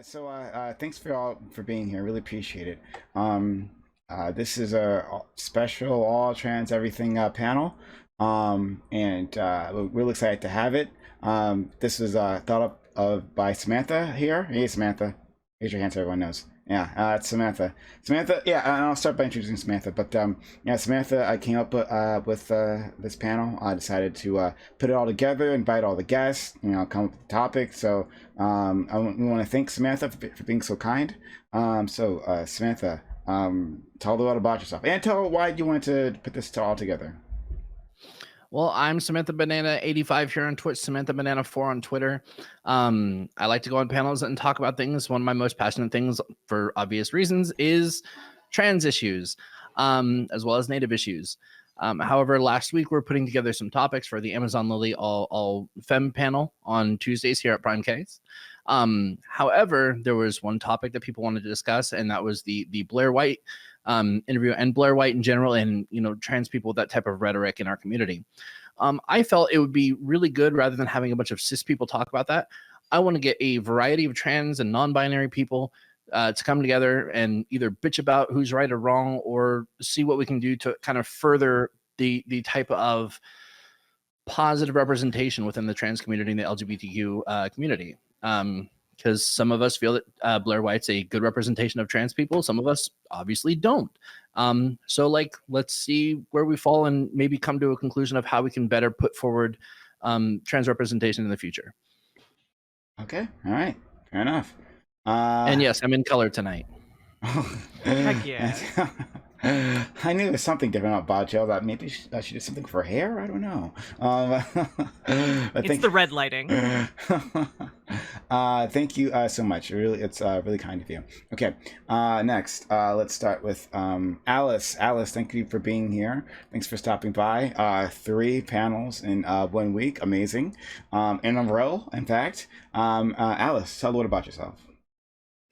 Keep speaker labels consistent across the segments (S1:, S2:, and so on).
S1: Thanks for all for being here. Really appreciate it. Um, this is a special all trans everything panel, and we're really excited to have it. This was thought up of by Samantha here. Hey, Samantha, raise your hand so everyone knows. Yeah, it's Samantha. Samantha, yeah, and I'll start by introducing Samantha. But yeah, Samantha, I came up with this panel. I decided to put it all together, invite all the guests, come up with the topic. So we want to thank Samantha for being so kind. Samantha, tell the world about yourself and tell why you wanted to put this all together.
S2: Well, I'm Samantha Banana 85 here on Twitch, Samantha Banana 4 on Twitter. I like to go on panels and talk about things. One of my most passionate things, for obvious reasons, is trans issues, as well as native issues. However, last week we're putting together some topics for the Amazon Lily all Femme panel on Tuesdays here at Prime Case. However, there was one topic that people wanted to discuss, and that was the Blair White interview, and Blair White in general, and trans people, that type of rhetoric in our community. I felt it would be really good, rather than having a bunch of cis people talk about that, I want to get a variety of trans and non-binary people to come together and either bitch about who's right or wrong, or see what we can do to kind of further the type of positive representation within the trans community and the LGBTQ community. Because some of us feel that Blair White's a good representation of trans people. Some of us obviously don't. So let's see where we fall and maybe come to a conclusion of how we can better put forward trans representation in the future.
S1: Okay, all right, fair enough.
S2: And yes, I'm in color tonight.
S3: Heck yeah.
S1: I knew there was something different about Bombshell. That maybe she did something for her hair. I don't know.
S3: It's the red lighting.
S1: Thank you so much. It's really kind of you. Okay, next, let's start with Alice. Alice, thank you for being here. Thanks for stopping by. 3 panels in 1 week. Amazing. In a row, in fact. Alice, tell the world about yourself.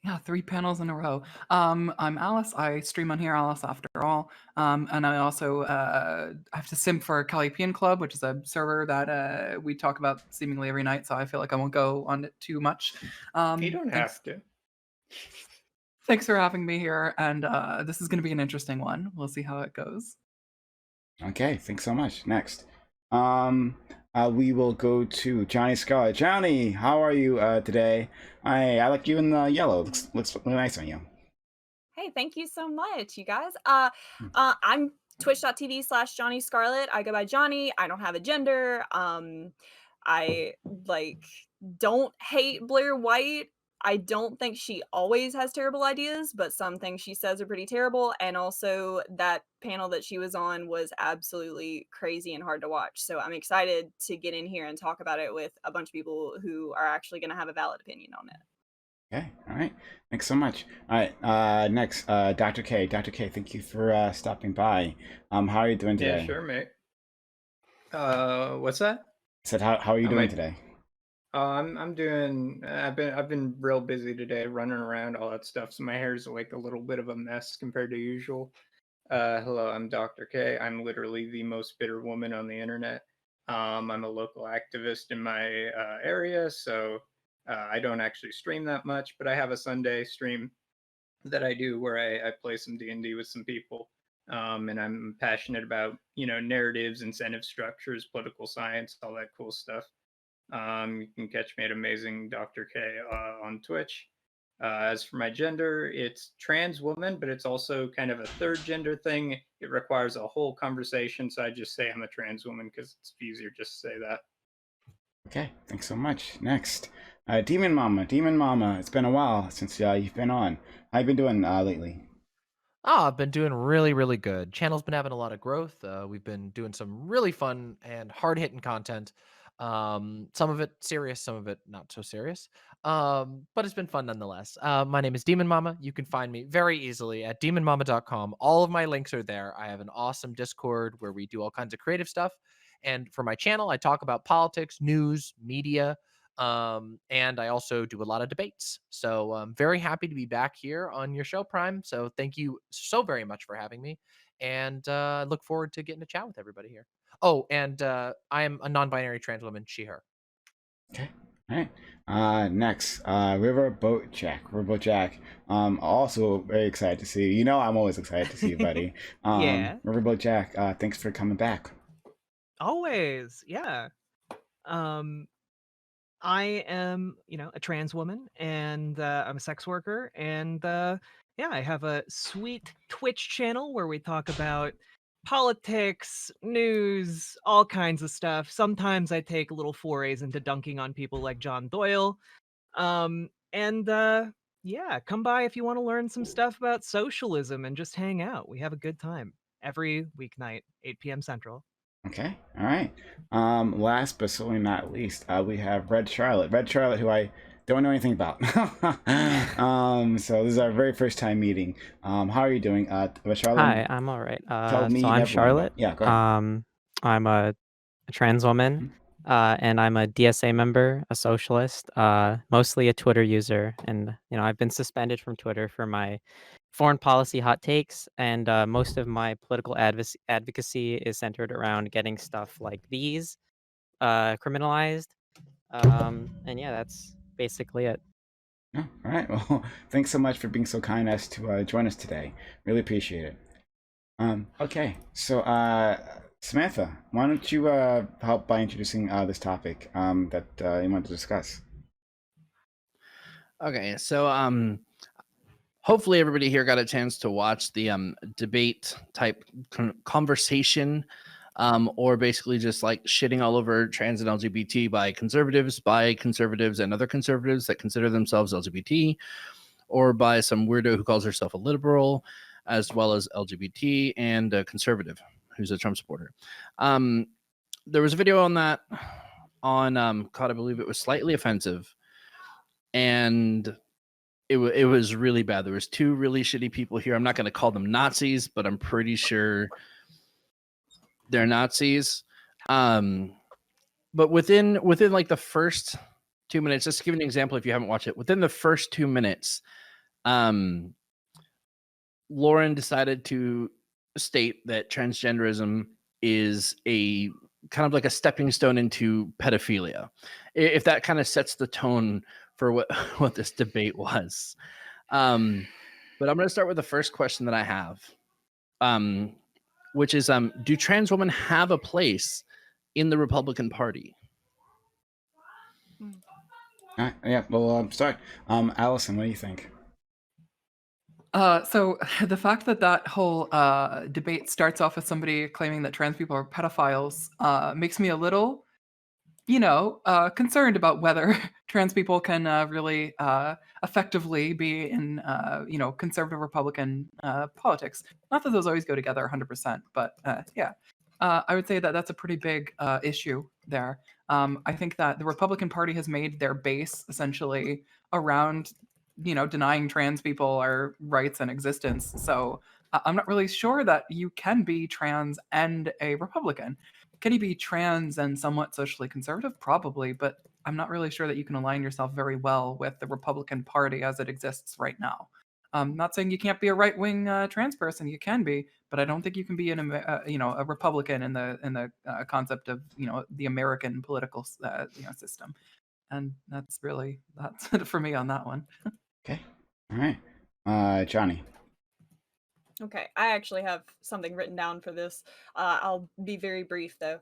S4: Yeah, 3 panels in a row. I'm Alice. I stream on here, Alice After All. And I also have to simp for Calliopean Club, which is a server that we talk about seemingly every night, so I feel like I won't go on it too much.
S5: You don't have to.
S4: Thanks for having me here, and this is going to be an interesting one. We'll see how it goes.
S1: Okay, thanks so much. Next. We will go to Johnny Scarlett. Johnny, how are you today? I like you in the yellow. Looks really nice on you.
S6: Hey, thank you so much, you guys. I'm twitch.tv/Johnny Scarlett. I go by Johnny. I don't have a gender. I don't hate Blair White. I don't think she always has terrible ideas, but some things she says are pretty terrible. And also, that panel that she was on was absolutely crazy and hard to watch. So I'm excited to get in here and talk about it with a bunch of people who are actually going to have a valid opinion on it.
S1: Okay, all right. Thanks so much. All right, next, Dr. K. Dr. K, thank you for stopping by. How are you doing today?
S5: Yeah, sure, mate. What's that?
S1: I said, how are you doing today?
S5: I'm doing. I've been real busy today, running around, all that stuff. So my hair's like a little bit of a mess compared to usual. Hello, I'm Dr. K. I'm literally the most bitter woman on the internet. I'm a local activist in my area, so I don't actually stream that much, but I have a Sunday stream that I do where I play some D&D with some people. And I'm passionate about, narratives, incentive structures, political science, all that cool stuff. You can catch me at Amazing Dr. K on Twitch. As for my gender, it's trans woman, but it's also kind of a third gender thing. It requires a whole conversation, so I just say I'm a trans woman because it's easier just to say that.
S1: Okay, thanks so much. Next, DemonMama. It's been a while since you've been on. How you been doing lately?
S3: Oh, I've been doing really, really good. Channel's been having a lot of growth. We've been doing some really fun and hard-hitting content. Some of it serious, some of it not so serious. But it's been fun nonetheless. My name is DemonMama. You can find me very easily at demonmama.com. All of my links are there. I have an awesome Discord where we do all kinds of creative stuff. And for my channel, I talk about politics, news, media, and I also do a lot of debates. So I'm very happy to be back here on your show, Prime. So thank you so very much for having me. And look forward to getting to chat with everybody here. Oh, and I am a non-binary trans woman, she, her.
S1: Okay. All right. Next, Riverboat Jack. Also very excited to see you. You know, I'm always excited to see you, buddy.
S7: Yeah.
S1: Riverboat Jack, thanks for coming back.
S7: Always. Yeah. Um, I am, a trans woman, and I'm a sex worker, and yeah, I have a sweet Twitch channel where we talk about politics, news, all kinds of stuff. Sometimes I take little forays into dunking on people like John Doyle. And yeah, come by if you want to learn some stuff about socialism and just hang out. We have a good time every weeknight, 8 p.m. Central.
S1: Okay. All right. Last but certainly not least, we have Red Charlotte. Red Charlotte, who I don't know anything about. So this is our very first time meeting. How are you doing, Red Charlotte?
S8: Hi, I'm all right.
S1: Tell me
S8: So I'm
S1: everyone
S8: Charlotte.
S1: Yeah, go ahead.
S8: I'm a trans woman, and I'm a DSA member, a socialist, mostly a Twitter user. And, I've been suspended from Twitter for my foreign policy hot takes, and most of my political advocacy is centered around getting stuff like these criminalized. And yeah, that's basically it.
S1: Oh, all right. Well, thanks so much for being so kind as to join us today. Really appreciate it. Okay. So, Samantha, why don't you help by introducing this topic that you want to discuss?
S2: Okay, so hopefully everybody here got a chance to watch the debate type conversation, or basically just like shitting all over trans and LGBT by conservatives, and other conservatives that consider themselves LGBT, or by some weirdo who calls herself a liberal, as well as LGBT and a conservative who's a Trump supporter. There was a video on that on God, I believe it was Slightly Offensive, and it was really bad. There was two really shitty people here. I'm not going to call them Nazis, but I'm pretty sure they're Nazis. But within like the first 2 minutes, just to give you an example, if you haven't watched it, within the first 2 minutes, Lauren decided to state that transgenderism is a kind of like a stepping stone into pedophilia. If that kind of sets the tone for what this debate was. But I'm going to start with the first question that I have, which is, do trans women have a place in the Republican Party?
S1: Yeah, well, start. Allison, what do you think?
S4: So the fact that whole debate starts off with somebody claiming that trans people are pedophiles makes me a little, concerned about whether trans people can really effectively be in, conservative Republican politics. Not that those always go together 100%, but yeah. I would say that that's a pretty big issue there. I think that the Republican Party has made their base essentially around, denying trans people our rights and existence. So I'm not really sure that you can be trans and a Republican. Can you be trans and somewhat socially conservative? Probably, but I'm not really sure that you can align yourself very well with the Republican Party as it exists right now. I'm not saying you can't be a right-wing trans person. You can be, but I don't think you can be a Republican in the concept of the American political system. And that's it for me on that one.
S1: Okay. All right. Johnny.
S6: Okay, I actually have something written down for this. I'll be very brief though.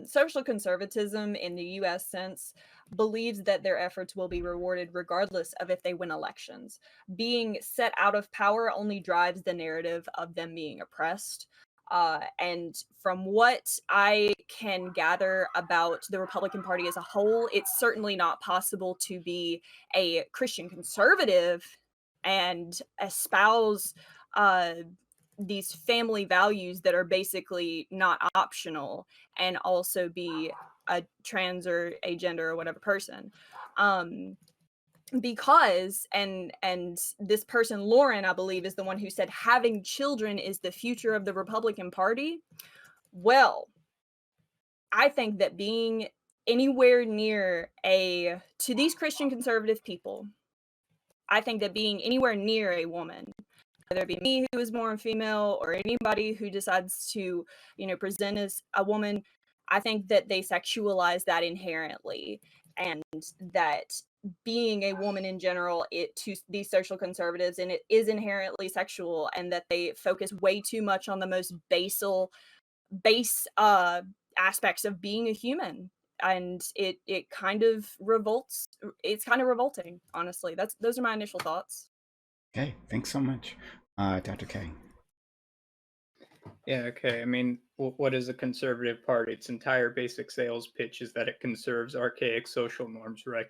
S6: Social conservatism in the US sense believes that their efforts will be rewarded regardless of if they win elections. Being set out of power only drives the narrative of them being oppressed. And from what I can gather about the Republican Party as a whole, it's certainly not possible to be a Christian conservative and espouse these family values that are basically not optional and also be a trans or agender or whatever person. Because and this person, Lauren, I believe, is the one who said having children is the future of the Republican Party. Well, I think that being anywhere near to these Christian conservative people, I think that being anywhere near a woman, whether it be me who is born female or anybody who decides to, present as a woman, I think that they sexualize that inherently, and that being a woman in general, it to these social conservatives, and it is inherently sexual, and that they focus way too much on the most base aspects of being a human, and it kind of revolts. It's kind of revolting, honestly. Those are my initial thoughts.
S1: Okay, thanks so much, Dr. K.
S5: Yeah, okay. I mean, what is a conservative party? Its entire basic sales pitch is that it conserves archaic social norms, right?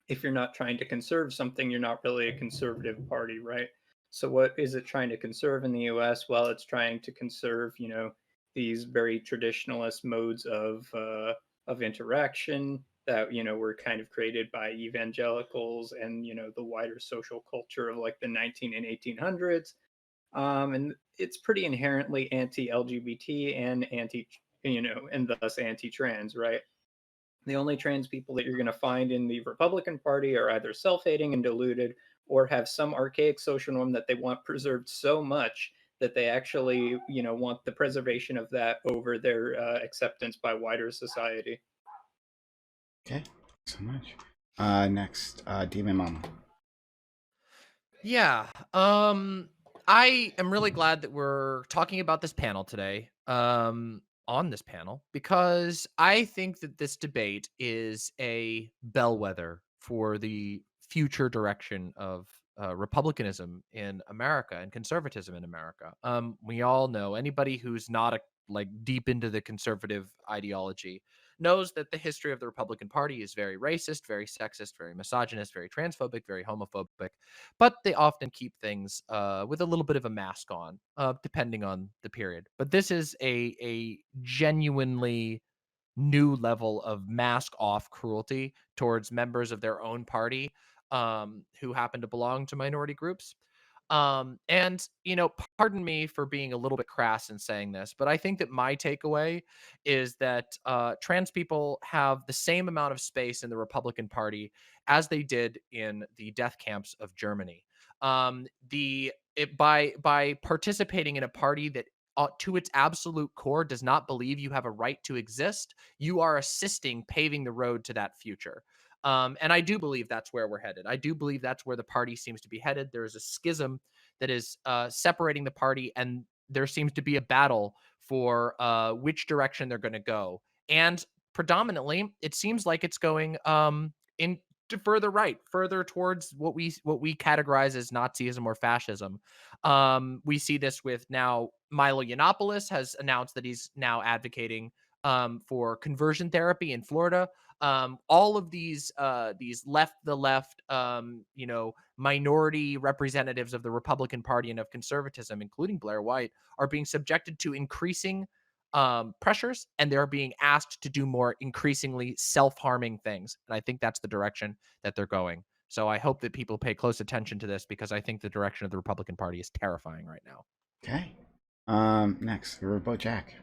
S5: If you're not trying to conserve something, you're not really a conservative party, right? So what is it trying to conserve in the US? Well, it's trying to conserve, these very traditionalist modes of interaction that, were kind of created by evangelicals and, the wider social culture of like the 19 and 1800s. And it's pretty inherently anti-LGBT and and thus anti-trans, right? The only trans people that you're going to find in the Republican Party are either self-hating and deluded, or have some archaic social norm that they want preserved so much that they actually, want the preservation of that over their acceptance by wider society.
S1: Okay, thanks so much. Next, DemonMama.
S3: Yeah. I am really glad that we're talking about this panel today. On this panel, because I think that this debate is a bellwether for the future direction of republicanism in America and conservatism in America. We all know, anybody who's not like deep into the conservative ideology knows that the history of the Republican Party is very racist, very sexist, very misogynist, very transphobic, very homophobic, but they often keep things with a little bit of a mask on, depending on the period. But this is a genuinely new level of mask off cruelty towards members of their own party who happen to belong to minority groups. And, pardon me for being a little bit crass in saying this, but I think that my takeaway is that trans people have the same amount of space in the Republican Party as they did in the death camps of Germany. By participating in a party that to its absolute core does not believe you have a right to exist, you are assisting paving the road to that future. And I do believe that's where we're headed. I do believe that's where the party seems to be headed. There is a schism that is separating the party, and there seems to be a battle for which direction they're going to go. And predominantly, it seems like it's going in to further right, further towards what we categorize as Nazism or fascism. We see this with now Milo Yiannopoulos has announced that he's now advocating for conversion therapy in Florida. All of these minority representatives of the Republican Party and of conservatism, including Blair White, are being subjected to increasing pressures, and they're being asked to do more increasingly self-harming things. And I think that's the direction that they're going. So I hope that people pay close attention to this, because I think the direction of the Republican Party is terrifying right now.
S1: Okay. Next, Robo Jack.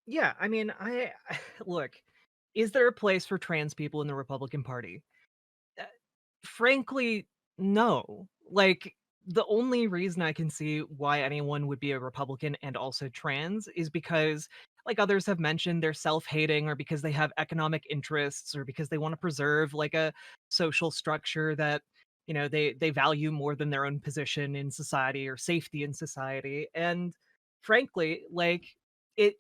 S7: Yeah, I mean, I look, is there a place for trans people in the Republican Party? Frankly, no. Like, the only reason I can see why anyone would be a Republican and also trans is because, like others have mentioned, they're self-hating, or because they have economic interests, or because they want to preserve like a social structure that, they value more than their own position in society or safety in society. And frankly, like it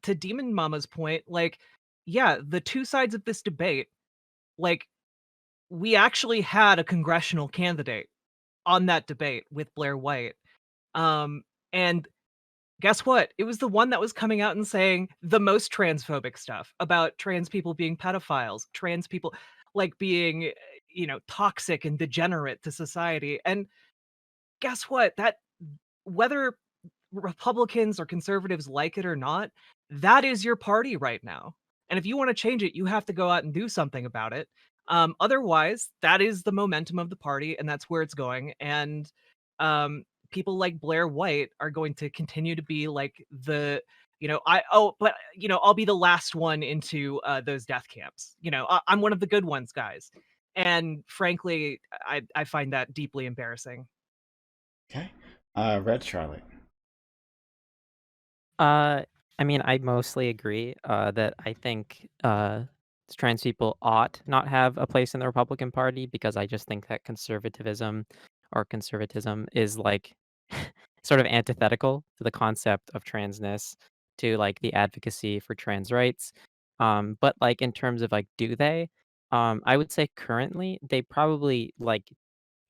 S7: to Demon Mama's point, like, yeah, the two sides of this debate, like, we actually had a congressional candidate on that debate with Blair White. And guess what? It was the one that was coming out and saying the most transphobic stuff about trans people being pedophiles, trans people like being, toxic and degenerate to society. And guess what? That whether Republicans or conservatives like it or not, that is your party right now. And if you want to change it, you have to go out and do something about it. Otherwise, that is the momentum of the party, and that's where it's going. And people like Blair White are going to continue to be like I'll be the last one into those death camps. I'm one of the good ones, guys. And frankly, I find that deeply embarrassing.
S1: Okay. Red Charlotte.
S8: I mean, I mostly agree that I think trans people ought not have a place in the Republican Party because I just think that conservatism is like sort of antithetical to the concept of transness, to like the advocacy for trans rights. But like in terms of like, do they? I would say currently they probably like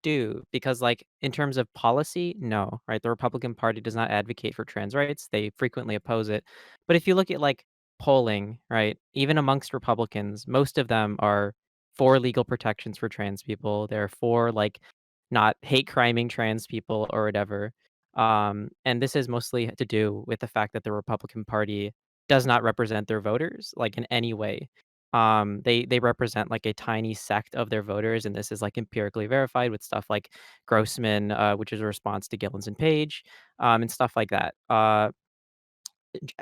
S8: do, because, like, in terms of policy, no, right? The Republican Party does not advocate for trans rights. They frequently oppose it. But if you look at, like, polling, right, even amongst Republicans, most of them are for legal protections for trans people. They're for, like, not hate criming trans people or whatever. And this is mostly to do with the fact that the Republican Party does not represent their voters, like, in any way. They represent like a tiny sect of their voters, and this is like empirically verified with stuff like Grossman, which is a response to Gillens and Page, and stuff like that.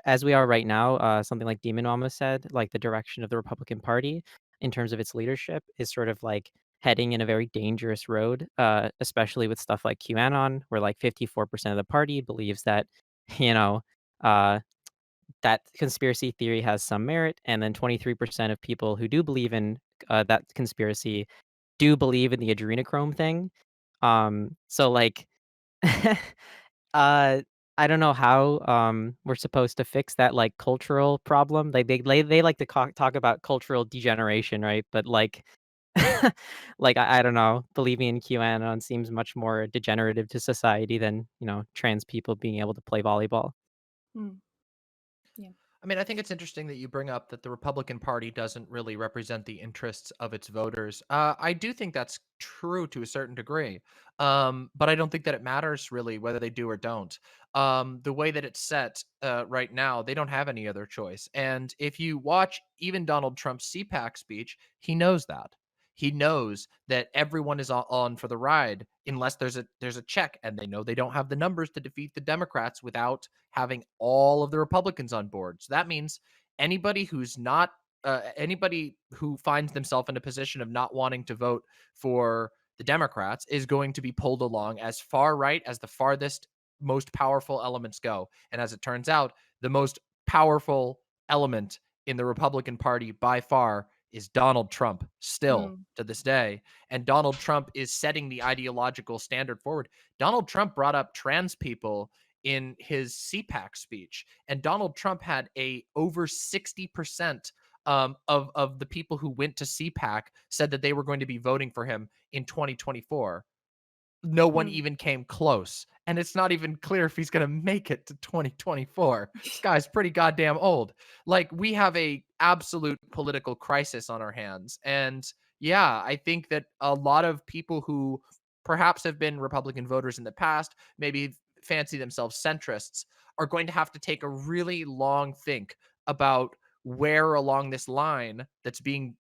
S8: As we are right now, something like DemonMama said, like the direction of the Republican Party in terms of its leadership is sort of like heading in a very dangerous road, especially with stuff like QAnon, where like 54% of the party believes that, you know, uh, that conspiracy theory has some merit, and then 23% of people who do believe in that conspiracy do believe in the adrenochrome thing. So like, uh, I don't know how we're supposed to fix that like cultural problem. Like they like to talk about cultural degeneration, right? But like, like I don't know, believing in QAnon seems much more degenerative to society than trans people being able to play volleyball.
S6: Hmm. Yeah.
S3: I mean, I think it's interesting that you bring up that the Republican Party doesn't really represent the interests of its voters. I do think that's true to a certain degree, but I don't think that it matters really whether they do or don't. The way that it's set right now, they don't have any other choice. And if you watch even Donald Trump's CPAC speech, he knows that. He knows that everyone is on for the ride unless there's a check, and they know they don't have the numbers to defeat the Democrats without having all of the Republicans on board. So that means anybody who's not anybody who finds themselves in a position of not wanting to vote for the Democrats is going to be pulled along as far right as the farthest, most powerful elements go. And as it turns out, the most powerful element in the Republican Party by far is Donald Trump, still
S6: Mm.
S3: to this day. And Donald Trump is setting the ideological standard forward. Donald Trump brought up trans people in his CPAC speech, and Donald Trump had a over 60% of the people who went to CPAC said that they were going to be voting for him in 2024. No one
S6: Mm.
S3: even came close, and it's not even clear if he's going to make it to 2024. This guy's pretty goddamn old. Like, we have a absolute political crisis on our hands, and yeah, I think that a lot of people who perhaps have been Republican voters in the past, maybe fancy themselves centrists, are going to have to take a really long think about where along this line that's being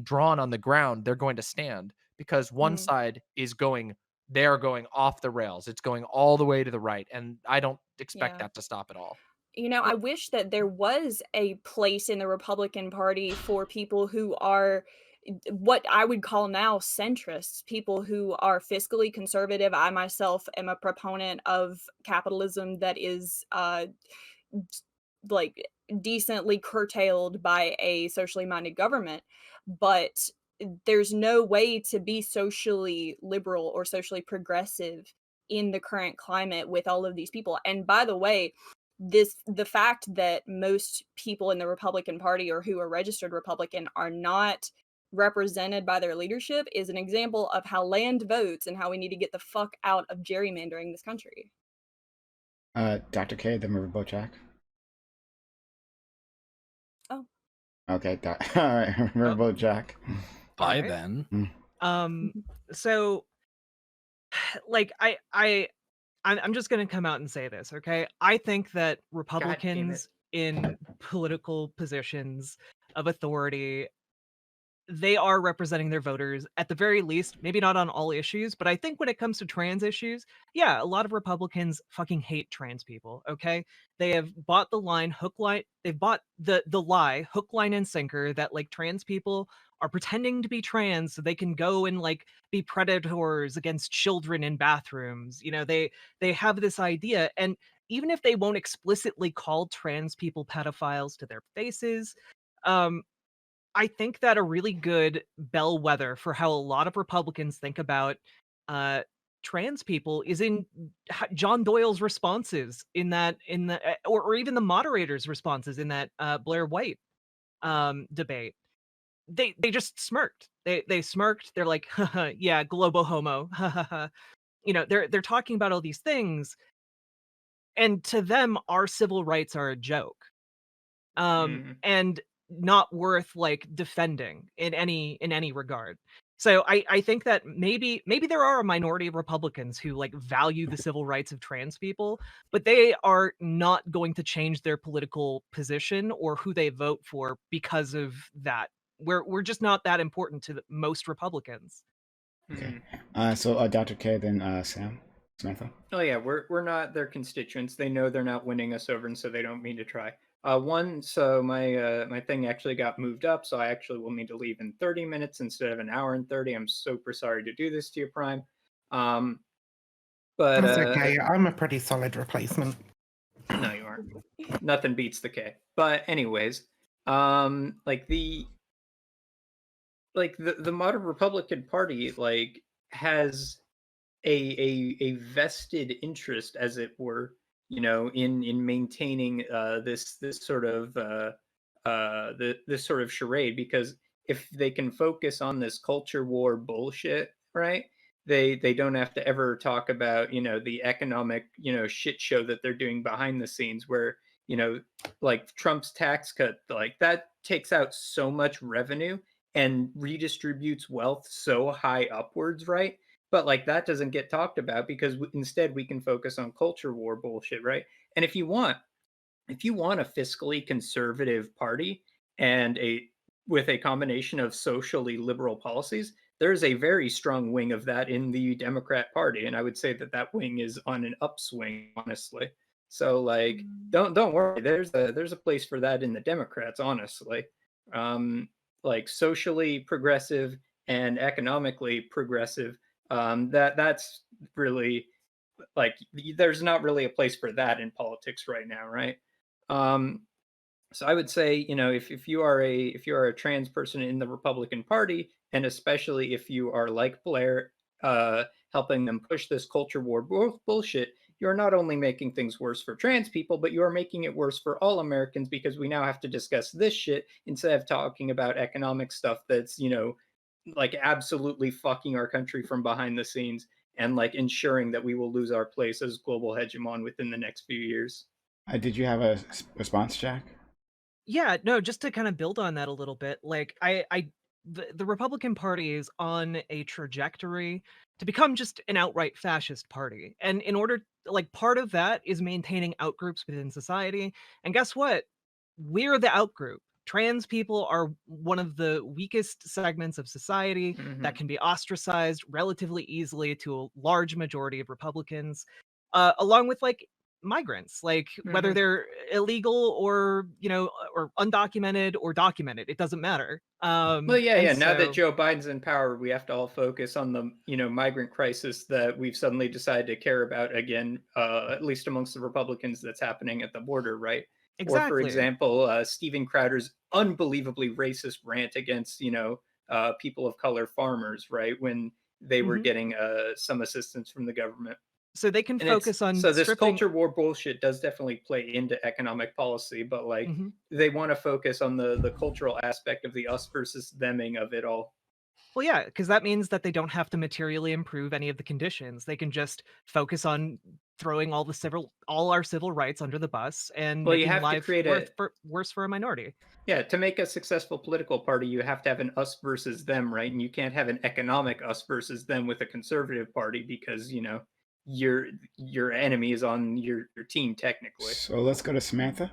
S3: drawn on the ground they're going to stand, because one
S6: Mm.
S3: side is going they're going off the rails. It's going all the way to the right, and I don't expect
S6: Yeah.
S3: that to stop at all.
S6: I wish that there was a place in the Republican Party for people who are what I would call now centrists, people who are fiscally conservative. I myself am a proponent of capitalism that is like decently curtailed by a socially minded government, but there's no way to be socially liberal or socially progressive in the current climate with all of these people. And by the way, the fact that most people in the Republican Party or who are registered Republican are not represented by their leadership is an example of how land votes and how we need to get the fuck out of gerrymandering this country.
S1: Dr. K, the Riverboat Jack.
S6: Oh.
S1: Okay, all right, Riverboat Jack.
S2: Bye
S7: Alright.
S2: then.
S7: So like I'm just gonna come out and say this, okay? I think that Republicans in political positions of authority, they are representing their voters at the very least, maybe not on all issues, but I think when it comes to trans issues, yeah, a lot of Republicans fucking hate trans people, okay? They have bought the line they've bought the lie hook, line, and sinker that like trans people are pretending to be trans so they can go and like be predators against children in bathrooms. They have this idea, and even if they won't explicitly call trans people pedophiles to their faces, I think that a really good bellwether for how a lot of Republicans think about trans people is in John Doyle's responses in that or even the moderator's responses in that Blair White debate. They just smirked. They smirked. They're like, haha, yeah, globo homo. They're talking about all these things, and to them, our civil rights are a joke. And not worth like defending in any regard. So I think that maybe there are a minority of Republicans who like value the civil rights of trans people, but they are not going to change their political position or who they vote for because of that. We're just not that important to most Republicans.
S1: Okay. So Dr. K, then Sam, Samantha.
S5: Oh yeah, we're not their constituents. They know they're not winning us over, and so they don't mean to try. So my thing actually got moved up, so I actually will need to leave in 30 minutes instead of an hour and 30. I'm super sorry to do this to you, Prime. But
S9: That's okay. I'm a pretty solid replacement.
S5: No, you aren't. Nothing beats the K. But anyways, like the modern Republican Party like has a vested interest, as it were, in maintaining this sort of this sort of charade, because if they can focus on this culture war bullshit, right? They don't have to ever talk about the economic shit show that they're doing behind the scenes, where like Trump's tax cut, like that takes out so much revenue and redistributes wealth so high upwards, right? But like that doesn't get talked about because instead we can focus on culture war bullshit, right? And if you want a fiscally conservative party and with a combination of socially liberal policies, there's a very strong wing of that in the Democrat Party, and I would say that wing is on an upswing, honestly. So like don't worry, there's a place for that in the Democrats, honestly. Like socially progressive and economically progressive, that's really like there's not really a place for that in politics right now, right? So I would say, if you are a trans person in the Republican Party, and especially if you are like Blair, helping them push this culture war bullshit, you're not only making things worse for trans people, but you are making it worse for all Americans, because we now have to discuss this shit instead of talking about economic stuff that's, like absolutely fucking our country from behind the scenes and like ensuring that we will lose our place as global hegemon within the next few years.
S1: Did you have a response, Jack?
S7: Yeah, no, just to kind of build on that a little bit, like the Republican Party is on a trajectory to become just an outright fascist party. And in order, like, part of that is maintaining outgroups within society. And guess what? We're the outgroup. Trans people are one of the weakest segments of society that can be ostracized relatively easily to a large majority of Republicans, along with like migrants, like whether they're illegal or or undocumented or documented, it doesn't matter.
S5: Well, yeah. Now that Joe Biden's in power, we have to all focus on the migrant crisis that we've suddenly decided to care about again, at least amongst the Republicans, that's happening at the border, right?
S7: Exactly.
S5: Or for example, Steven Crowder's unbelievably racist rant against people of color farmers, right, when they were getting some assistance from the government.
S7: So they can focus on
S5: so this culture war bullshit does definitely play into economic policy, but like they want to focus on the cultural aspect of the us versus theming of it all.
S7: Well, yeah, because that means that they don't have to materially improve any of the conditions. They can just focus on throwing all our civil rights under the bus and making life worse for a minority.
S5: Yeah, to make a successful political party, you have to have an us versus them, right? And you can't have an economic us versus them with a conservative party, because your enemy is on your team technically.
S1: So let's go to Samantha.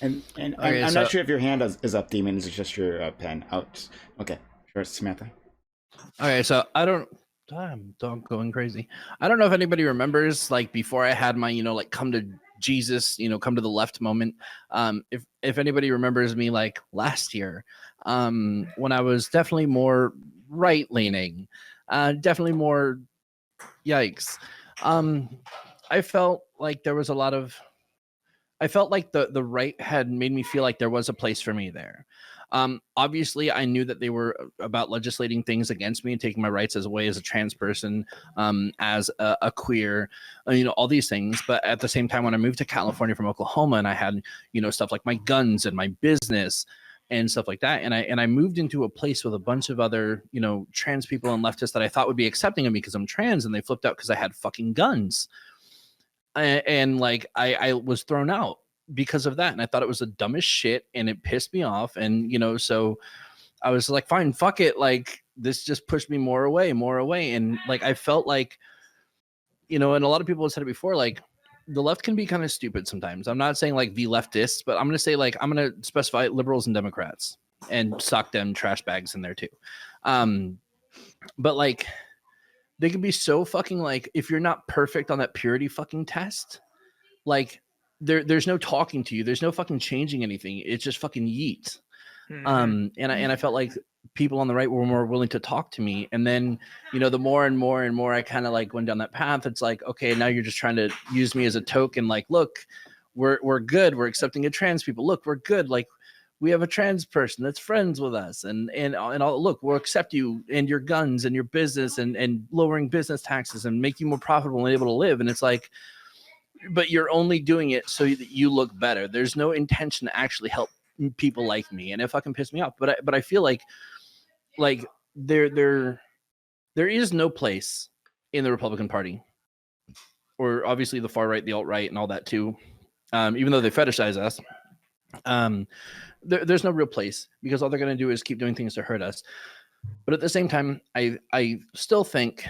S1: And
S2: Okay,
S1: I'm not sure if your hand is up, Demon. Is it just your pen out? Okay, sure, Samantha.
S2: Okay, so I'm dog going crazy. I don't know if anybody remembers, like before I had my, like come to Jesus, come to the left moment. If anybody remembers me like last year, when I was definitely more right leaning, definitely more yikes. I felt like there was a lot of I felt like the right had made me feel like there was a place for me there. Obviously, I knew that they were about legislating things against me and taking my rights as a way as a trans person, as a queer, all these things. But at the same time, when I moved to California from Oklahoma, and I had stuff like my guns and my business and stuff like that, and I moved into a place with a bunch of other trans people and leftists that I thought would be accepting of me because I'm trans, and they flipped out because I had fucking guns. And like I was thrown out because of that, and I thought it was the dumbest shit, and it pissed me off. And so I was like, fine, fuck it, like this just pushed me more away, and like I felt like and a lot of people have said it before, like the left can be kind of stupid sometimes. I'm not saying like the leftists, but I'm gonna say, like, I'm gonna specify liberals and Democrats and sock them trash bags in there too. But like they can be so fucking, like, if you're not perfect on that purity fucking test, like there's no talking to you, there's no fucking changing anything, it's just fucking yeet. And I felt like people on the right were more willing to talk to me, and then the more and more I kind of like went down that path, it's like, okay, now you're just trying to use me as a token, like, look, we're good, we're accepting a trans people, look, we're good, like we have a trans person that's friends with us, and all, look, we'll accept you and your guns and your business, and lowering business taxes and make you more profitable and able to live. And it's like, but you're only doing it so that you look better. There's no intention to actually help people like me, and it fucking pissed me off. But I feel like there is no place in the Republican Party, or obviously the far right, the alt right, and all that too. Even though they fetishize us, there's no real place, because all they're going to do is keep doing things to hurt us. But at the same time, I still think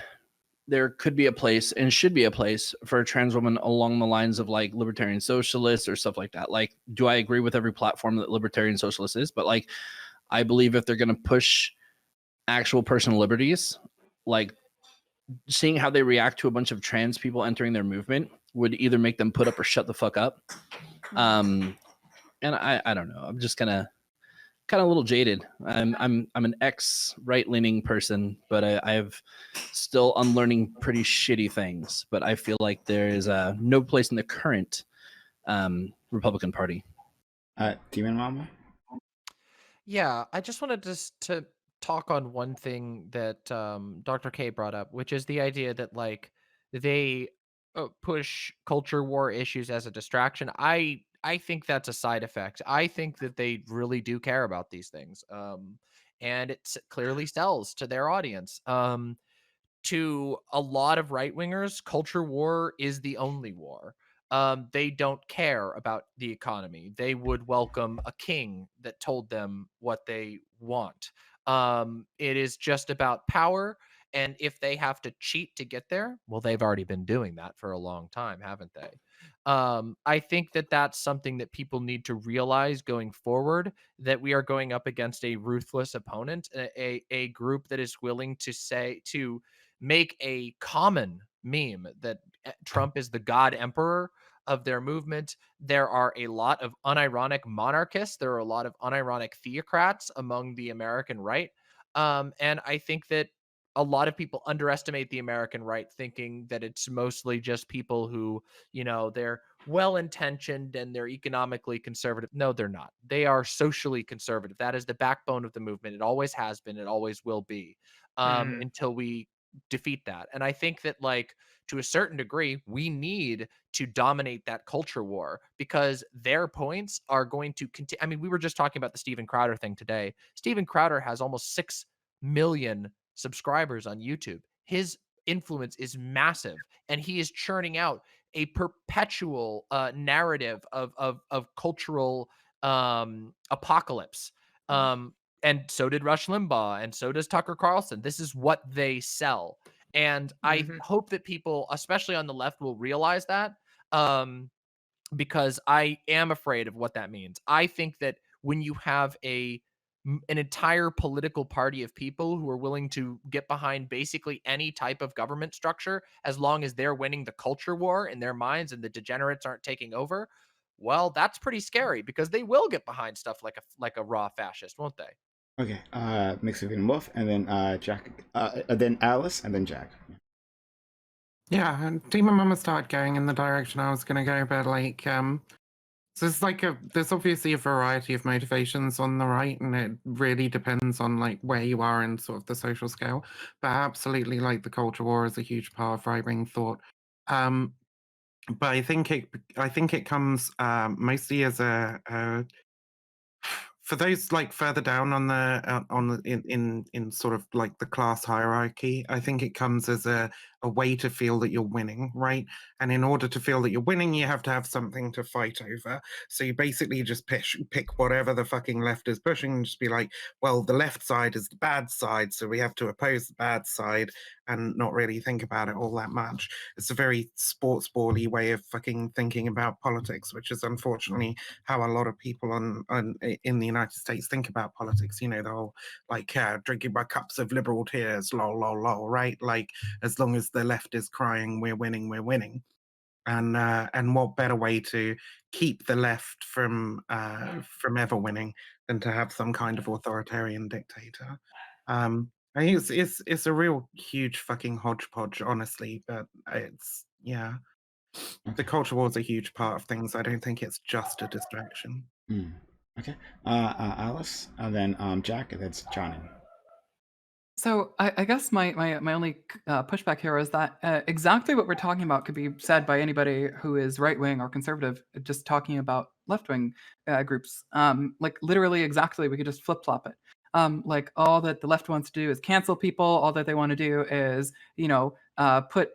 S2: there could be a place, and should be a place, for a trans woman along the lines of like libertarian socialists or stuff like that. Like, do I agree with every platform that libertarian socialist is? But like, I believe if they're going to push actual personal liberties, like seeing how they react to a bunch of trans people entering their movement would either make them put up or shut the fuck up. And I don't know. I'm just kind of a little jaded. I'm an ex right leaning person, but I've still unlearning pretty shitty things. But I feel like there is no place in the current Republican Party.
S1: DemonMama?
S3: Yeah, I just wanted to talk on one thing that Dr. K brought up, which is the idea that like they push culture war issues as a distraction. I think that's a side effect. I think that they really do care about these things, and it clearly sells to their audience. To a lot of right wingers, culture war is the only war. They don't care about the economy. They would welcome a king that told them what they want. It is just about power. And if they have to cheat to get there, well, they've already been doing that for a long time, haven't they? I think that that's something that people need to realize going forward, that we are going up against a ruthless opponent, a group that is willing to make a common meme that Trump is the God Emperor of their movement. There are a lot of unironic monarchists. There are a lot of unironic theocrats among the American right. And I think that a lot of people underestimate the American right, thinking that it's mostly just people who, they're well intentioned and they're economically conservative. No, they're not. They are socially conservative. That is the backbone of the movement. It always has been. It always will be, until we defeat that. And I think that, like, to a certain degree, we need to dominate that culture war, because their points are going to continue. I mean, we were just talking about the Steven Crowder thing today. Steven Crowder has almost 6 million subscribers on YouTube. His influence is massive, and he is churning out a perpetual narrative of cultural apocalypse. And so did Rush Limbaugh, and so does Tucker Carlson. This is what they sell. And I hope that people, especially on the left, will realize that, because I am afraid of what that means. I think that when you have an entire political party of people who are willing to get behind basically any type of government structure, as long as they're winning the culture war in their minds and the degenerates aren't taking over, well, that's pretty scary, because they will get behind stuff like a raw fascist, won't they?
S1: Okay, MxVivianWulf, and then Jack, then Alice, and then Jack.
S9: Yeah, and DemonMama started going in the direction I was going to go, but like, so it's like there's obviously a variety of motivations on the right, and it really depends on like where you are in sort of the social scale. But absolutely, like the culture war is a huge part of right-wing thought. But I think it comes mostly as a for those like further down on the in sort of like the class hierarchy. I think it comes as a way to feel that you're winning, right? And in order to feel that you're winning, you have to have something to fight over. So you basically just pick whatever the fucking left is pushing and just be like, well, the left side is the bad side, so we have to oppose the bad side and not really think about it all that much. It's a very sports bally way of fucking thinking about politics, which is unfortunately how a lot of people in the United States think about politics. You know, the whole like drinking my cups of liberal tears, lol, lol, lol, right? Like as long as the left is crying, we're winning, we're winning. And what better way to keep the left from ever winning than to have some kind of authoritarian dictator? I think it's a real huge fucking hodgepodge, honestly. But it's the culture war is a huge part of things. I don't think it's just a distraction.
S1: Okay, Alice, and then Jack, and that's Johnny.
S4: So I guess my only pushback here is that exactly what we're talking about could be said by anybody who is right wing or conservative, just talking about left wing groups. Like literally exactly, we could just flip flop it. Like all that the left wants to do is cancel people. All that they want to do is put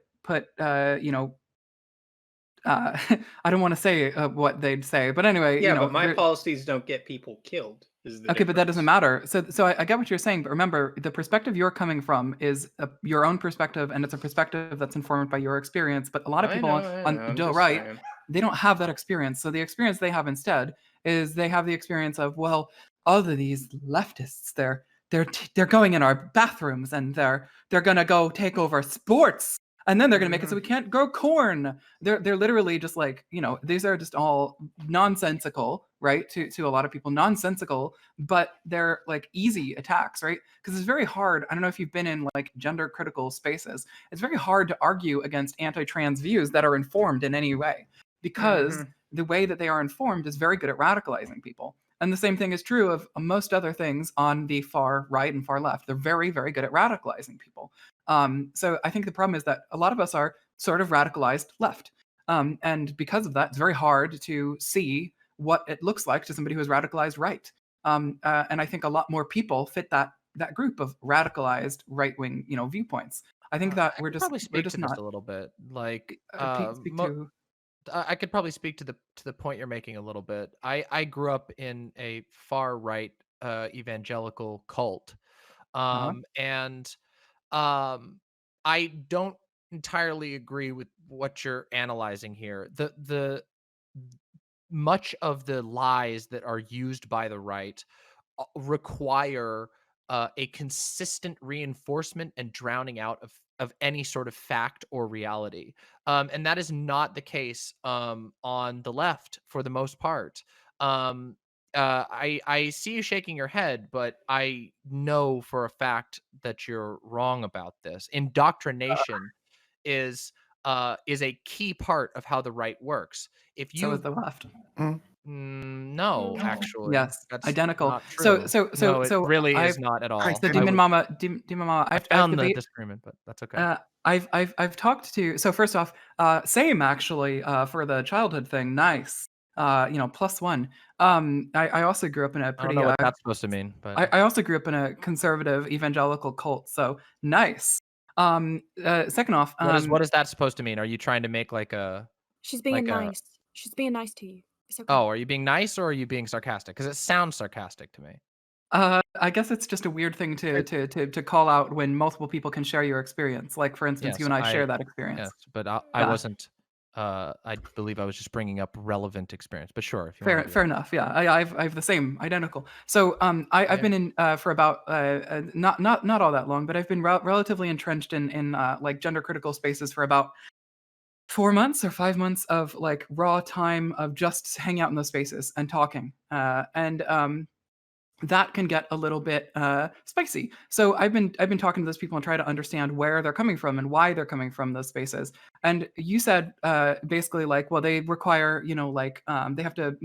S4: I don't want to say what they'd say, but anyway,
S5: Yeah, but my policies don't get people killed. Is the
S4: Okay, but that doesn't
S5: difference.
S4: matter. So I get what you're saying, but remember, the perspective you're coming from is your own perspective, and it's a perspective that's informed by your experience. But a lot of
S5: I
S4: people
S5: know,
S4: on the
S5: just
S4: right,
S5: saying.
S4: they don't have that experience. So the experience they have instead is they have the experience of, well, all of these leftists, they're going in our bathrooms and they're gonna go take over sports. And then they're going to make it so we can't grow corn. They're literally just like, these are just all nonsensical, right? To a lot of people, nonsensical, but they're like easy attacks, right? Because it's very hard. I don't know if you've been in like gender critical spaces. It's very hard to argue against anti-trans views that are informed in any way, because the way that they are informed is very good at radicalizing people. And the same thing is true of most other things on the far right and far left. They're very, very good at radicalizing people. So I think the problem is that a lot of us are sort of radicalized left. And because of that, it's very hard to see what it looks like to somebody who is radicalized right. And I think a lot more people fit that group of radicalized right-wing, viewpoints. I think that we're just
S3: this
S4: not
S3: a little bit. Like
S4: speak to
S3: I could probably speak to the point you're making a little bit. I grew up in a far right evangelical cult, and I don't entirely agree with what you're analyzing here. The much of the lies that are used by the right require a consistent reinforcement and drowning out of any sort of fact or reality. And that is not the case on the left for the most part. I see you shaking your head, but I know for a fact that you're wrong about this. Indoctrination is a key part of how the right works. If
S4: so is
S3: you
S4: the left.
S3: no, actually,
S4: Yes,
S3: that's
S4: identical.
S3: not true. No, it really
S4: I've
S3: is not at all.
S4: the Demon Mama,
S3: I found the disagreement, but that's okay.
S4: I've talked to. So first off, same actually for the childhood thing. Nice. +1. I also grew up in a
S3: I don't
S4: pretty.
S3: know what that's supposed to mean, but
S4: I also grew up in a conservative evangelical cult. So nice. Second off,
S3: what is that supposed to mean? Are you trying to make like a?
S6: She's being nice. She's being nice to you. It's okay.
S3: Oh, are you being nice or are you being sarcastic? Because it sounds sarcastic to me.
S4: I guess it's just a weird thing to call out when multiple people can share your experience. Like for instance, you and I share that experience.
S3: Yes, but I wasn't. I believe I was just bringing up relevant experience. But sure, if you want to
S4: Fair enough. Yeah, I have the same identical. So I've been in for about not all that long, but I've been relatively entrenched in like gender critical spaces for about 4 months or 5 months of like raw time of just hanging out in those spaces and talking. And that can get a little bit spicy. So I've been talking to those people and try to understand where they're coming from and why they're coming from those spaces. And you said basically like, well, they require, like they have to,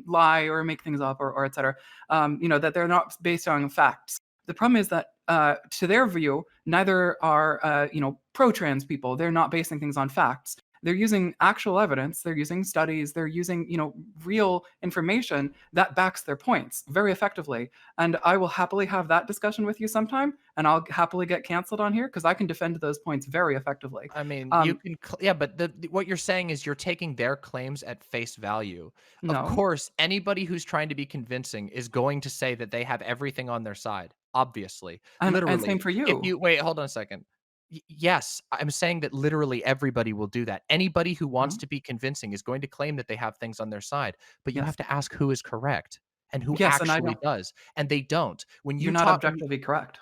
S4: lie or make things up or et cetera, that they're not based on facts. The problem is that to their view, neither are pro-trans people. They're not basing things on facts. They're using actual evidence. They're using studies. They're using real information that backs their points very effectively. And I will happily have that discussion with you sometime, and I'll happily get canceled on here because I can defend those points very effectively.
S3: I mean, you can, yeah, but what you're saying is you're taking their claims at face value.
S4: No.
S3: Of course, anybody who's trying to be convincing is going to say that they have everything on their side. Obviously,
S4: And
S3: literally.
S4: same for
S3: If
S4: you.
S3: you wait, hold on a second. Yes, I'm saying that literally everybody will do that. Anybody who wants to be convincing is going to claim that they have things on their side, but you
S4: Yes.
S3: have to ask who is correct and who
S4: Yes, and I
S3: actually
S4: don't.
S3: does, and they don't. When you
S4: You're not
S3: talk,
S4: objectively correct.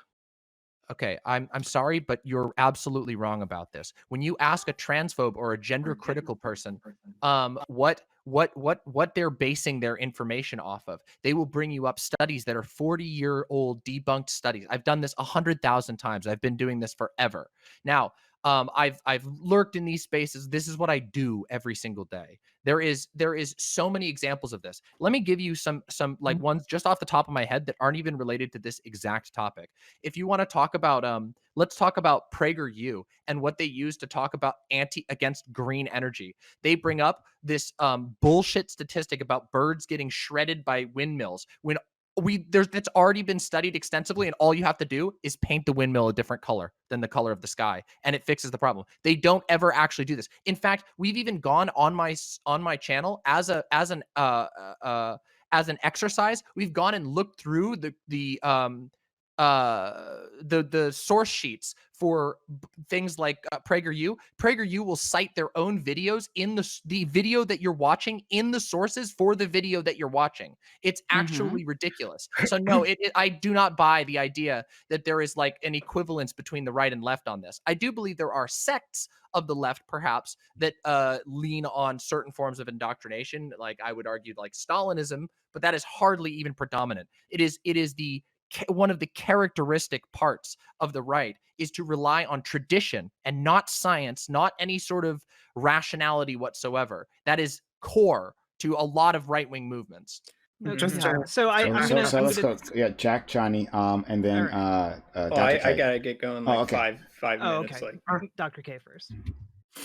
S3: okay, I'm sorry, but you're absolutely wrong about this. When you ask a transphobe or a gender critical person, what they're basing their information off of, they will bring you up studies that are 40-year-old debunked studies. I've done this 100,000 times. I've been doing this forever. Now, I've lurked in these spaces. This is what I do every single day. There is so many examples of this. Let me give you some like ones just off the top of my head that aren't even related to this exact topic. If you want to talk about let's talk about PragerU and what they use to talk about against green energy. They bring up this bullshit statistic about birds getting shredded by windmills when that's already been studied extensively, and all you have to do is paint the windmill a different color than the color of the sky, and it fixes the problem. They don't ever actually do this. In fact, we've even gone on my channel as an exercise. We've gone and looked through the source sheets for things like PragerU. PragerU will cite their own videos in the video that you're watching in the sources for the video that you're watching. It's actually ridiculous. So no, I do not buy the idea that there is like an equivalence between the right and left on this. I do believe there are sects of the left, perhaps, that lean on certain forms of indoctrination. Like I would argue, like Stalinism, but that is hardly even predominant. It is one of the characteristic parts of the right is to rely on tradition and not science, not any sort of rationality whatsoever. That is core to a lot of right-wing movements.
S7: So
S1: let's go. Yeah, Jack, Johnny, and then Dr.
S5: I gotta get going like
S1: okay.
S5: 5 minutes.
S7: Okay.
S5: Like
S7: Dr. K first.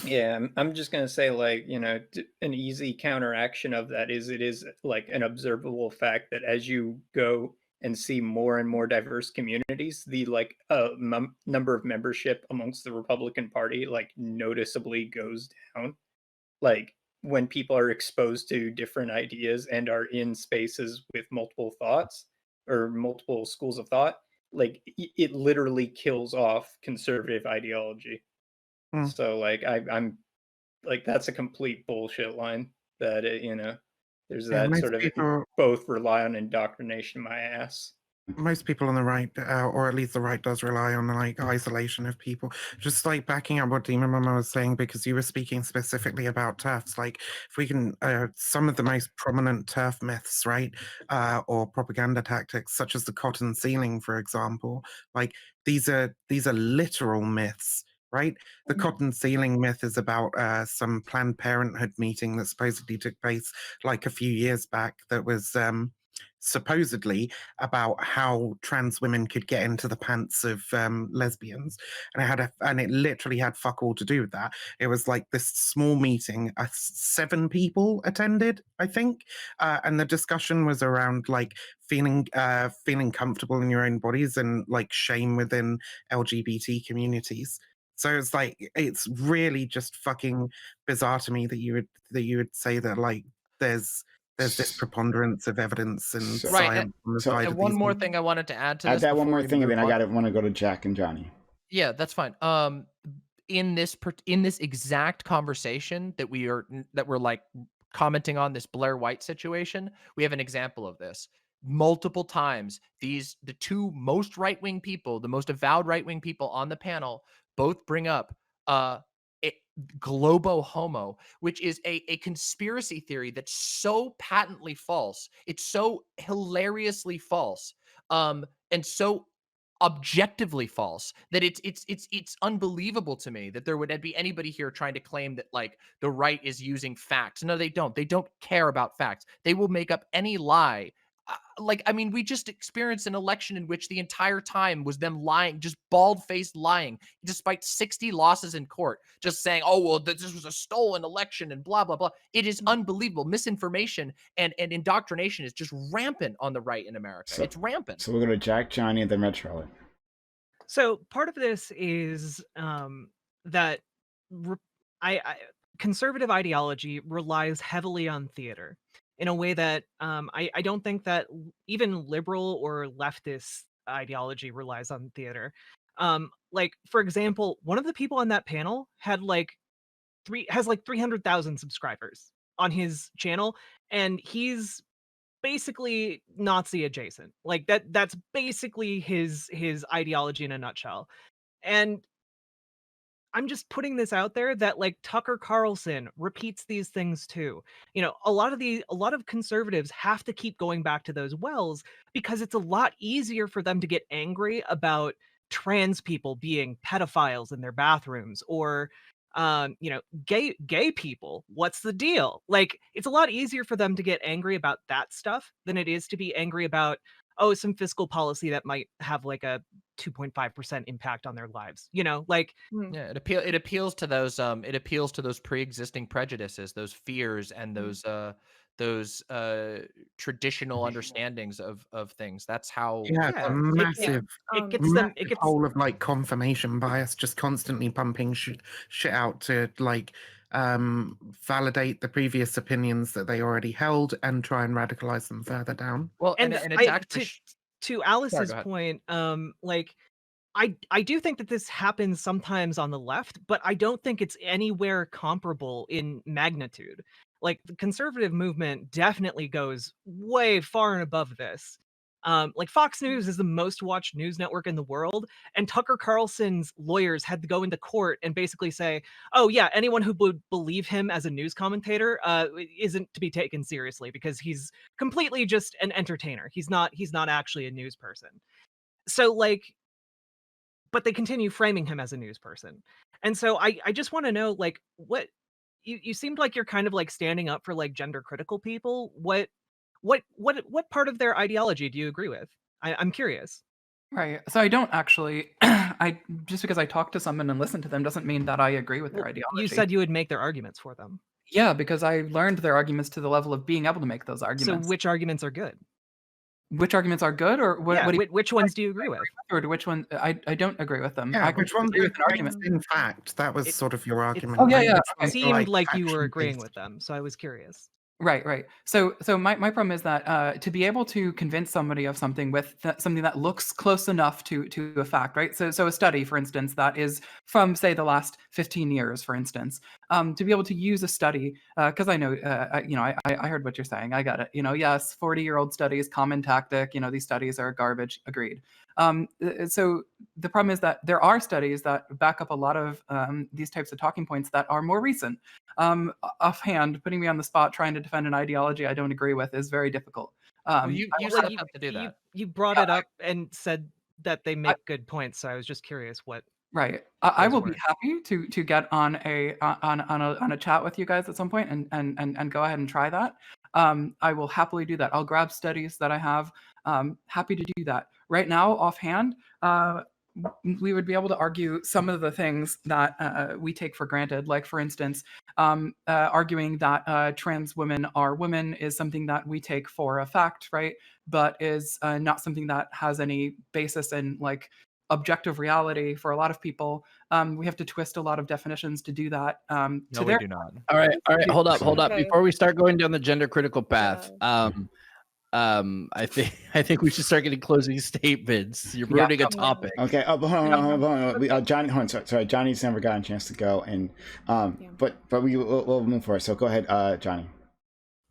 S5: Yeah, I'm just gonna say like an easy counteraction of that is it is like an observable fact that as you go and see more and more diverse communities, the like number of membership amongst the Republican Party like noticeably goes down. Like when people are exposed to different ideas and are in spaces with multiple thoughts or multiple schools of thought, like it literally kills off conservative ideology. So like I'm like that's a complete bullshit line that there's that sort of both rely on indoctrination my ass.
S9: Most people on the right, or at least the right, does rely on like isolation of people. Just like backing up what DemonMama was saying, because you were speaking specifically about TERFs. Like, if we can, some of the most prominent TERF myths, right, or propaganda tactics, such as the cotton ceiling, for example, like these are literal myths. Right, the cotton ceiling myth is about some Planned Parenthood meeting that supposedly took place like a few years back. That was supposedly about how trans women could get into the pants of lesbians, and it literally had fuck all to do with that. It was like this small meeting, 7 people attended, I think, and the discussion was around like feeling comfortable in your own bodies and like shame within LGBT communities. So it's like it's really just fucking bizarre to me that you would say that like there's this preponderance of evidence and science on the side of
S3: one
S9: these
S3: more
S9: things.
S3: thing I wanted to add to
S1: Add
S3: this.
S1: that one more thing, and then
S3: I
S1: want to go to Jack and Johnny.
S3: Yeah, that's fine. In this exact conversation that we're like commenting on, this Blair White situation, we have an example of this. Multiple times, the two most right-wing people, the most avowed right-wing people on the panel, both bring up globo homo, which is a conspiracy theory that's so patently false. It's so hilariously false, and so objectively false that it's unbelievable to me that there would be anybody here trying to claim that like the right is using facts. No, they don't. They don't care about facts. They will make up any lie. Like, I mean, we just experienced an election in which the entire time was them lying, just bald-faced lying, despite 60 losses in court, just saying, oh, well, this was a stolen election and blah, blah, blah. It is unbelievable. Misinformation and indoctrination is just rampant on the right in America. It's rampant.
S1: So we'll go to Jack, Johnny, and then Red Charlotte.
S7: So part of this is that conservative ideology relies heavily on theater in a way that I don't think that even liberal or leftist ideology relies on theater. Like, for example, one of the people on that panel had has 300,000 subscribers on his channel, and he's basically Nazi adjacent. Like that's basically his ideology in a nutshell. And I'm just putting this out there that like Tucker Carlson repeats these things too. You know, a lot of conservatives have to keep going back to those wells because it's a lot easier for them to get angry about trans people being pedophiles in their bathrooms or you know, gay people. What's the deal? Like, it's a lot easier for them to get angry about that stuff than it is to be angry about, oh, some fiscal policy that might have like a 2.5% impact on their lives. You know, like
S3: Yeah, it appeals to those pre-existing prejudices, those fears, and those traditional understandings of things. That's how.
S9: Yeah, it's a massive,
S7: it gets them. It
S9: massive
S7: gets
S9: whole of like confirmation bias, just constantly pumping shit out to like validate the previous opinions that they already held and try and radicalize them further down.
S3: Well, and it's actually
S7: to Alice's
S3: go ahead.
S7: point, like I do think that this happens sometimes on the left, but I don't think it's anywhere comparable in magnitude. Like the conservative movement definitely goes way far and above this. Like Fox News is the most watched news network in the world, and Tucker Carlson's lawyers had to go into court and basically say, "Oh yeah, anyone who would believe him as a news commentator isn't to be taken seriously because he's completely just an entertainer. He's not actually a news person." So like, but they continue framing him as a news person. And so I just want to know, like, what you seemed like you're kind of like standing up for like gender critical people. What part of their ideology do you agree with? I'm curious.
S4: Right. So I don't actually. I just because I talk to someone and listen to them doesn't mean that I agree with their ideology.
S7: You said you would make their arguments for them.
S4: Yeah, because I learned their arguments to the level of being able to make those arguments.
S7: So which arguments are good?
S4: Which arguments are good, or what?
S7: Yeah,
S4: what
S7: which ones do you agree with?
S4: Or which one? I don't agree with them.
S9: Yeah,
S4: I
S9: which one
S4: agree with an argument.
S9: in fact, that was sort of your argument.
S4: Oh, yeah, yeah.
S7: It seemed like you were agreeing
S9: action-based.
S7: with them, so I was curious.
S4: Right. So my problem is that to be able to convince somebody of something with something that looks close enough to a fact, right? So a study, for instance, that is from say the last 15 years, for instance, to be able to use a study, because I know, I heard what you're saying. I got it. Yes, 40-year-old studies, common tactic. These studies are garbage. Agreed. So the problem is that there are studies that back up a lot of these types of talking points that are more recent. Offhand, putting me on the spot trying to defend an ideology I don't agree with is very difficult.
S3: You set up to do that.
S7: You brought it up and said that they make good points, so I was just curious what.
S4: Right. I will be happy to get on a chat with you guys at some point and go ahead and try that. I will happily do that. I'll grab studies that I have. Happy to do that. Right now, offhand, we would be able to argue some of the things that we take for granted. Like, for instance, arguing that trans women are women is something that we take for a fact, right? But is not something that has any basis in like objective reality for a lot of people. We have to twist a lot of definitions to do that.
S3: No, we do not.
S2: All right. Hold up.
S6: Okay.
S2: Before we start going down the gender critical path, I think we should start getting closing statements. You're ruining a topic.
S1: Okay. Hold on. Johnny, hold on. Sorry. Johnny's never gotten a chance to go, and but we'll move forward. So go ahead, Johnny.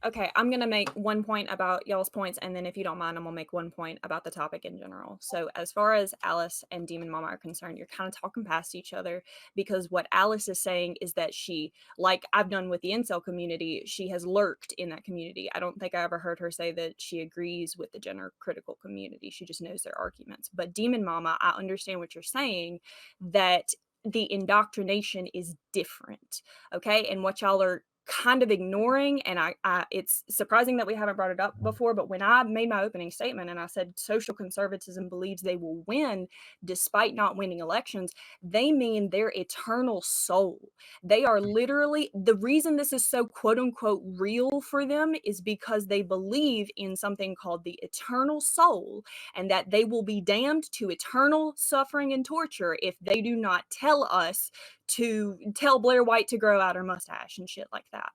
S6: Okay, I'm gonna make one point about y'all's points, and then if you don't mind, I'm gonna make one point about the topic in general. So as far as Alice and DemonMama are concerned, you're kind of talking past each other, because what Alice is saying is that she, like I've done with the incel community, she has lurked in that community. I don't think I ever heard her say that she agrees with the gender critical community. She just knows their arguments. But DemonMama, I understand what you're saying, that the indoctrination is different, okay? And what y'all are kind of ignoring, and I it's surprising that we haven't brought it up before, but when I made my opening statement and I said social conservatism believes they will win despite not winning elections, they mean their eternal soul. They are literally, the reason this is so quote unquote real for them is because they believe in something called the eternal soul, and that they will be damned to eternal suffering and torture if they do not tell us to tell Blair White to grow out her mustache and shit like that.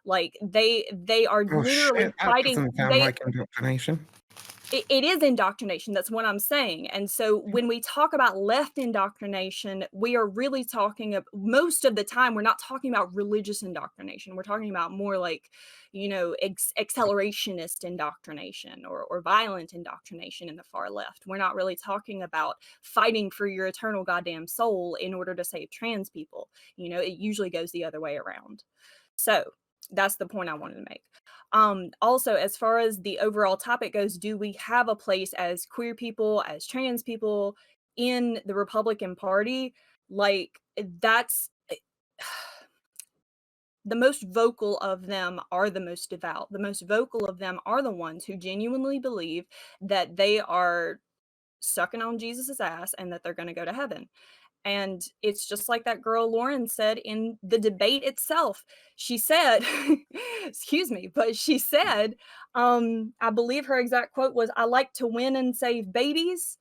S6: Like they are
S9: Oh
S6: literally
S9: shit, that
S6: fighting.
S9: doesn't sound like indoctrination.
S6: It is indoctrination. That's what I'm saying. And so when we talk about left indoctrination, we are really talking about, most of the time, we're not talking about religious indoctrination. We're talking about more like, you know, accelerationist indoctrination or violent indoctrination in the far left. We're not really talking about fighting for your eternal goddamn soul in order to save trans people. You know, it usually goes the other way around. So that's the point I wanted to make. Also, as far as the overall topic goes, do we have a place as queer people, as trans people in the Republican Party? Like, that's the most vocal of them are the most devout. The most vocal of them are the ones who genuinely believe that they are sucking on Jesus's ass and that they're going to go to heaven. And it's just like that girl Lauren said in the debate itself. She said, excuse me, but she said, I believe her exact quote was, "I like to win and save babies."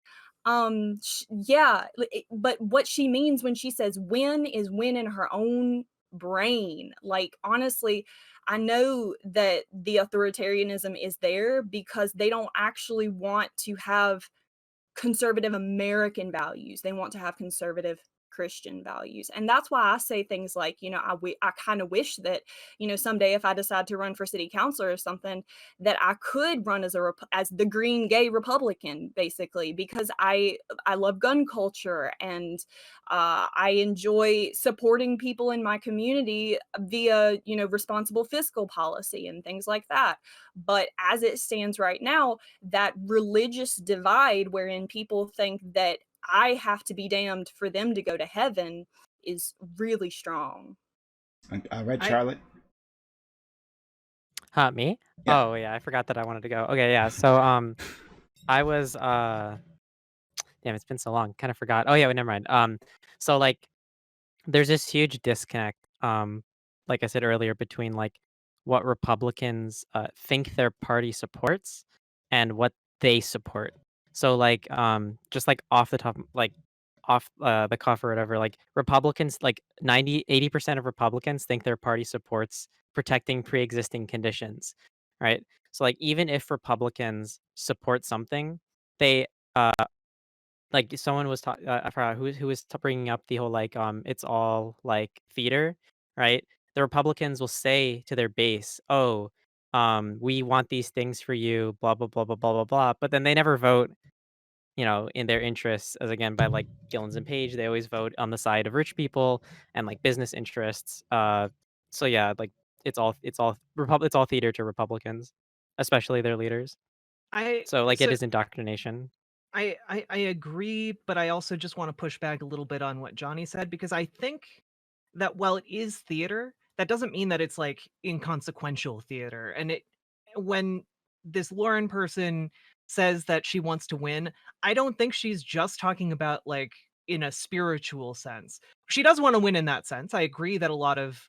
S6: Yeah, but what she means when she says win is win in her own brain. Like, honestly, I know that the authoritarianism is there because they don't actually want to have conservative American values. They want to have conservative Christian values. And that's why I say things like, you know, I kind of wish that, you know, someday if I decide to run for city councilor or something, that I could run as as the green gay Republican, basically, because I love gun culture, and I enjoy supporting people in my community via, you know, responsible fiscal policy and things like that. But as it stands right now, that religious divide wherein people think that I have to be damned for them to go to heaven is really strong.
S1: Red Charlotte.
S8: Me?
S1: Yeah.
S8: Oh yeah, I forgot that I wanted to go. Okay, yeah. So I was damn, it's been so long, kind of forgot. Oh yeah, never mind. So like there's this huge disconnect, like I said earlier, between like what Republicans think their party supports and what they support. So like just like off the top, like off the cuff or whatever, like Republicans, like 80% of Republicans think their party supports protecting pre-existing conditions, right? So like even if Republicans support something, they like someone was I forgot who was bringing up the whole like it's all like theater, right? The Republicans will say to their base, "Oh, we want these things for you, blah blah blah blah blah blah blah," but then they never vote, you know, in their interests. As again by like Gillens and Page, they always vote on the side of rich people and like business interests. So yeah, like it's all theater to Republicans, especially their leaders.
S7: I
S8: So like it
S7: so
S8: is indoctrination.
S7: I agree, but I also just want to push back a little bit on what Johnny said, because I think that while it is theater, that doesn't mean that it's like inconsequential theater. And when this Lauren person says that she wants to win, I don't think she's just talking about like in a spiritual sense. She does want to win in that sense. I agree that a lot of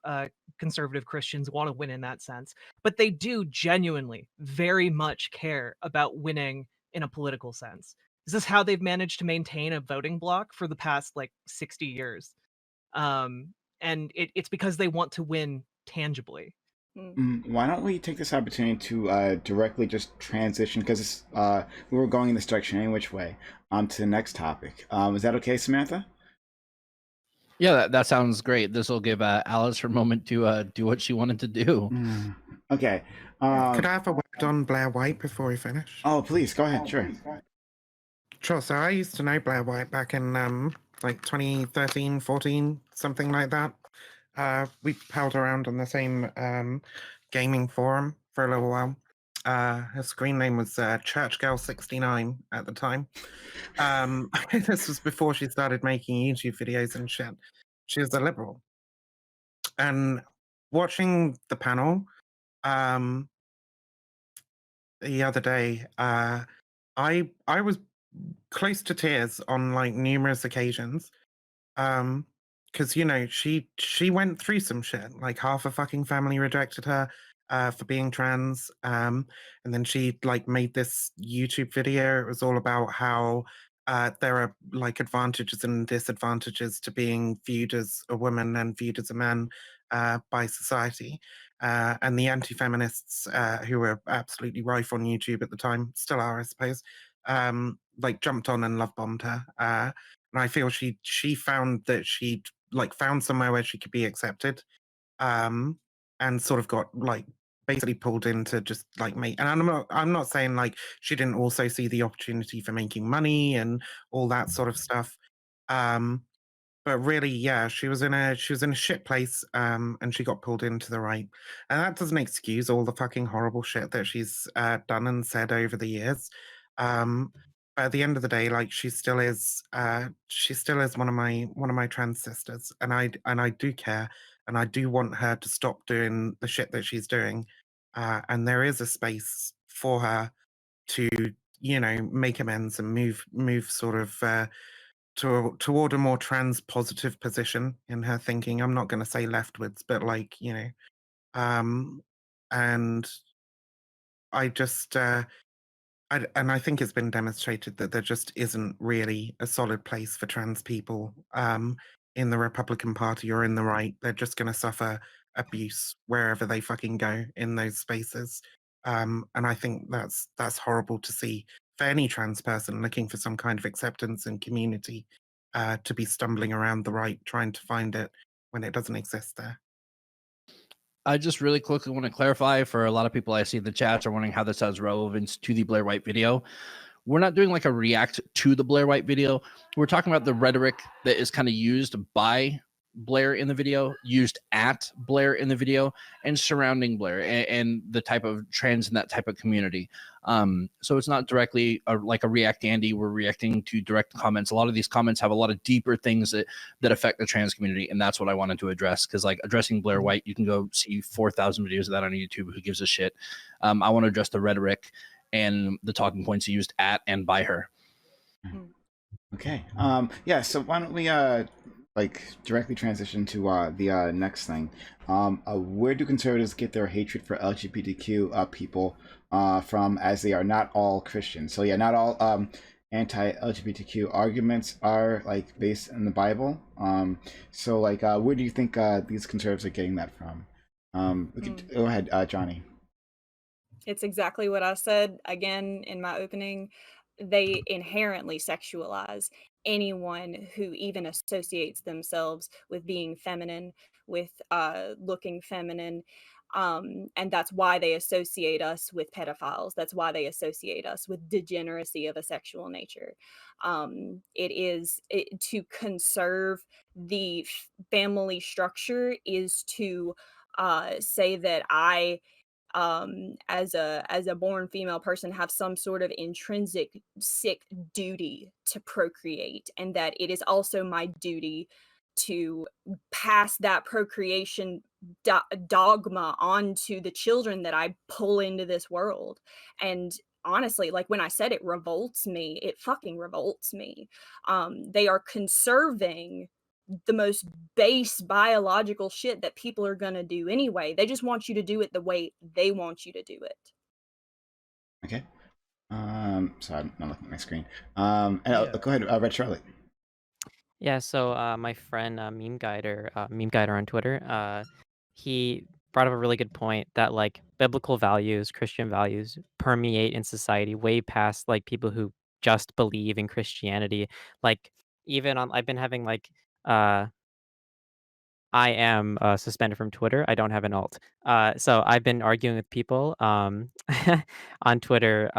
S7: conservative Christians want to win in that sense, but they do genuinely very much care about winning in a political sense. This is how they've managed to maintain a voting bloc for the past like 60 years. And it's because they want to win tangibly.
S1: Why don't we take this opportunity to directly just transition, because we were going in this direction any which way, to the next topic. Is that okay, Samantha?
S2: Yeah, that sounds great. This will give Alice her moment to do what she wanted to do.
S1: Okay.
S9: Could I have a word on Blair White before we finish?
S1: Oh, please go ahead. Sure.
S9: Sure. So I used to know Blair White back in like 2013, 14, something like that. We palled around on the same gaming forum for a little while. Her screen name was ChurchGirl69 at the time. This was before she started making YouTube videos and shit. She was a liberal. And watching the panel the other day, I was close to tears on like numerous occasions. Because she went through some shit. Like half her fucking family rejected her for being trans. And then she like made this YouTube video. It was all about how there are like advantages and disadvantages to being viewed as a woman and viewed as a man by society. And the anti-feminists who were absolutely rife on YouTube at the time, still are, I suppose, like jumped on and love bombed her. And I feel she found that she'd like found somewhere where she could be accepted, and sort of got like basically pulled into just like make. And I'm not saying like she didn't also see the opportunity for making money and all that sort of stuff. But really, yeah, she was in a shit place, and she got pulled into the right. And that doesn't excuse all the fucking horrible shit that she's done and said over the years. But at the end of the day, like she still is one of my trans sisters, and I do care, and I do want her to stop doing the shit that she's doing. And there is a space for her to make amends and move sort of toward a more trans positive position in her thinking. I'm not going to say leftwards, but like and I just and I think it's been demonstrated that there just isn't really a solid place for trans people in the Republican Party or in the right. They're just going to suffer abuse wherever they fucking go in those spaces. And I think that's horrible to see for any trans person looking for some kind of acceptance and community to be stumbling around the right trying to find it when it doesn't exist there.
S2: I just really quickly want to clarify for a lot of people I see in the chats are wondering how this has relevance to the Blair White video. We're not doing like a react to the Blair White video. We're talking about the rhetoric that is kind of used by Blair in the video, used at Blair in the video, and surrounding Blair and the type of trans in that type of community. So it's not directly like a react Andy. We're reacting to direct comments. A lot of these comments have a lot of deeper things that affect the trans community, and that's what I wanted to address. Because like addressing Blair White, you can go see 4,000 videos of that on YouTube. Who gives a shit? I want to address the rhetoric and the talking points used at and by her.
S1: Okay. Yeah. So why don't we like directly transition to the next thing? Where do conservatives get their hatred for LGBTQ people from, as they are not all Christians? So yeah, not all anti-LGBTQ arguments are like based in the Bible. So like, where do you think these conservatives are getting that from? Go ahead, Johnny.
S6: It's exactly what I said again in my opening. They inherently sexualize anyone who even associates themselves with being feminine, with looking feminine. And that's why they associate us with pedophiles. That's why they associate us with degeneracy of a sexual nature. To conserve the family structure is to say that I as a born female person have some sort of intrinsic sick duty to procreate, and that it is also my duty to pass that procreation dogma onto the children that I pull into this world. And honestly, like when I said it revolts me, it fucking revolts me. They are conserving the most base biological shit that people are gonna do anyway. They just want you to do it the way they want you to do it.
S1: Okay. Sorry, I'm not looking at my screen. And go ahead, Red Charlotte.
S8: Yeah, so my friend Meme Guider on Twitter, he brought up a really good point that like biblical values, Christian values permeate in society way past like people who just believe in Christianity. Like even on I've been having like I am suspended from Twitter. I don't have an alt. So I've been arguing with people on Twitter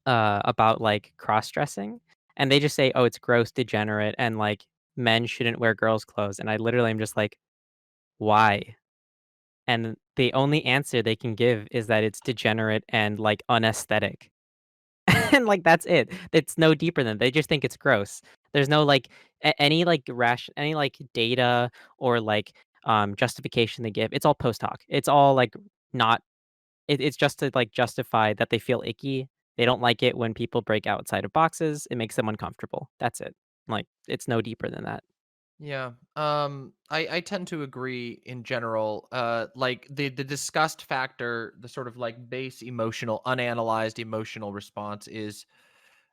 S8: about like cross dressing, and they just say, "Oh, it's gross, degenerate, and like men shouldn't wear girls' clothes." And I literally am just like, "Why?" And the only answer they can give is that it's degenerate and like unesthetic. And like that's it. It's no deeper than they just think it's gross. There's no like any like any like data or like justification they give. It's all post hoc. It's all like not it's just to like justify that they feel icky. They don't like it when people break outside of boxes. It makes them uncomfortable. That's it. Like it's no deeper than that.
S3: Yeah. I tend to agree in general. Like the disgust factor, the sort of like base emotional, unanalyzed emotional response is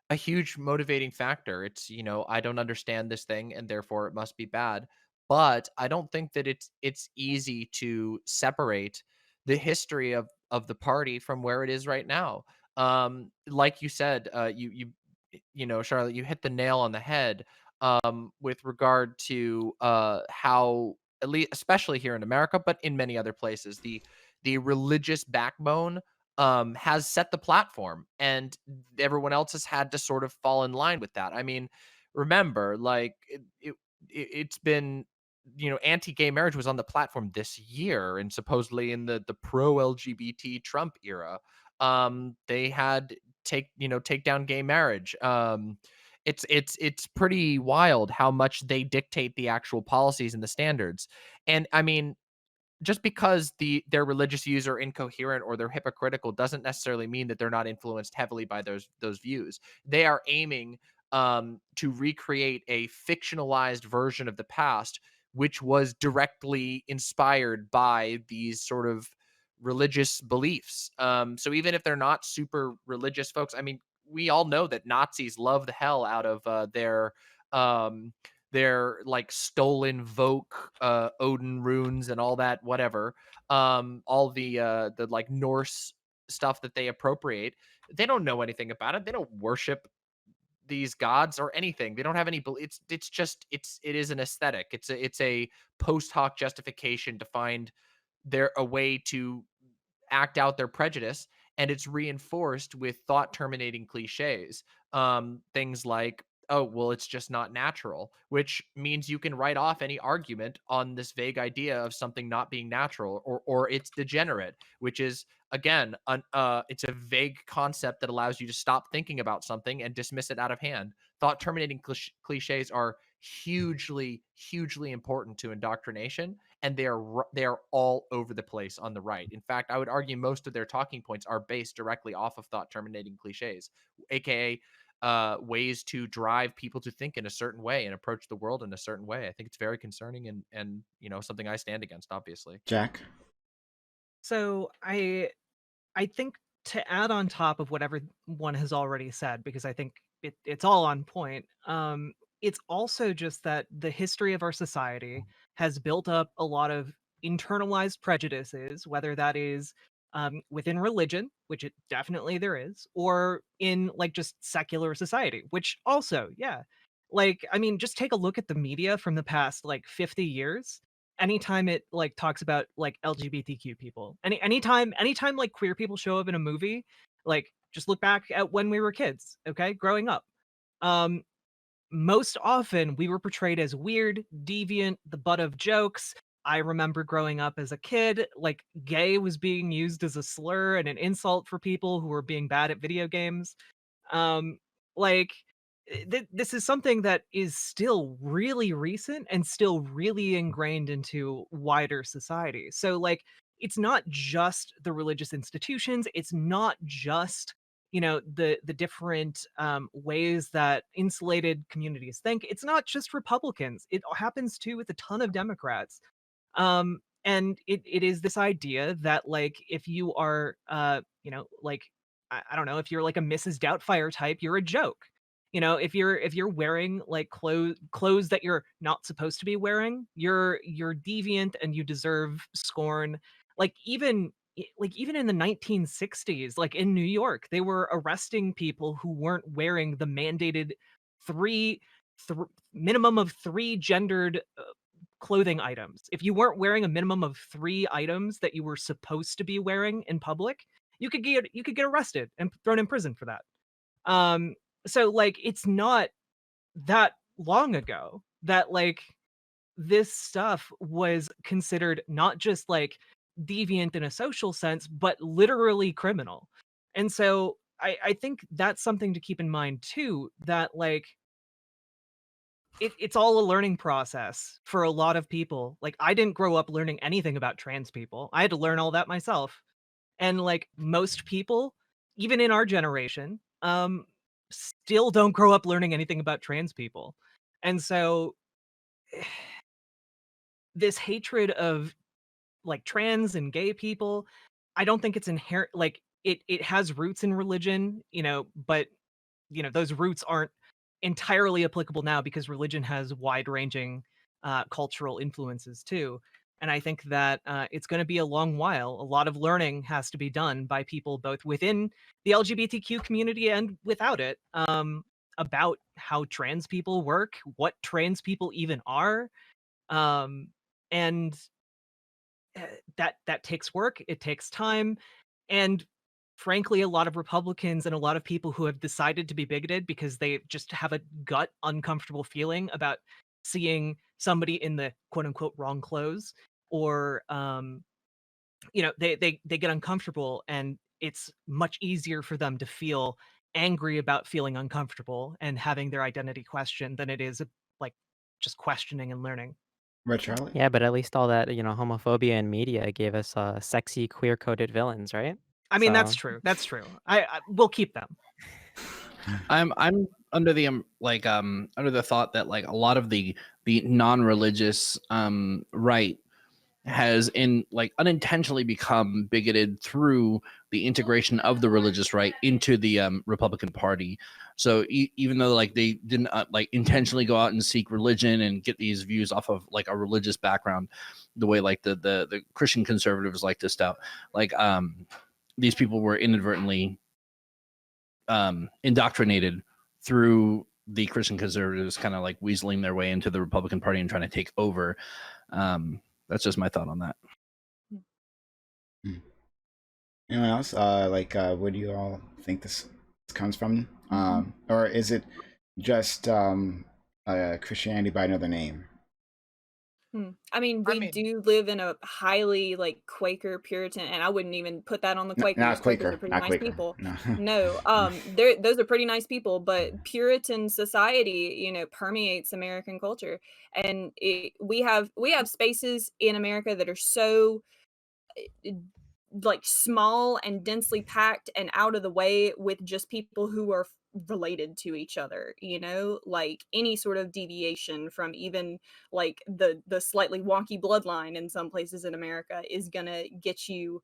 S3: a huge motivating factor. It's, I don't understand this thing and therefore it must be bad. But I don't think that it's easy to separate the history of the party from where it is right now. Like you said, Charlotte, you hit the nail on the head with regard to how, at least especially here in America, but in many other places, the religious backbone has set the platform, and everyone else has had to sort of fall in line with that. I mean, remember, like it's been, anti-gay marriage was on the platform this year, and supposedly in the pro LGBT Trump era, they had take down gay marriage. It's pretty wild how much they dictate the actual policies and the standards. And I mean, just because their religious views are incoherent or they're hypocritical doesn't necessarily mean that they're not influenced heavily by those views. They are aiming to recreate a fictionalized version of the past, which was directly inspired by these sort of religious beliefs. So even if they're not super religious folks, I mean, we all know that Nazis love the hell out of um, their like stolen Voke, Odin runes and all that, whatever. All the like Norse stuff that they appropriate. They don't know anything about it. They don't worship these gods or anything. They don't have any. It's just it is an aesthetic. It's a post hoc justification to find a way to act out their prejudice, and it's reinforced with thought terminating cliches. Things like, oh well, it's just not natural, which means you can write off any argument on this vague idea of something not being natural, or it's degenerate, which is again it's a vague concept that allows you to stop thinking about something and dismiss it out of hand. Thought terminating cliches are hugely important to indoctrination, and they are all over the place on the right. In fact, I would argue most of their talking points are based directly off of thought terminating cliches, aka ways to drive people to think in a certain way and approach the world in a certain way. I think it's very concerning, and something I stand against, obviously.
S1: Jack?
S7: So I think, to add on top of what everyone has already said, because I think it's all on point. It's also just that the history of our society has built up a lot of internalized prejudices, whether that is within religion, which it definitely there is, or in like just secular society, which also, yeah. Like, I mean, just take a look at the media from the past like 50 years. Anytime it like talks about like LGBTQ people, anytime like queer people show up in a movie, like just look back at when we were kids, okay, growing up. Um, Most often we were portrayed as weird, deviant, the butt of jokes. I remember growing up as a kid, like gay was being used as a slur and an insult for people who were being bad at video games. Um, like this is something that is still really recent and still really ingrained into wider society. So like it's not just the religious institutions, it's not just the different ways that insulated communities think. It's not just Republicans, it happens too with a ton of Democrats. And it is this idea that like if you are like I don't know, if you're like a Mrs. Doubtfire type, you're a joke. If you're wearing like clothes that you're not supposed to be wearing, you're deviant and you deserve scorn. Like even in the 1960s, like in New York, they were arresting people who weren't wearing the mandated three minimum of three gendered clothing items. If you weren't wearing a minimum of 3 items that you were supposed to be wearing in public, you could get arrested and thrown in prison for that. So like it's not that long ago that like this stuff was considered not just like deviant in a social sense, but literally criminal. And so I think that's something to keep in mind too, that like it's all a learning process for a lot of people. Like I didn't grow up learning anything about trans people. I had to learn all that myself. And like most people, even in our generation, still don't grow up learning anything about trans people. And so this hatred of like trans and gay people, I don't think it's inherent. Like it has roots in religion, but those roots aren't entirely applicable now because religion has wide ranging cultural influences too. And I think that it's going to be a long while. A lot of learning has to be done by people both within the LGBTQ community and without it, about how trans people work, what trans people even are, and that takes work. It takes time, and frankly, a lot of Republicans and a lot of people who have decided to be bigoted because they just have a gut uncomfortable feeling about seeing somebody in the quote unquote wrong clothes, or they get uncomfortable, and it's much easier for them to feel angry about feeling uncomfortable and having their identity questioned than it is like just questioning and learning.
S1: Right, Charlie?
S8: Yeah, but at least all that, homophobia in media gave us sexy queer-coded villains, right?
S7: I mean, that's
S8: So,
S7: true. That's true. I we'll keep them.
S2: I'm under the under the thought that like a lot of the non-religious right has unintentionally become bigoted through the integration of the religious right into the Republican Party. So even though like they didn't intentionally go out and seek religion and get these views off of like a religious background, the way like the Christian conservatives like to stout, like these people were inadvertently indoctrinated through the Christian conservatives kind of like weaseling their way into the Republican Party and trying to take over. That's just my thought on that.
S1: Anyone else? Where do you all think this comes from? Or is it just Christianity by another name?
S6: I mean, we do live in a highly like Quaker Puritan, and I wouldn't even put that on the Quakers.
S1: Not
S6: Quakers are
S1: Quaker.
S6: pretty
S1: Not
S6: nice
S1: Quaker.
S6: people.
S1: No.
S6: No, those are pretty nice people, but Puritan society, permeates American culture, and we have spaces in America that are so like small and densely packed and out of the way with just people who are related to each other, like any sort of deviation from even like the slightly wonky bloodline in some places in America is gonna get you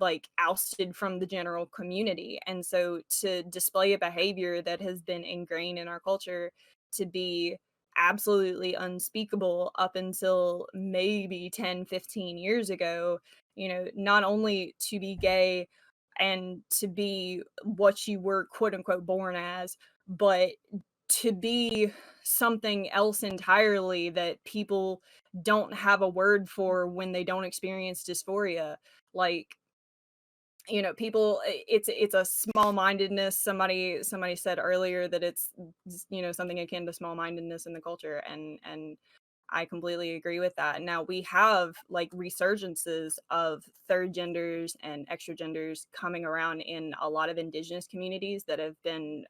S6: like ousted from the general community. And so to display a behavior that has been ingrained in our culture to be absolutely unspeakable up until maybe 10-15 years ago, not only to be gay and to be what you were quote unquote born as, but to be something else entirely that people don't have a word for when they don't experience dysphoria. Like, people, it's a small mindedness. Somebody said earlier that it's something akin to small mindedness in the culture, and I completely agree with that. Now we have like resurgences of third genders and extra genders coming around in a lot of indigenous communities that have been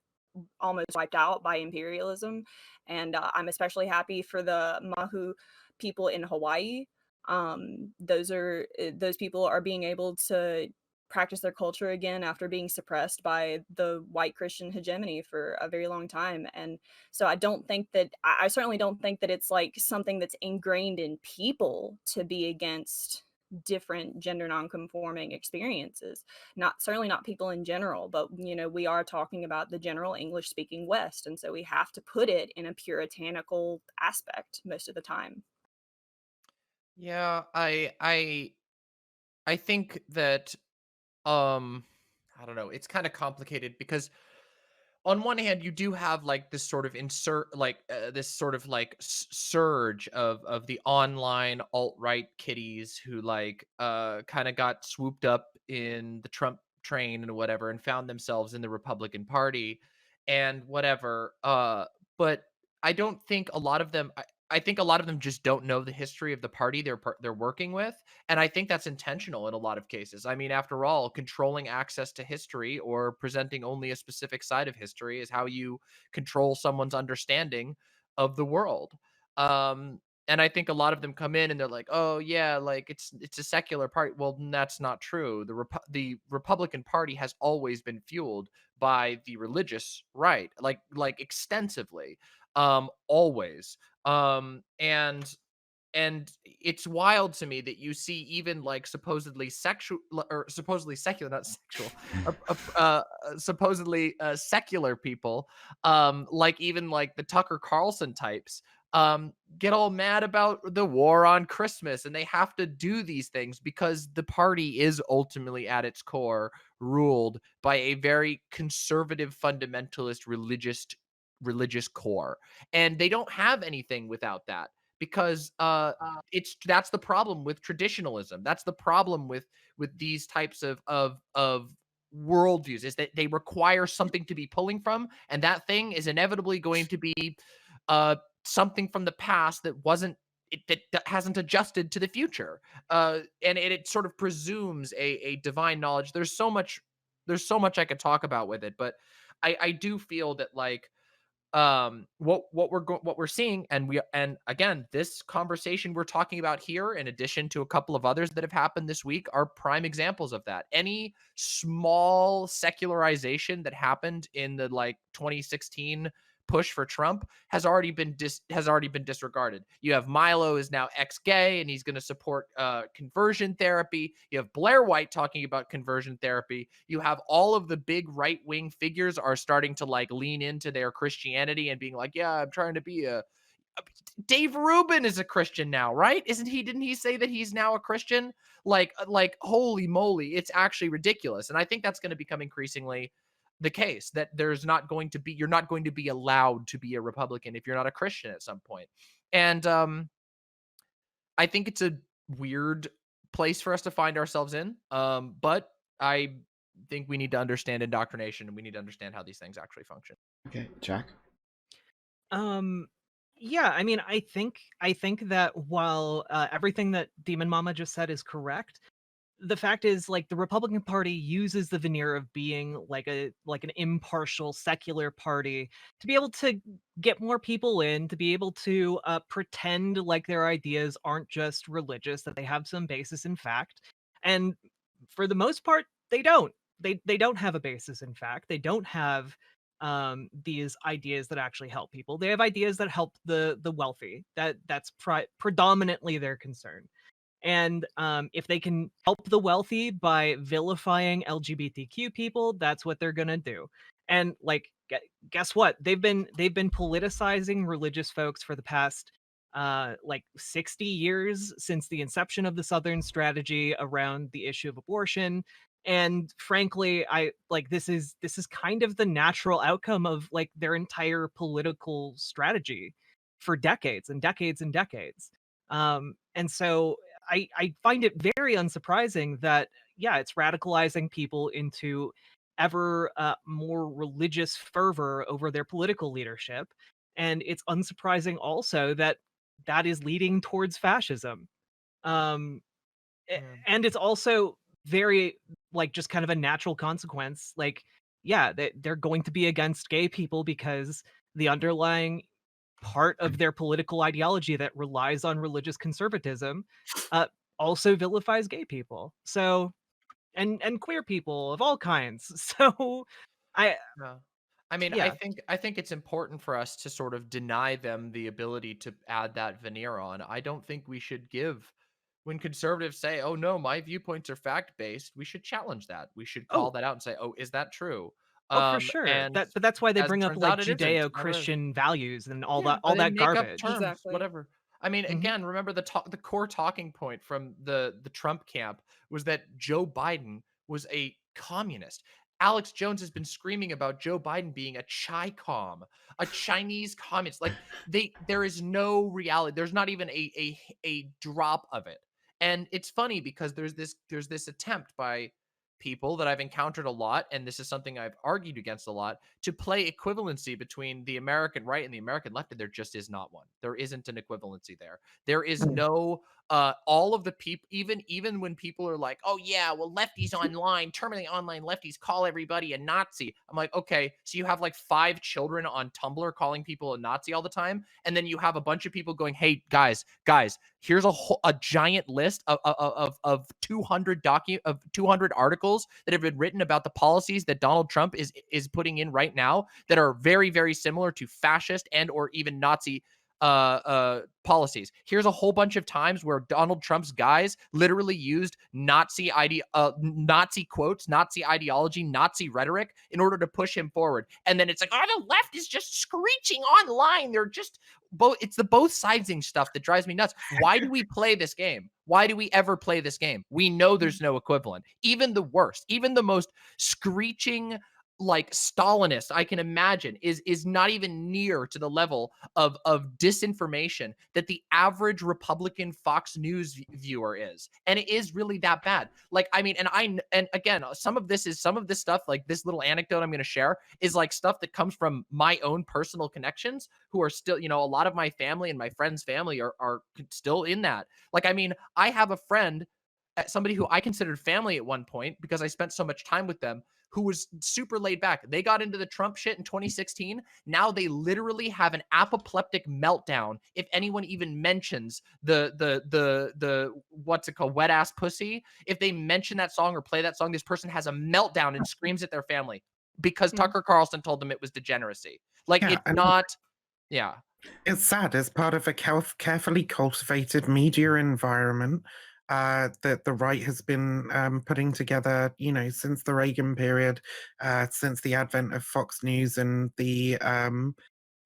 S6: almost wiped out by imperialism. And I'm especially happy for the Mahu people in Hawaii. Those people are being able to practice their culture again after being suppressed by the white Christian hegemony for a very long time. And so I certainly don't think that it's like something that's ingrained in people to be against different gender nonconforming experiences. Certainly not people in general, but we are talking about the general English speaking West, and so we have to put it in a puritanical aspect most of the time.
S3: Yeah, I think that I don't know, it's kind of complicated because on one hand, you do have like this sort of this sort of like surge of the online alt-right kiddies who like kind of got swooped up in the Trump train and whatever and found themselves in the Republican Party and whatever. But I don't think a lot of them. I think a lot of them just don't know the history of the party they're working with, and I think that's intentional in a lot of cases. I mean, after all, controlling access to history or presenting only a specific side of history is how you control someone's understanding of the world. Um, and I think a lot of them come in and they're like, "Oh yeah, like it's a secular party." Well, that's not true. The Republican Party has always been fueled by the religious right, like extensively, always. And it's wild to me that you see even like supposedly sexual or supposedly secular, not sexual, supposedly secular people, like even like the Tucker Carlson types, get all mad about the war on Christmas, and they have to do these things because the party is ultimately at its core ruled by a very conservative, fundamentalist, religious core, and they don't have anything without that because that's the problem with traditionalism. That's the problem with these types of worldviews, is that they require something to be pulling from, and that thing is inevitably going to be something from the past that hasn't adjusted to the future, and it sort of presumes a divine knowledge. There's so much I could talk about with it, but I do feel that like what we're seeing, and again, this conversation we're talking about here, in addition to a couple of others that have happened this week, are prime examples of that. Any small secularization that happened in the like 2016 push for Trump has already been disregarded. You have Milo is now ex-gay and he's going to support conversion therapy. You have Blair White talking about conversion therapy. You have all of the big right-wing figures are starting to like lean into their Christianity and being like, yeah, I'm trying to be a Dave Rubin is a Christian now, right? Isn't he? Didn't he say that he's now a Christian? Like holy moly, it's actually ridiculous. And I think that's going to become increasingly the case, that you're not going to be allowed to be a Republican if you're not a Christian at some point. And I think it's a weird place for us to find ourselves in. But I think we need to understand indoctrination, and we need to understand how these things actually function.
S1: Okay, Jack.
S7: Yeah, I mean, I think that while everything that Demon Mama just said is correct, the fact is, like, the Republican Party uses the veneer of being like an impartial secular party to be able to get more people in, to be able to pretend like their ideas aren't just religious, that they have some basis in fact. And for the most part, they don't. They don't have a basis in fact. They don't have these ideas that actually help people. They have ideas that help the wealthy. That's predominantly their concern. And if they can help the wealthy by vilifying LGBTQ people, that's what they're gonna do. And like, guess what? They've been politicizing religious folks for the past like 60 years, since the inception of the Southern strategy around the issue of abortion. And frankly, I like this is kind of the natural outcome of like their entire political strategy for decades and decades and decades. And so I find it very unsurprising that, yeah, it's radicalizing people into ever more religious fervor over their political leadership. And it's unsurprising also that that is leading towards fascism. Um, and it's also very, like, just kind of a natural consequence. Like, yeah, they're going to be against gay people because the underlying part of their political ideology that relies on religious conservatism uh, also vilifies gay people. So, and queer people of all kinds. So, I
S3: Yeah. I mean,
S7: yeah.
S3: I think it's important for us to sort of deny them the ability to add that veneer on. I don't think we should give when conservatives say, "Oh no, my viewpoints are fact-based," we should challenge that. We should call
S7: Oh,
S3: that out and say, "Oh, is that true?"
S7: for sure.
S3: And
S7: But that's why they
S3: as it
S7: bring up
S3: turns
S7: like
S3: out, it isn't. Never is.
S7: Judeo-Christian values and
S3: Yeah,
S7: all
S3: they
S7: that
S3: make up
S7: garbage.
S3: terms,
S6: Exactly.
S3: whatever. I mean,
S7: Mhm.
S3: again, remember the core talking point from the Trump camp was that Joe Biden was a communist. Alex Jones has been screaming about Joe Biden being a Chi-Com, a Chinese communist. Like there is no reality. There's not even a drop of it. And it's funny because there's this attempt by people that I've encountered a lot, and this is something I've argued against a lot, to play equivalency between the American right and the American left, and there just is not one. There isn't an equivalency there. There is no all of the people, even when people are like, oh yeah, well, lefties online, terminally online lefties call everybody a Nazi. I'm like, okay, so you have like 5 children on Tumblr calling people a Nazi all the time, and then you have a bunch of people going, hey guys, here's a giant list of 200 articles that have been written about the policies that Donald Trump is putting in right now that are very, very similar to fascist and or even Nazi policies. Here's a whole bunch of times where Donald Trump's guys literally used Nazi quotes, Nazi ideology, Nazi rhetoric in order to push him forward. And then it's like, oh, the left is just screeching online. They're just it's the both sidesing stuff that drives me nuts. Why do we play this game? Why do we ever play this game? We know there's no equivalent. Even the worst, even the most screeching like Stalinist I can imagine is not even near to the level of disinformation that the average Republican Fox News viewer is. And it is really that bad. Like, I mean, and again, some of this stuff, like this little anecdote I'm going to share is like stuff that comes from my own personal connections who are still, a lot of my family and my friends' family are still in that. Like, I mean, I have a friend, somebody who I considered family at one point because I spent so much time with them, who was super laid back. They got into the Trump shit in 2016. Now they literally have an apoplectic meltdown if anyone even mentions the what's it called, wet ass pussy. If they mention that song or play that song, this person has a meltdown and screams at their family because Tucker Carlson told them it was degeneracy. Like,
S9: Yeah,
S3: it's not. Yeah.
S9: It's sad. It's part of a carefully cultivated media environment that the right has been putting together, since the Reagan period, since the advent of Fox News and the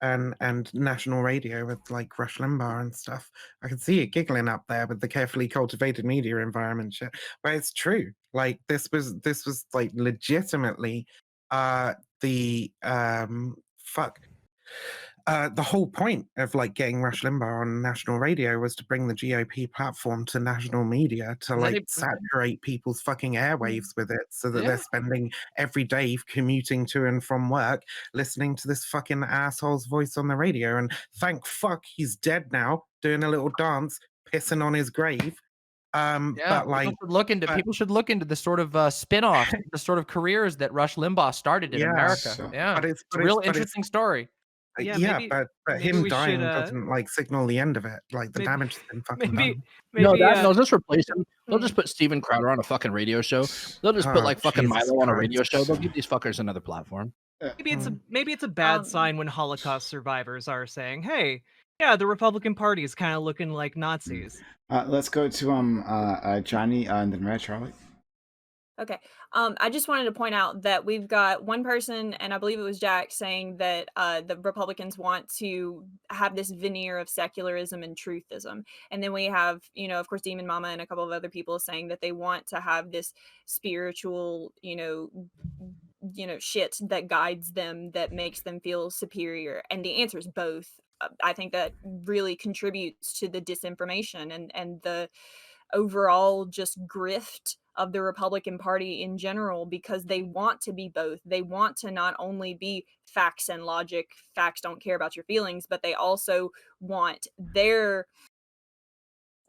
S9: and national radio with like Rush Limbaugh and stuff. I can see it giggling up there with the carefully cultivated media environment shit. But it's true. Like this was like legitimately the fuck. The whole point of like getting Rush Limbaugh on national radio was to bring the GOP platform to national media to like saturate people's fucking airwaves with it, so that they're spending every day commuting to and from work listening to this fucking asshole's voice on the radio. And thank fuck he's dead now, doing a little dance, pissing on his grave. But like,
S3: people should look into the sort of spin-off, the sort of careers that Rush Limbaugh started in America. But it's a real interesting story.
S9: But him dying doesn't like signal the end of it. Like the damage has been fucking done.
S2: No, just replace him. They'll just put Steven Crowder on a fucking radio show. They'll just put like fucking
S9: Jesus
S2: Milo on a
S9: Christ.
S2: radio show. They'll give these fuckers another platform.
S7: Maybe it's a bad sign when Holocaust survivors are saying, "Hey, yeah, the Republican Party is kind of looking like Nazis."
S1: Let's go to Johnny and then Red Charlie.
S6: Okay. I just wanted to point out that we've got one person, and I believe it was Jack, saying that the Republicans want to have this veneer of secularism and truthism. And then we have, of course, DemonMama and a couple of other people saying that they want to have this spiritual, shit that guides them, that makes them feel superior. And the answer is both. I think that really contributes to the disinformation and the overall just grift of the Republican Party in general, because they want to be both. They want to not only be facts and logic, facts don't care about your feelings, but they also want their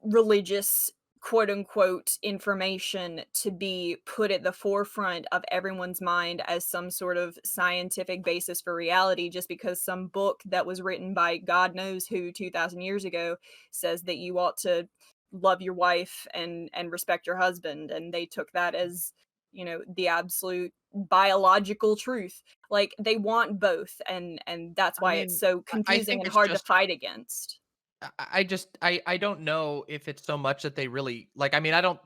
S6: religious quote unquote information to be put at the forefront of everyone's mind as some sort of scientific basis for reality, just because some book that was written by God knows who 2,000 years ago says that you ought to love your wife and respect your husband, and they took that as the absolute biological truth. Like, they want both, and that's why it's so confusing and hard to fight against.
S3: I don't know if it's so much that they really like. I mean, I don't.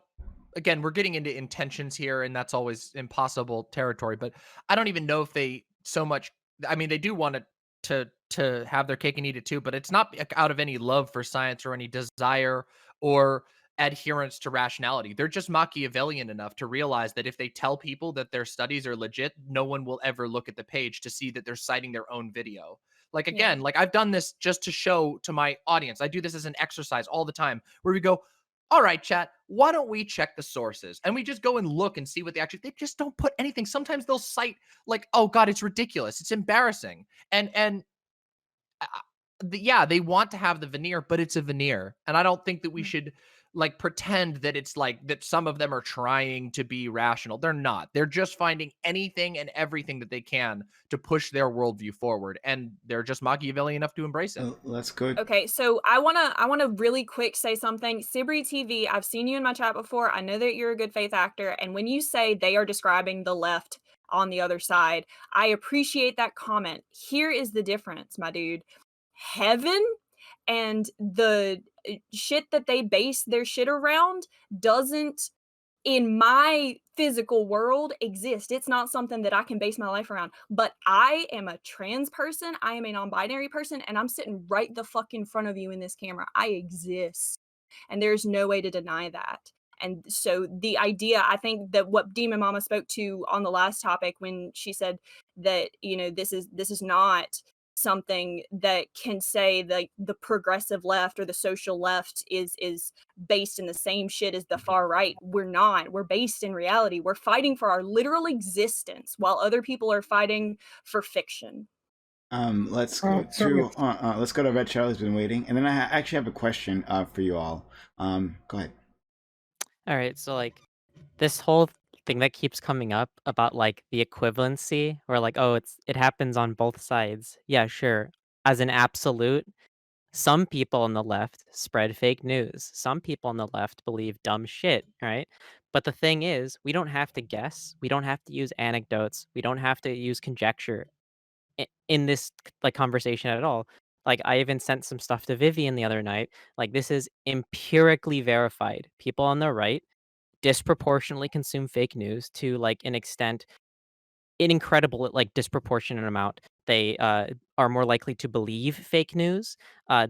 S3: Again, we're getting into intentions here, and that's always impossible territory. But I don't even know if they so much. I mean, they do want to have their cake and eat it too, but it's not out of any love for science or any desire or adherence to rationality. They're just Machiavellian enough to realize that if they tell people that their studies are legit, no one will ever look at the page to see that they're citing their own video. Like, again, like I've done this just to show to my audience. I do this as an exercise all the time where we go, all right, chat, why don't we check the sources? And we just go and look and see what they just don't put anything. Sometimes they'll cite like, oh God, it's ridiculous. It's embarrassing. And yeah, they want to have the veneer, but it's a veneer. And I don't think that we should like pretend that it's like that some of them are trying to be rational. They're not. They're just finding anything and everything that they can to push their worldview forward. And they're just Machiavellian enough to embrace it.
S1: That's good.
S6: Okay, so I wanna really quick say something. Sibri TV, I've seen you in my chat before. I know that you're a good faith actor, and when you say they are describing the left on the other side, I appreciate that comment. Here is the difference, my dude. Heaven and the shit that they base their shit around doesn't in my physical world exist. It's not something that I can base my life around. But I am a trans person. I am a non-binary person, and I'm sitting right the fuck in front of you in this camera. I exist. And there's no way to deny that. And so the idea, I think that what DemonMama spoke to on the last topic when she said that, you know, this is not something that can say the progressive left or the social left is based in the same shit as the far right. We're not. We're based in reality. We're fighting for our literal existence while other people are fighting for fiction.
S1: Let's go to Red Charlie's been waiting, and then I actually have a question for you all. Go ahead.
S8: All right, so like this whole thing that keeps coming up about like the equivalency or like, oh, it happens on both sides. Yeah, sure. As an absolute, some people on the left spread fake news. Some people on the left believe dumb shit, right? But the thing is, we don't have to guess. We don't have to use anecdotes. We don't have to use conjecture in this like conversation at all. Like I even sent some stuff to Vivian the other night. Like this is empirically verified. People on the right disproportionately consume fake news to like an extent, an incredible like disproportionate amount. They are more likely to believe fake news.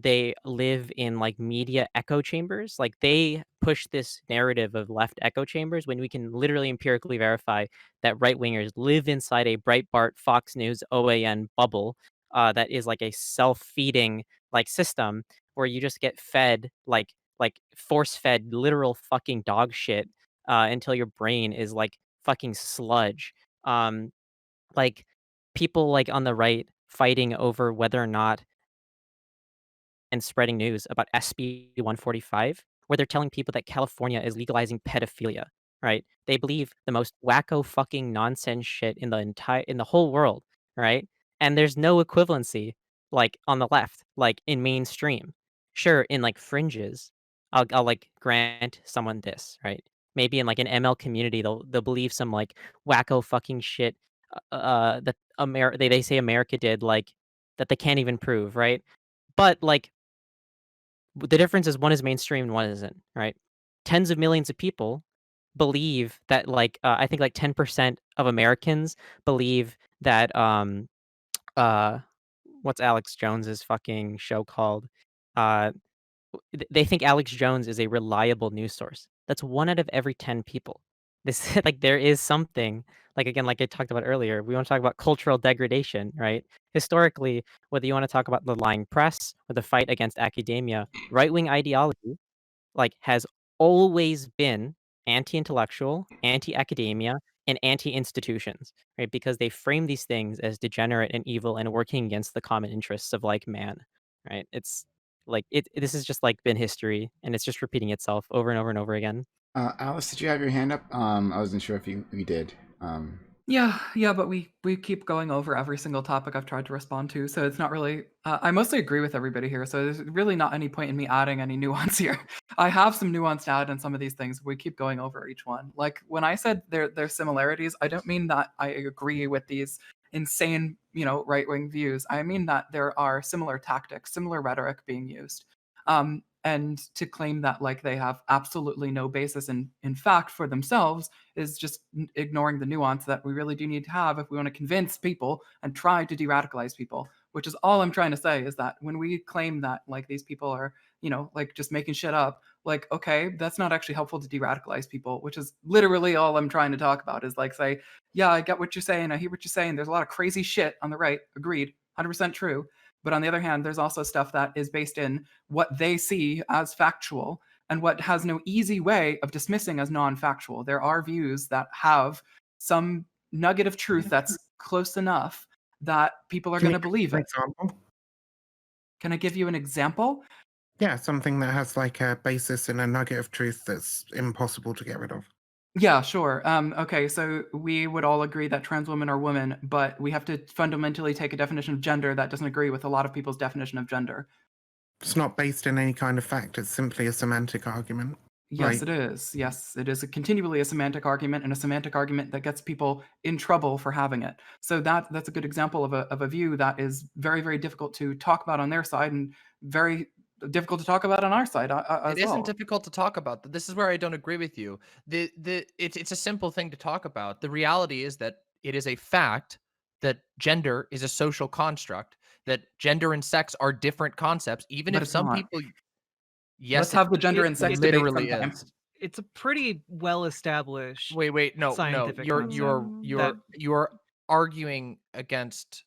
S8: They live in like media echo chambers. Like they push this narrative of left echo chambers when we can literally empirically verify that right wingers live inside a Breitbart, Fox News, OAN bubble that is like a self-feeding like system where you just get fed like force-fed literal fucking dog shit until your brain is like fucking sludge. Like people like on the right fighting over whether or not and spreading news about SB 145, where they're telling people that California is legalizing pedophilia, right? They believe the most wacko fucking nonsense shit in the whole world, right? And there's no equivalency like on the left, like in mainstream. Sure, in like fringes, I'll like grant someone this, right? Maybe in like an ML community, they'll believe some like wacko fucking shit that they say America did, like that they can't even prove, right? But like the difference is one is mainstream and one isn't, right? Tens of millions of people believe that like I think like 10% of Americans believe that uh what's Alex Jones's fucking show called? Uh they think Alex Jones is a reliable news source. That's 1 out of every 10 people. This like there is something like again like I talked about earlier. We want to talk about cultural degradation, right? Historically, whether you want to talk about the lying press or the fight against academia, right-wing ideology like has always been anti-intellectual, anti-academia, and anti-institutions, right? Because they frame these things as degenerate and evil and working against the common interests of like man, right? It's like this has just like been history and it's just repeating itself over and over and over again.
S1: Alice, did you have your hand up? I wasn't sure if you did.
S4: Yeah, but we keep going over every single topic I've tried to respond to, so it's not really. I mostly agree with everybody here, so there's really not any point in me adding any nuance here. I have some nuance to add in some of these things. We keep going over each one. Like when I said there's similarities, I don't mean that I agree with these insane, right-wing views. I mean that there are similar tactics, similar rhetoric being used. And to claim that like they have absolutely no basis in fact for themselves is just ignoring the nuance that we really do need to have if we want to convince people and try to de-radicalize people, which is all I'm trying to say is that when we claim that like these people are, like just making shit up, like, okay, that's not actually helpful to de-radicalize people, which is literally all I'm trying to talk about, is like, say, yeah, I get what you're saying, I hear what you're saying, there's a lot of crazy shit on the right, agreed, 100% true. But on the other hand, there's also stuff that is based in what they see as factual and what has no easy way of dismissing as non-factual. There are views that have some nugget of truth that's close enough that people are going to believe it.
S9: Example?
S4: Can I give you an example?
S9: Yeah, something that has like a basis in a nugget of truth that's impossible to get rid of.
S4: Yeah, sure. Okay, so we would all agree that trans women are women, but we have to fundamentally take a definition of gender that doesn't agree with a lot of people's definition of gender.
S9: It's not based in any kind of fact. It's simply a semantic argument.
S4: Yes,
S9: Right.
S4: it is. Yes, it is continually a semantic argument, and a semantic argument that gets people in trouble for having it. So that's a good example of a view that is very, very difficult to talk about on their side, and very difficult to talk about on our side as
S3: It isn't
S4: well.
S3: difficult to talk about. This is where I don't agree with you. It's a simple thing to talk about. The reality is that it is a fact that gender is a social construct, that gender and sex are different concepts, even
S4: But
S3: if
S4: it's
S3: some
S4: not.
S3: people. Yes,
S4: Let's have the gender and sex debate
S3: literally
S4: sometime.
S3: is.
S7: It's a pretty well-established
S3: Wait, no.
S7: scientific
S3: You're
S7: concept that-
S3: you're arguing against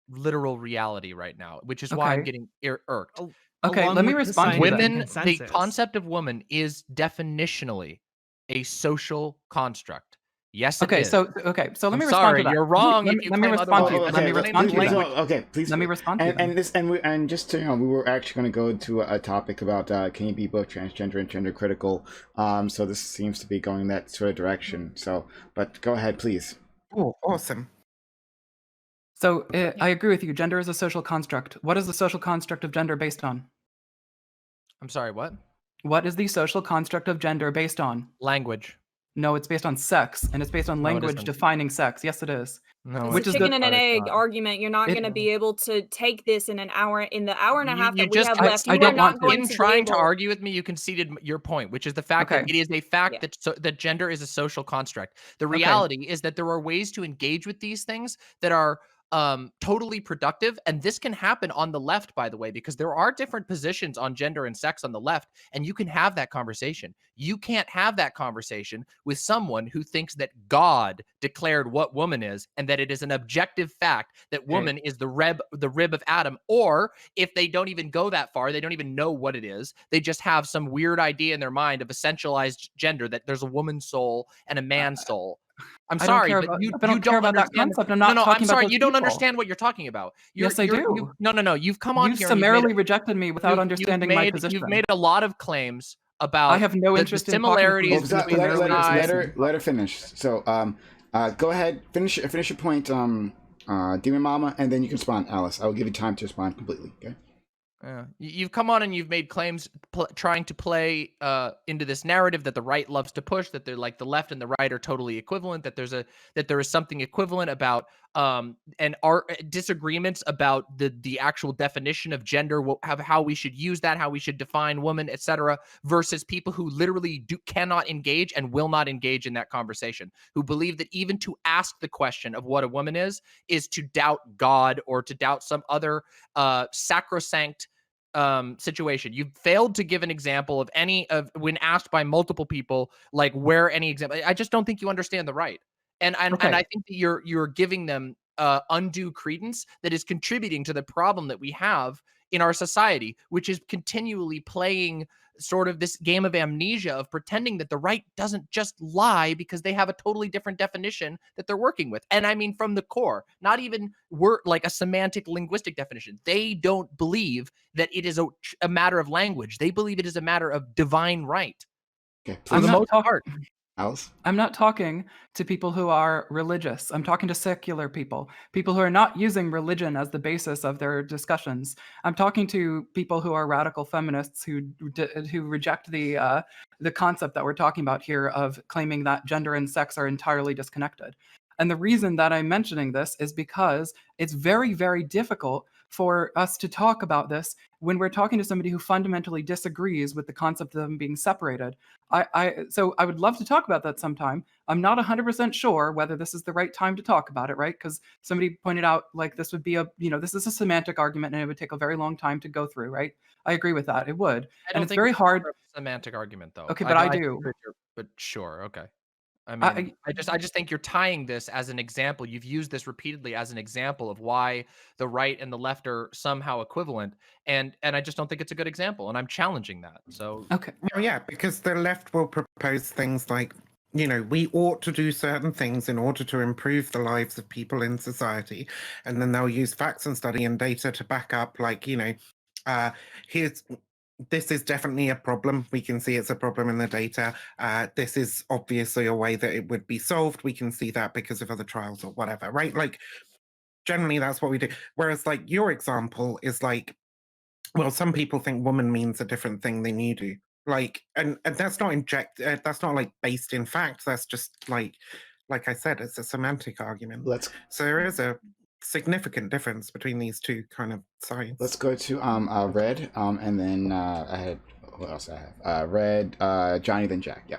S3: literal reality right now, which is why I'm
S4: Okay.
S3: getting irked.
S4: Okay,
S7: along
S4: let me
S7: with the
S4: respond to you then.
S7: scientific
S3: Women, the
S7: consensus.
S3: concept of woman is definitionally a social construct. Yes, it
S4: Okay,
S3: is.
S4: so let
S3: I'm
S4: me respond
S3: sorry,
S4: to that.
S3: you're wrong
S4: Let
S3: if
S4: me,
S3: you
S4: let me
S3: claim
S4: respond to you.
S3: otherwise.
S4: Let me respond to you.
S3: Language.
S1: Okay, please.
S4: Let me respond to you.
S1: And just to we were actually going to go to a topic about can you be both transgender and gender critical. So this seems to be going that sort of direction. So, but go ahead, please.
S9: Oh, awesome.
S4: So I agree with you. Gender is a social construct. What is the social construct of gender based on?
S3: I'm sorry, what?
S4: What is the social construct of gender based on?
S3: Language.
S4: No, it's based on sex, and it's based on
S3: No, it
S4: language
S3: isn't.
S4: defining sex. Yes, it is.
S3: No,
S6: It's
S4: Which
S6: a
S4: is
S6: chicken
S4: the
S6: and an egg
S3: not.
S6: argument. You're not
S4: It-
S6: going to be able to take this in an hour, in the hour and a
S3: You-
S6: half
S3: you
S6: that we
S3: just-
S6: have
S3: I-
S6: left.
S4: I
S6: You
S4: don't
S6: are not
S4: want to.
S6: going
S3: In
S6: to
S3: trying
S6: be
S3: to
S6: able.
S3: argue with me, you conceded your point, which is the fact that
S4: Okay.
S3: it is a fact
S6: Yeah.
S3: that gender is a social construct. The reality is that there are ways to engage with these things that are totally productive, and this can happen on the left, by the way, because there are different positions on gender and sex on the left, and you can have that conversation. You can't have that conversation with someone who thinks that God declared what woman is, and that it is an objective fact that woman is the rib of Adam. Or if they don't even go that far, they don't even know what it is, they just have some weird idea in their mind of essentialized gender, that there's a woman's soul and a man's soul. I'm
S4: I don't
S3: sorry,
S4: care
S3: but
S4: about-
S3: you
S4: I don't
S3: you
S4: care
S3: don't
S4: about that
S3: understand.
S4: concept. I'm not
S3: no,
S4: talking
S3: I'm sorry.
S4: about those
S3: You don't
S4: people.
S3: understand what you're talking about.
S4: Yes, I do.
S3: No. You've come on
S4: You
S3: here. and
S4: summarily rejected me without
S3: you've
S4: understanding my
S3: made,
S4: position.
S3: You've made a lot of claims about
S4: I have no interest in talking
S3: similarities
S4: politically
S3: between
S4: fairly.
S1: Let her finish. So, go ahead, finish your point, DemonMama, and then you can respond, Alice. I will give you time to respond completely. Okay.
S3: You've come on and you've made claims trying to play into this narrative that the right loves to push, that they're like the left and the right are totally equivalent, that there is something equivalent about and our disagreements about the actual definition of gender, how we should use that, how we should define woman, etc., versus people who literally cannot engage and will not engage in that conversation, who believe that even to ask the question of what a woman is to doubt God or to doubt some other sacrosanct situation. You've failed to give an example of any of when asked by multiple people, like where any example. I just don't think you understand the right, and I think that you're giving them undue credence that is contributing to the problem that we have in our society, which is continually playing sort of this game of amnesia of pretending that the right doesn't just lie because they have a totally different definition that they're working with. And I mean, from the core, not even like a semantic linguistic definition. They don't believe that it is a matter of language. They believe it is a matter of divine right.
S1: Okay,
S3: For the most part.
S1: Alice?
S4: I'm not talking to people who are religious. I'm talking to secular people who are not using religion as the basis of their discussions. I'm talking to people who are radical feminists who reject the concept that we're talking about here of claiming that gender and sex are entirely disconnected. And the reason that I'm mentioning this is because it's very, very difficult for us to talk about this when we're talking to somebody who fundamentally disagrees with the concept of them being separated. So I would love to talk about that sometime. I'm not 100% sure whether this is the right time to talk about it, right? Because somebody pointed out, like, this would be this is a semantic argument and it would take a very long time to go through, right? I agree with that. It would.
S3: I
S4: And
S3: don't
S4: it's
S3: think
S4: very
S3: it's
S4: hard.
S3: a semantic argument, though.
S4: Okay, but I
S3: don't
S4: do.
S3: agree with your- But sure, okay. I
S4: I-
S3: mean, I just think you're tying this as an example. You've used this repeatedly as an example of why the right and the left are somehow equivalent, and I just don't think it's a good example, and I'm challenging that. So
S4: Okay.
S9: Well, yeah, because the left will propose things like, we ought to do certain things in order to improve the lives of people in society. And then they'll use facts and study and data to back up, like, this is definitely a problem. We can see it's a problem in the data. This is obviously a way that it would be solved. We can see that because of other trials or whatever, right? Like, generally, that's what we do. Whereas, like, your example is like, well, some people think woman means a different thing than you do. Like, and that's not that's not like based in fact. That's just like I said, it's a semantic argument. So there is a significant difference between these two kind of sides.
S1: Let's go to Red, and then I had, what else I have? Red, Johnny, then Jack. Yeah.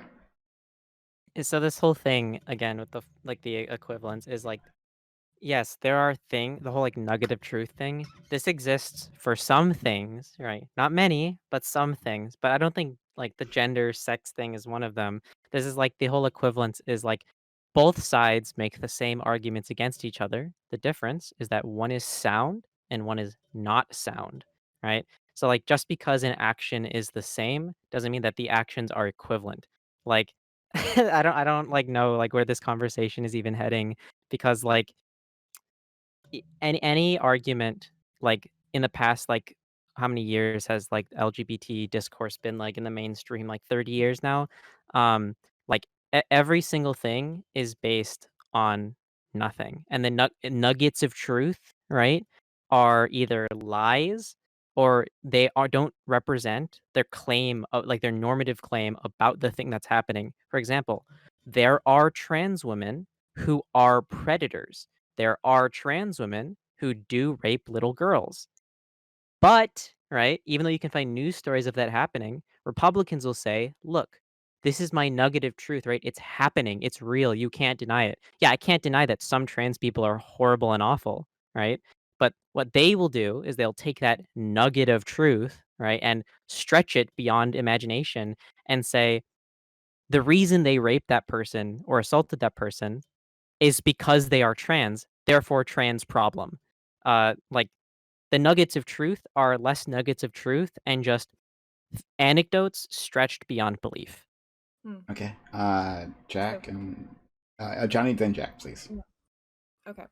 S8: So this whole thing again with the equivalence is like, yes, there are the whole like nugget of truth thing. This exists for some things, right? Not many, but some things. But I don't think like the gender sex thing is one of them. This is like the whole equivalence is like both sides make the same arguments against each other. The difference is that one is sound and one is not sound, right? So like just because an action is the same doesn't mean that the actions are equivalent. Like I don't like know like where this conversation is even heading because like any argument like in the past like how many years has like LGBT discourse been like in the mainstream, like 30 years now, um like every single thing is based on nothing, and the nuggets of truth, right, are either lies or they don't represent their claim of like their normative claim about the thing that's happening. For example, there are trans women who are predators. There are trans women who do rape little girls. But, right, even though you can find news stories of that happening, Republicans will say, look, this is my nugget of truth, right? It's happening. It's real. You can't deny it. Yeah, I can't deny that some trans people are horrible and awful, right? But what they will do is they'll take that nugget of truth, right, and stretch it beyond imagination and say, the reason they raped that person or assaulted that person is because they are trans, therefore trans problem. Like the nuggets of truth are less nuggets of truth and just anecdotes stretched beyond belief.
S1: Okay. Jack and Johnny, then Jack, please.
S6: Okay.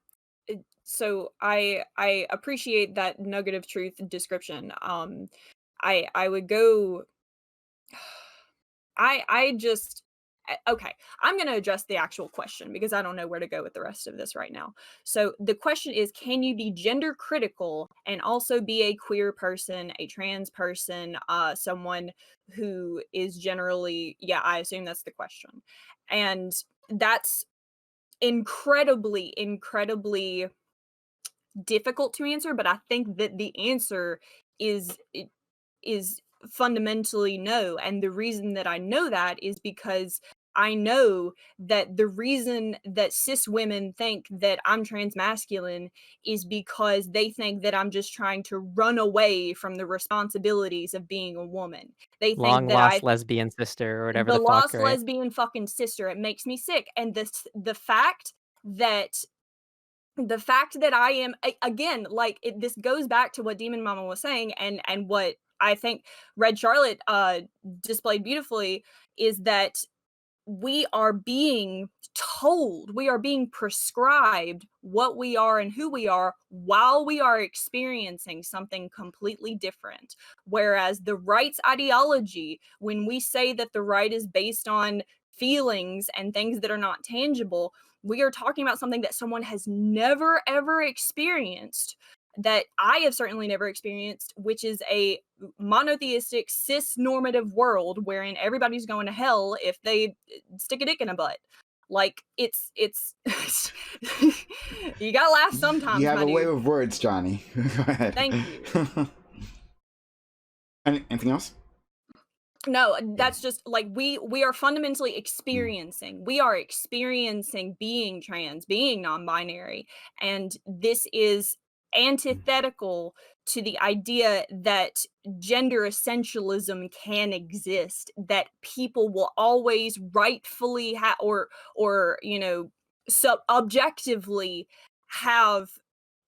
S6: So I appreciate that nugget of truth description. I would go. I just okay. I'm going to address the actual question because I don't know where to go with the rest of this right now. So the question is, can you be gender critical and also be a queer person, a trans person, someone who is generally, yeah, I assume that's the question. And that's incredibly difficult to answer, but I think that the answer is is fundamentally no. And the reason that I know that is because I know that the reason that cis women think that I'm transmasculine is because they think that I'm just trying to run away from the responsibilities of being a woman. They think
S8: Long
S6: that
S8: lost lesbian sister or whatever
S6: the
S8: the fuck,
S6: lost
S8: right?
S6: lesbian fucking sister. It makes me sick. And the fact that I am again, like this goes back to what DemonMama was saying, and what I think Red Charlotte displayed beautifully is that we are being told, we are being prescribed what we are and who we are while we are experiencing something completely different. Whereas the right's ideology, when we say that the right is based on feelings and things that are not tangible, we are talking about something that someone has never ever experienced, that I have certainly never experienced, which is a monotheistic cis normative world wherein everybody's going to hell if they stick a dick in a butt. Like it's you gotta laugh sometimes.
S1: You have
S6: my
S1: a way
S6: dude.
S1: with words, Johnny. Go ahead.
S6: Thank you.
S1: Anything else?
S6: No, that's just like we are fundamentally experiencing. We are experiencing being trans, being non-binary, and this is antithetical to the idea that gender essentialism can exist, that people will always rightfully or objectively have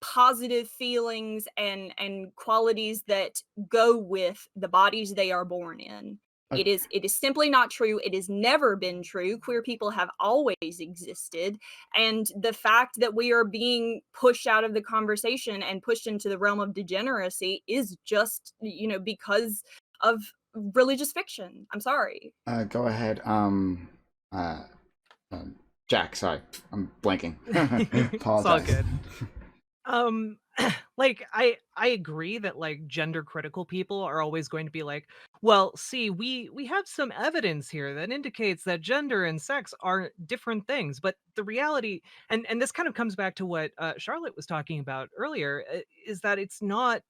S6: positive feelings and qualities that go with the bodies they are born in. It is simply not true. It has never been true. Queer people have always existed, and the fact that we are being pushed out of the conversation and pushed into the realm of degeneracy is just because of religious fiction. I'm sorry.
S1: Go ahead. Jack, sorry, I'm blanking.
S7: It's all
S1: Apologize.
S7: good. Like I agree that like gender critical people are always going to be like, well, see, we have some evidence here that indicates that gender and sex are different things. But the reality, and this kind of comes back to what Charlotte was talking about earlier, is that it's not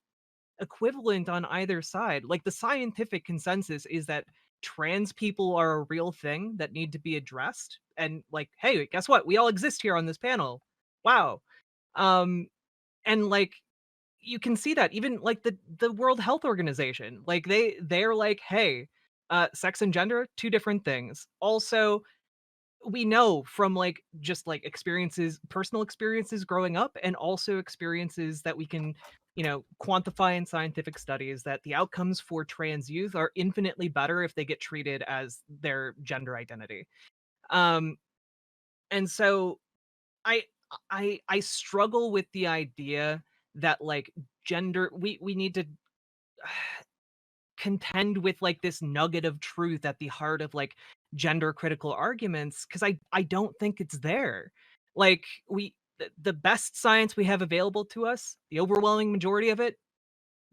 S7: equivalent on either side. Like the scientific consensus is that trans people are a real thing that need to be addressed. And like, hey, guess what? We all exist here on this panel. Wow. And like you can see that even like the World Health Organization, like they're like, hey, sex and gender, two different things. Also, we know from like just like experiences, personal experiences growing up, and also experiences that we can quantify in scientific studies, that the outcomes for trans youth are infinitely better if they get treated as their gender identity. And so I struggle with the idea that like gender we need to contend with like this nugget of truth at the heart of like gender critical arguments, because I don't think it's there. Like the best science we have available to us, the overwhelming majority of it,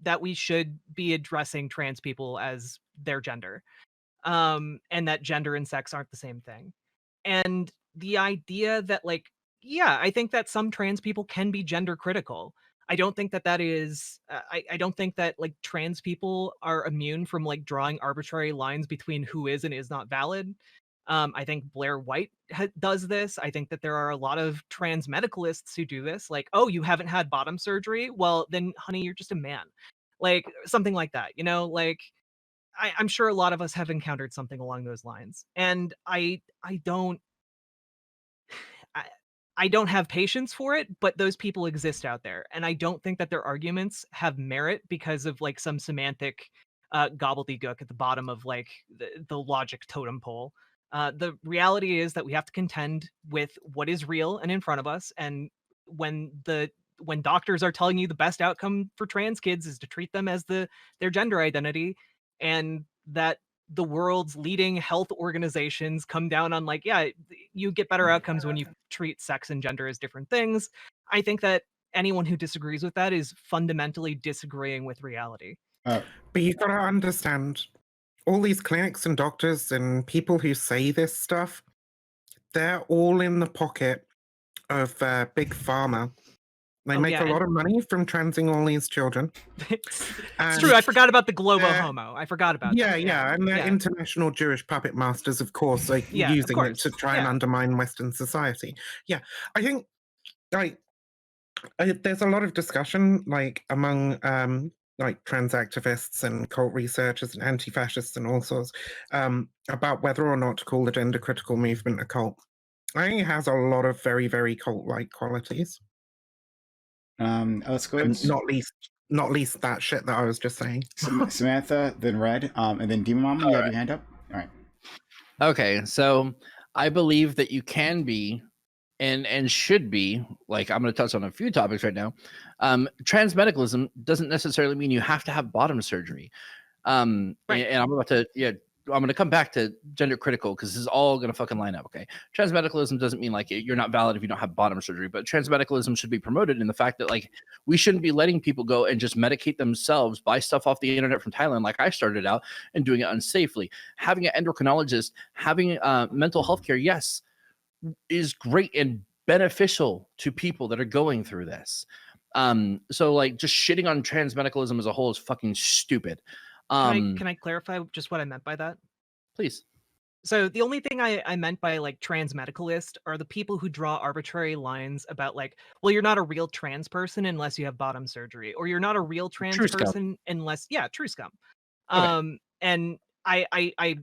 S7: that we should be addressing trans people as their gender, and that gender and sex aren't the same thing. And the idea that like, yeah, I think that some trans people can be gender critical. I don't think that that is I don't think that like trans people are immune from like drawing arbitrary lines between who is and is not valid. I think Blair White does this. I think that there are a lot of trans medicalists who do this. Like, oh, you haven't had bottom surgery? Well, then, honey, you're just a man. Like something like that, like I'm sure a lot of us have encountered something along those lines. And I don't I don't have patience for it, but those people exist out there. And I don't think that their arguments have merit because of like some semantic gobbledygook at the bottom of like the logic totem pole. The reality is that we have to contend with what is real and in front of us. And when doctors are telling you the best outcome for trans kids is to treat them as their gender identity, and that the world's leading health organizations come down on like, yeah, you get better outcomes when you treat sex and gender as different things. I think that anyone who disagrees with that is fundamentally disagreeing with reality.
S9: But you've got to understand, all these clinics and doctors and people who say this stuff, they're all in the pocket of big pharma. They make a lot of money from transing all these children.
S7: It's true. I forgot about the Globo Homo. I forgot about that.
S9: Yeah. And the international Jewish puppet masters, of course, like using it to try and undermine Western society. Yeah, I think like there's a lot of discussion like among like trans activists and cult researchers and anti-fascists and all sorts about whether or not to call the gender critical movement a cult. I think it has a lot of very, very cult-like qualities.
S1: Let's go.
S9: Not least that shit that I was just saying.
S1: Samantha, then Red, and then DemonMama. You have your hand up. All right.
S2: Okay, so I believe that you can be and should be, like, I'm going to touch on a few topics right now. Trans medicalism doesn't necessarily mean you have to have bottom surgery. And I'm about to I'm going to come back to gender critical because this is all going to fucking line up. Okay. Trans medicalism doesn't mean like you're not valid if you don't have bottom surgery, but trans medicalism should be promoted in the fact that like we shouldn't be letting people go and just medicate themselves, buy stuff off the internet from Thailand like I started out, and doing it unsafely. Having an endocrinologist, having mental health care, yes, is great and beneficial to people that are going through this. So like just shitting on trans medicalism as a whole is fucking stupid.
S7: Can I clarify just what I meant by that?
S2: Please.
S7: So the only thing I meant by like trans medicalist are the people who draw arbitrary lines about like, well, you're not a real trans person unless you have bottom surgery, or you're not a real trans
S2: True scum.
S7: person unless, yeah, true scum.
S2: Okay.
S7: And I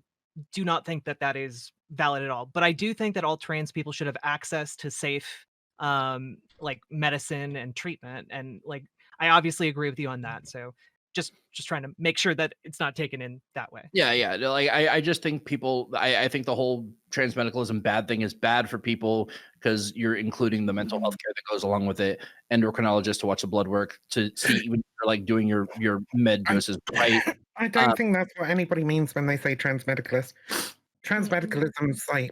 S7: do not think that that is valid at all. But I do think that all trans people should have access to safe like medicine and treatment. And like I obviously agree with you on that. So just trying to make sure that it's not taken in that way.
S2: Yeah. Like I just think people. I think the whole trans medicalism bad thing is bad for people because you're including the mental health care that goes along with it. Endocrinologist to watch the blood work to see even if you're like doing your med doses right.
S9: I don't think that's what anybody means when they say transmedicalist. Transmedicalism's like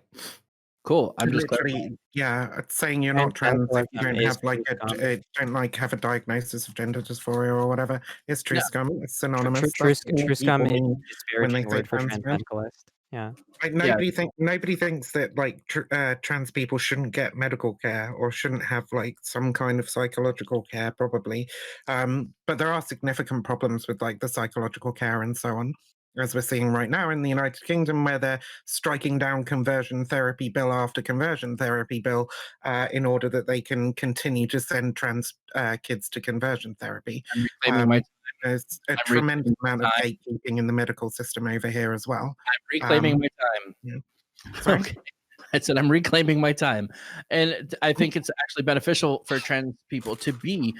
S2: cool. I'm just
S9: literally, it's saying you're not trans if you don't have like have a diagnosis of gender dysphoria or whatever. It's true scum. It's synonymous.
S8: True scum is a
S9: when they
S8: disparaging
S9: say
S8: word for
S9: trans
S8: transmedicalist. Yeah.
S9: Like nobody thinks that like trans people shouldn't get medical care or shouldn't have like some kind of psychological care, probably. But there are significant problems with like the psychological care and so on, as we're seeing right now in the United Kingdom, where they're striking down conversion therapy bill after conversion therapy bill in order that they can continue to send trans kids to conversion therapy. There's a tremendous amount of gatekeeping in the medical system over here as well.
S2: I'm reclaiming my time.
S9: Yeah. Sorry?
S2: Okay. I said I'm reclaiming my time, and I think it's actually beneficial for trans people to be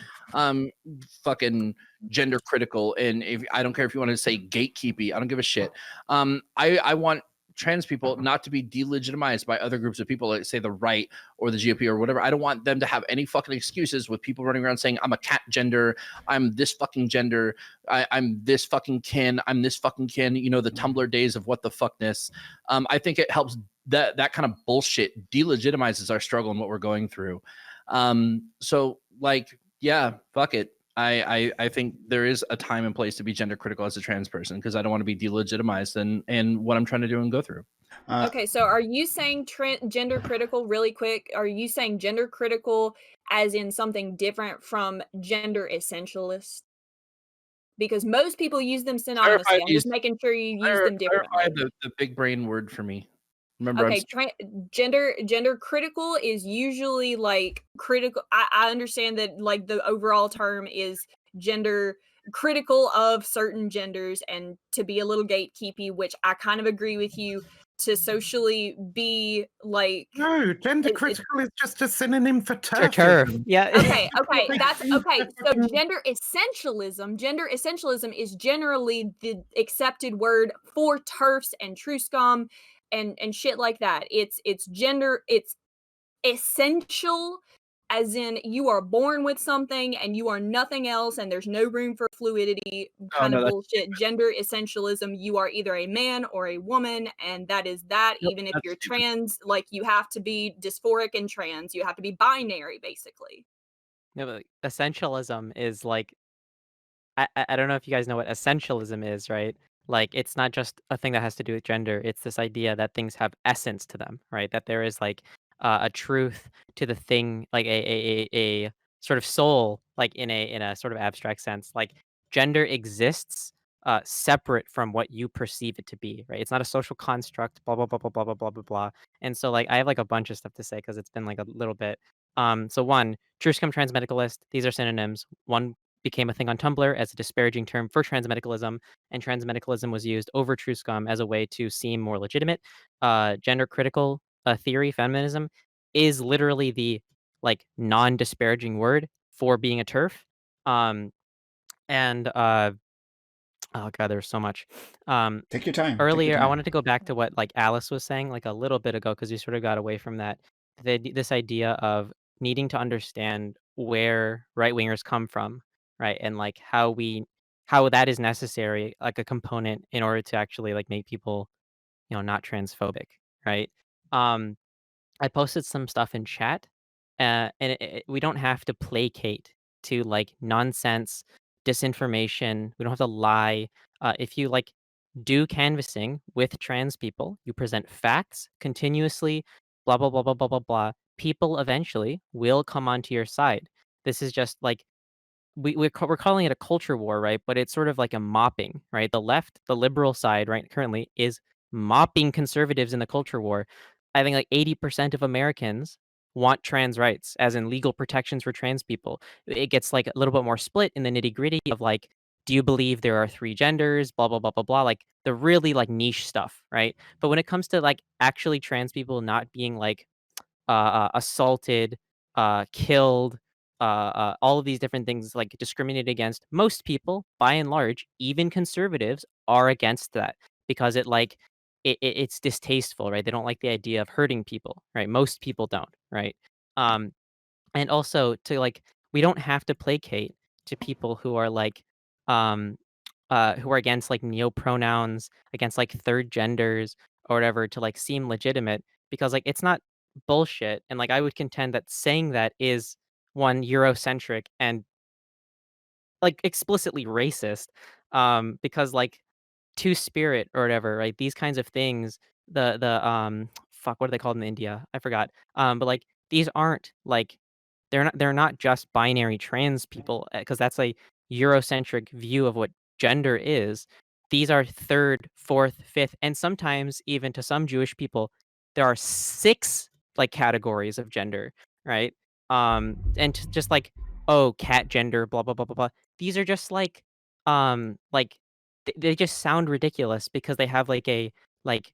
S2: fucking gender critical. And if I don't care if you want to say gatekeepy, I don't give a shit. I want trans people not to be delegitimized by other groups of people, like say the right or the GOP or whatever. I don't want them to have any fucking excuses with people running around saying I'm a cat gender, I'm this fucking gender, I'm this fucking kin, I'm this fucking kin. You know, the Tumblr days of what the fuckness. I think it helps that kind of bullshit delegitimizes our struggle and what we're going through. So like, yeah, fuck it. I think there is a time and place to be gender critical as a trans person because I don't want to be delegitimized and what I'm trying to do and go through.
S6: Okay, so are you saying gender critical really quick? Are you saying gender critical as in something different from gender essentialist? Because most people use them synonymously. I'm just making sure you use them differently.
S2: Clarify the big brain word for me. Remember,
S6: okay, gender critical is usually like critical. I understand that like the overall term is gender critical of certain genders and to be a little gatekeepy, which I kind of agree with you. To socially be like
S9: gender critical is just a synonym for
S8: turf. Yeah.
S6: Okay, that's okay. So gender essentialism is generally the accepted word for TERFs and true scum and shit like that. It's essential as in you are born with something and you are nothing else and there's no room for fluidity kind of bullshit. Gender essentialism, you are either a man or a woman and that is that. Even if you're trans, like you have to be dysphoric and trans, you have to be binary basically.
S8: No, but essentialism is like I don't know if you guys know what essentialism is, right? Like it's not just a thing that has to do with gender. It's this idea that things have essence to them, right? That there is like a truth to the thing, like a sort of soul, like in a sort of abstract sense. Like gender exists separate from what you perceive it to be, right? It's not a social construct, blah blah blah blah blah blah blah blah blah. And so like I have like a bunch of stuff to say because it's been like a little bit. So one, true scum transmedicalist, these are synonyms. One became a thing on Tumblr as a disparaging term for transmedicalism, and transmedicalism was used over true scum as a way to seem more legitimate. Gender critical theory, feminism, is literally the like non-disparaging word for being a TERF. And oh god, there's so much.
S1: Take your time.
S8: Earlier, I wanted to go back to what like Alice was saying like a little bit ago because you sort of got away from that. This idea of needing to understand where right wingers come from, right, and like how that is necessary, like a component in order to actually like make people, not transphobic, right? I posted some stuff in chat, and we don't have to placate to like nonsense, disinformation. We don't have to lie. If you like do canvassing with trans people, you present facts continuously. blah blah blah blah blah blah blah. People eventually will come onto your side. This is just like we're calling it a culture war, right? But it's sort of like a mopping, right? The left, the liberal side, right, currently is mopping conservatives in the culture war. I think like 80% of Americans want trans rights, as in legal protections for trans people. It gets like a little bit more split in the nitty gritty of like, do you believe there are three genders? Blah blah blah blah blah. Like the really like niche stuff, right? But when it comes to like actually trans people not being like assaulted, killed, all of these different things like discriminated against. Most people, by and large, even conservatives, are against that because it's distasteful, right? They don't like the idea of hurting people, right? Most people don't, right? Um, and also to like we don't have to placate to people who are like um who are against like neo pronouns, against like third genders or whatever to like seem legitimate because like it's not bullshit. And like I would contend that saying that is one Eurocentric and like explicitly racist. Because like two spirit or whatever, right? These kinds of things, the fuck, what are they called in India? I forgot. But like these aren't like they're not just binary trans people because that's a Eurocentric view of what gender is. These are third, fourth, fifth, and sometimes even to some Jewish people, there are six like categories of gender, right? And just like oh, cat gender, blah blah blah blah blah. These are just like they just sound ridiculous because they have like a like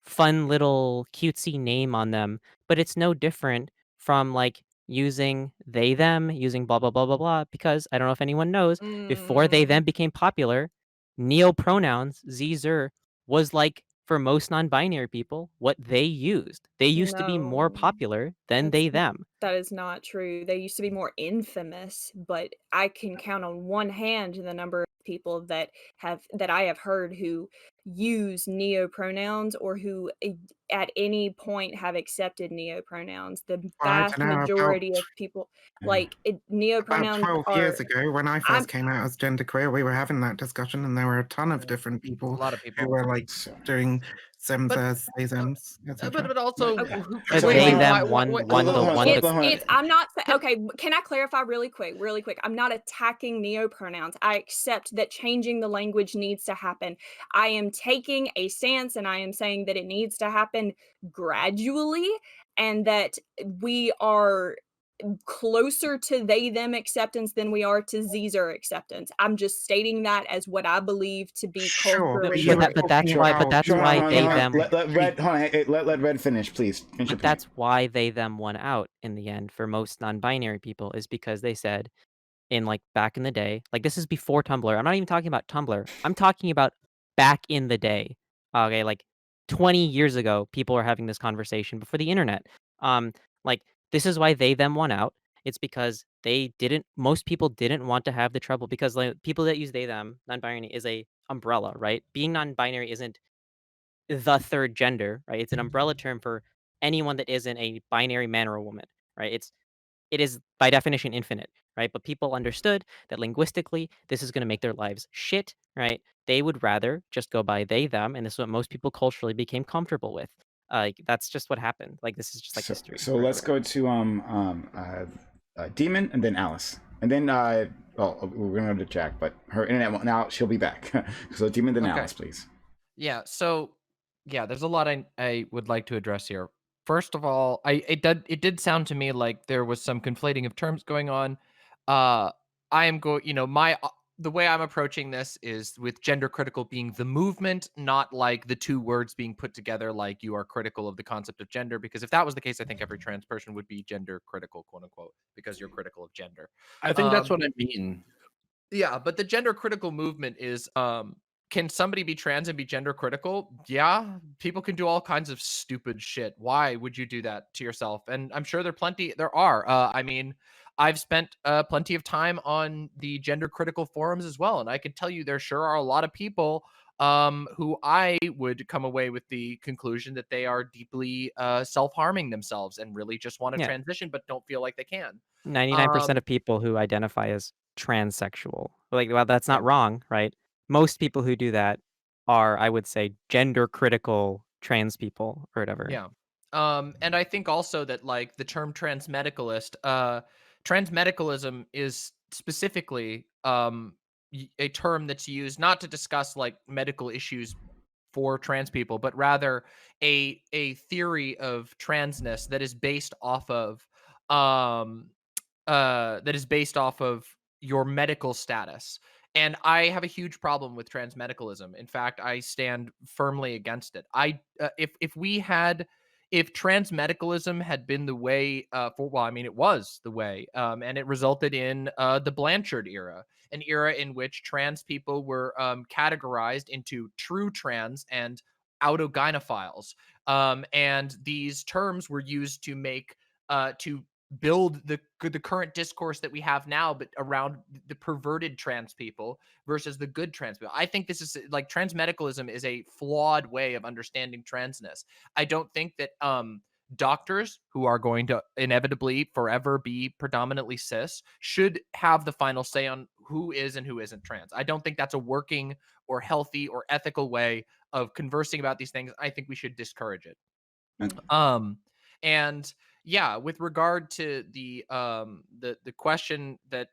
S8: fun little cutesy name on them, but it's no different from like using they them, using blah blah blah blah blah because I don't know if anyone knows, before they them became popular, neo pronouns, z zer was like for most non-binary people what they used. They used to be more
S6: No.
S8: popular than
S6: That's
S8: they them.
S6: that is not true. They used to be more infamous, but I can count on one hand the number of people that I have heard who use neo-pronouns or who at any point have accepted neo-pronouns. The
S9: I
S6: vast
S9: don't know,
S6: majority of people like
S9: about
S6: neo-pronouns
S9: 12
S6: are
S9: years ago, when I
S6: I'm
S9: first came out as genderqueer, we were having that discussion, and there were a ton of different
S3: A
S9: people
S3: lot of
S9: who
S3: people.
S9: were like
S1: So,
S9: doing sims
S3: But
S9: as they thems,
S3: but
S9: etc.
S3: also
S6: okay.
S8: But
S1: so
S3: wait,
S8: they
S3: wait,
S1: hold
S8: them
S3: why,
S8: one
S1: hold
S8: one
S1: on,
S8: the
S1: hold on,
S8: one the
S1: hold on.
S6: It's I'm not
S3: but
S6: okay, can I clarify really quick, really quick? I'm not attacking neo-pronouns. I accept that changing the language needs to happen. I am taking a stance and I am saying that it needs to happen gradually and that we are closer to they them acceptance than we are to Zer acceptance. I'm just stating that as what I believe to be
S9: Sure,
S8: No,
S9: but
S6: culturally
S9: you
S8: but
S9: were
S8: that but that's
S9: talking
S8: why
S9: about
S8: that's
S1: Sure,
S8: why
S1: hold on,
S8: they
S1: hold on.
S8: them
S1: Let Red, hold on, hey, let Red finish, please. Finish your
S8: but
S1: point.
S8: that's why they them won out in the end for most non-binary people is because they said in like back in the day, like this is before Tumblr. I'm not even talking about Tumblr. I'm talking about back in the day. Okay, like 20 years ago, people were having this conversation before the internet. Um, like this is why they them won out. It's because they didn't. Most people didn't want to have the trouble because like people that use they them non-binary is a umbrella, right? Being non-binary isn't the third gender, right? It's an umbrella term for anyone that isn't a binary man or a woman, right? It is by definition infinite, right? But people understood that linguistically, this is going to make their lives shit, right? They would rather just go by they, them, and this is what most people culturally became comfortable with. Like that's just what happened. Like this is just like history.
S1: So
S8: Or
S1: let's
S8: whatever.
S1: go to Demon and then Alice, and then well, we're gonna go to Jack, but her internet won't now. She'll be back. So Demon, then
S3: Okay.
S1: Alice, please.
S3: Yeah, so yeah, there's a lot I would like to address here. First of all, it did sound to me like there was some conflating of terms going on. I am going, my the way I'm approaching this is with gender critical being the movement, not like the two words being put together like you are critical of the concept of gender, because if that was the case, I think every trans person would be gender critical, quote unquote, because you're critical of gender.
S2: I think that's
S3: Um
S2: what I mean.
S3: yeah, but the gender critical movement is can somebody be trans and be gender critical? Yeah, people can do all kinds of stupid shit. Why would you do that to yourself? And I'm sure there are. I mean, I've spent plenty of time on the gender critical forums as well, and I can tell you there sure are a lot of people who I would come away with the conclusion that they are deeply self-harming themselves and really just want to
S8: Yeah,
S3: transition but don't feel like they can.
S8: 99%
S3: Um
S8: of people who identify as transsexual, like well, that's
S3: yeah.
S8: not wrong, right? Most people who do that are, I would say, gender critical trans people or whatever.
S3: Yeah. And I think also that like the term transmedicalist, transmedicalism is specifically a term that's used not to discuss like medical issues for trans people, but rather a theory of transness that is based off of um your medical status. And I have a huge problem with transmedicalism. In fact, I stand firmly against it. If transmedicalism had been the way it was the way, and it resulted in the Blanchard era, an era in which trans people were categorized into true trans and autogynephiles, and these terms were used to make to build the current discourse that we have now, but around the perverted trans people versus the good trans people. I think this is like transmedicalism is a flawed way of understanding transness. I don't think that doctors who are going to inevitably forever be predominantly cis should have the final say on who is and who isn't trans. I don't think that's a working or healthy or ethical way of conversing about these things. I think we should discourage it. And yeah, with regard to the question that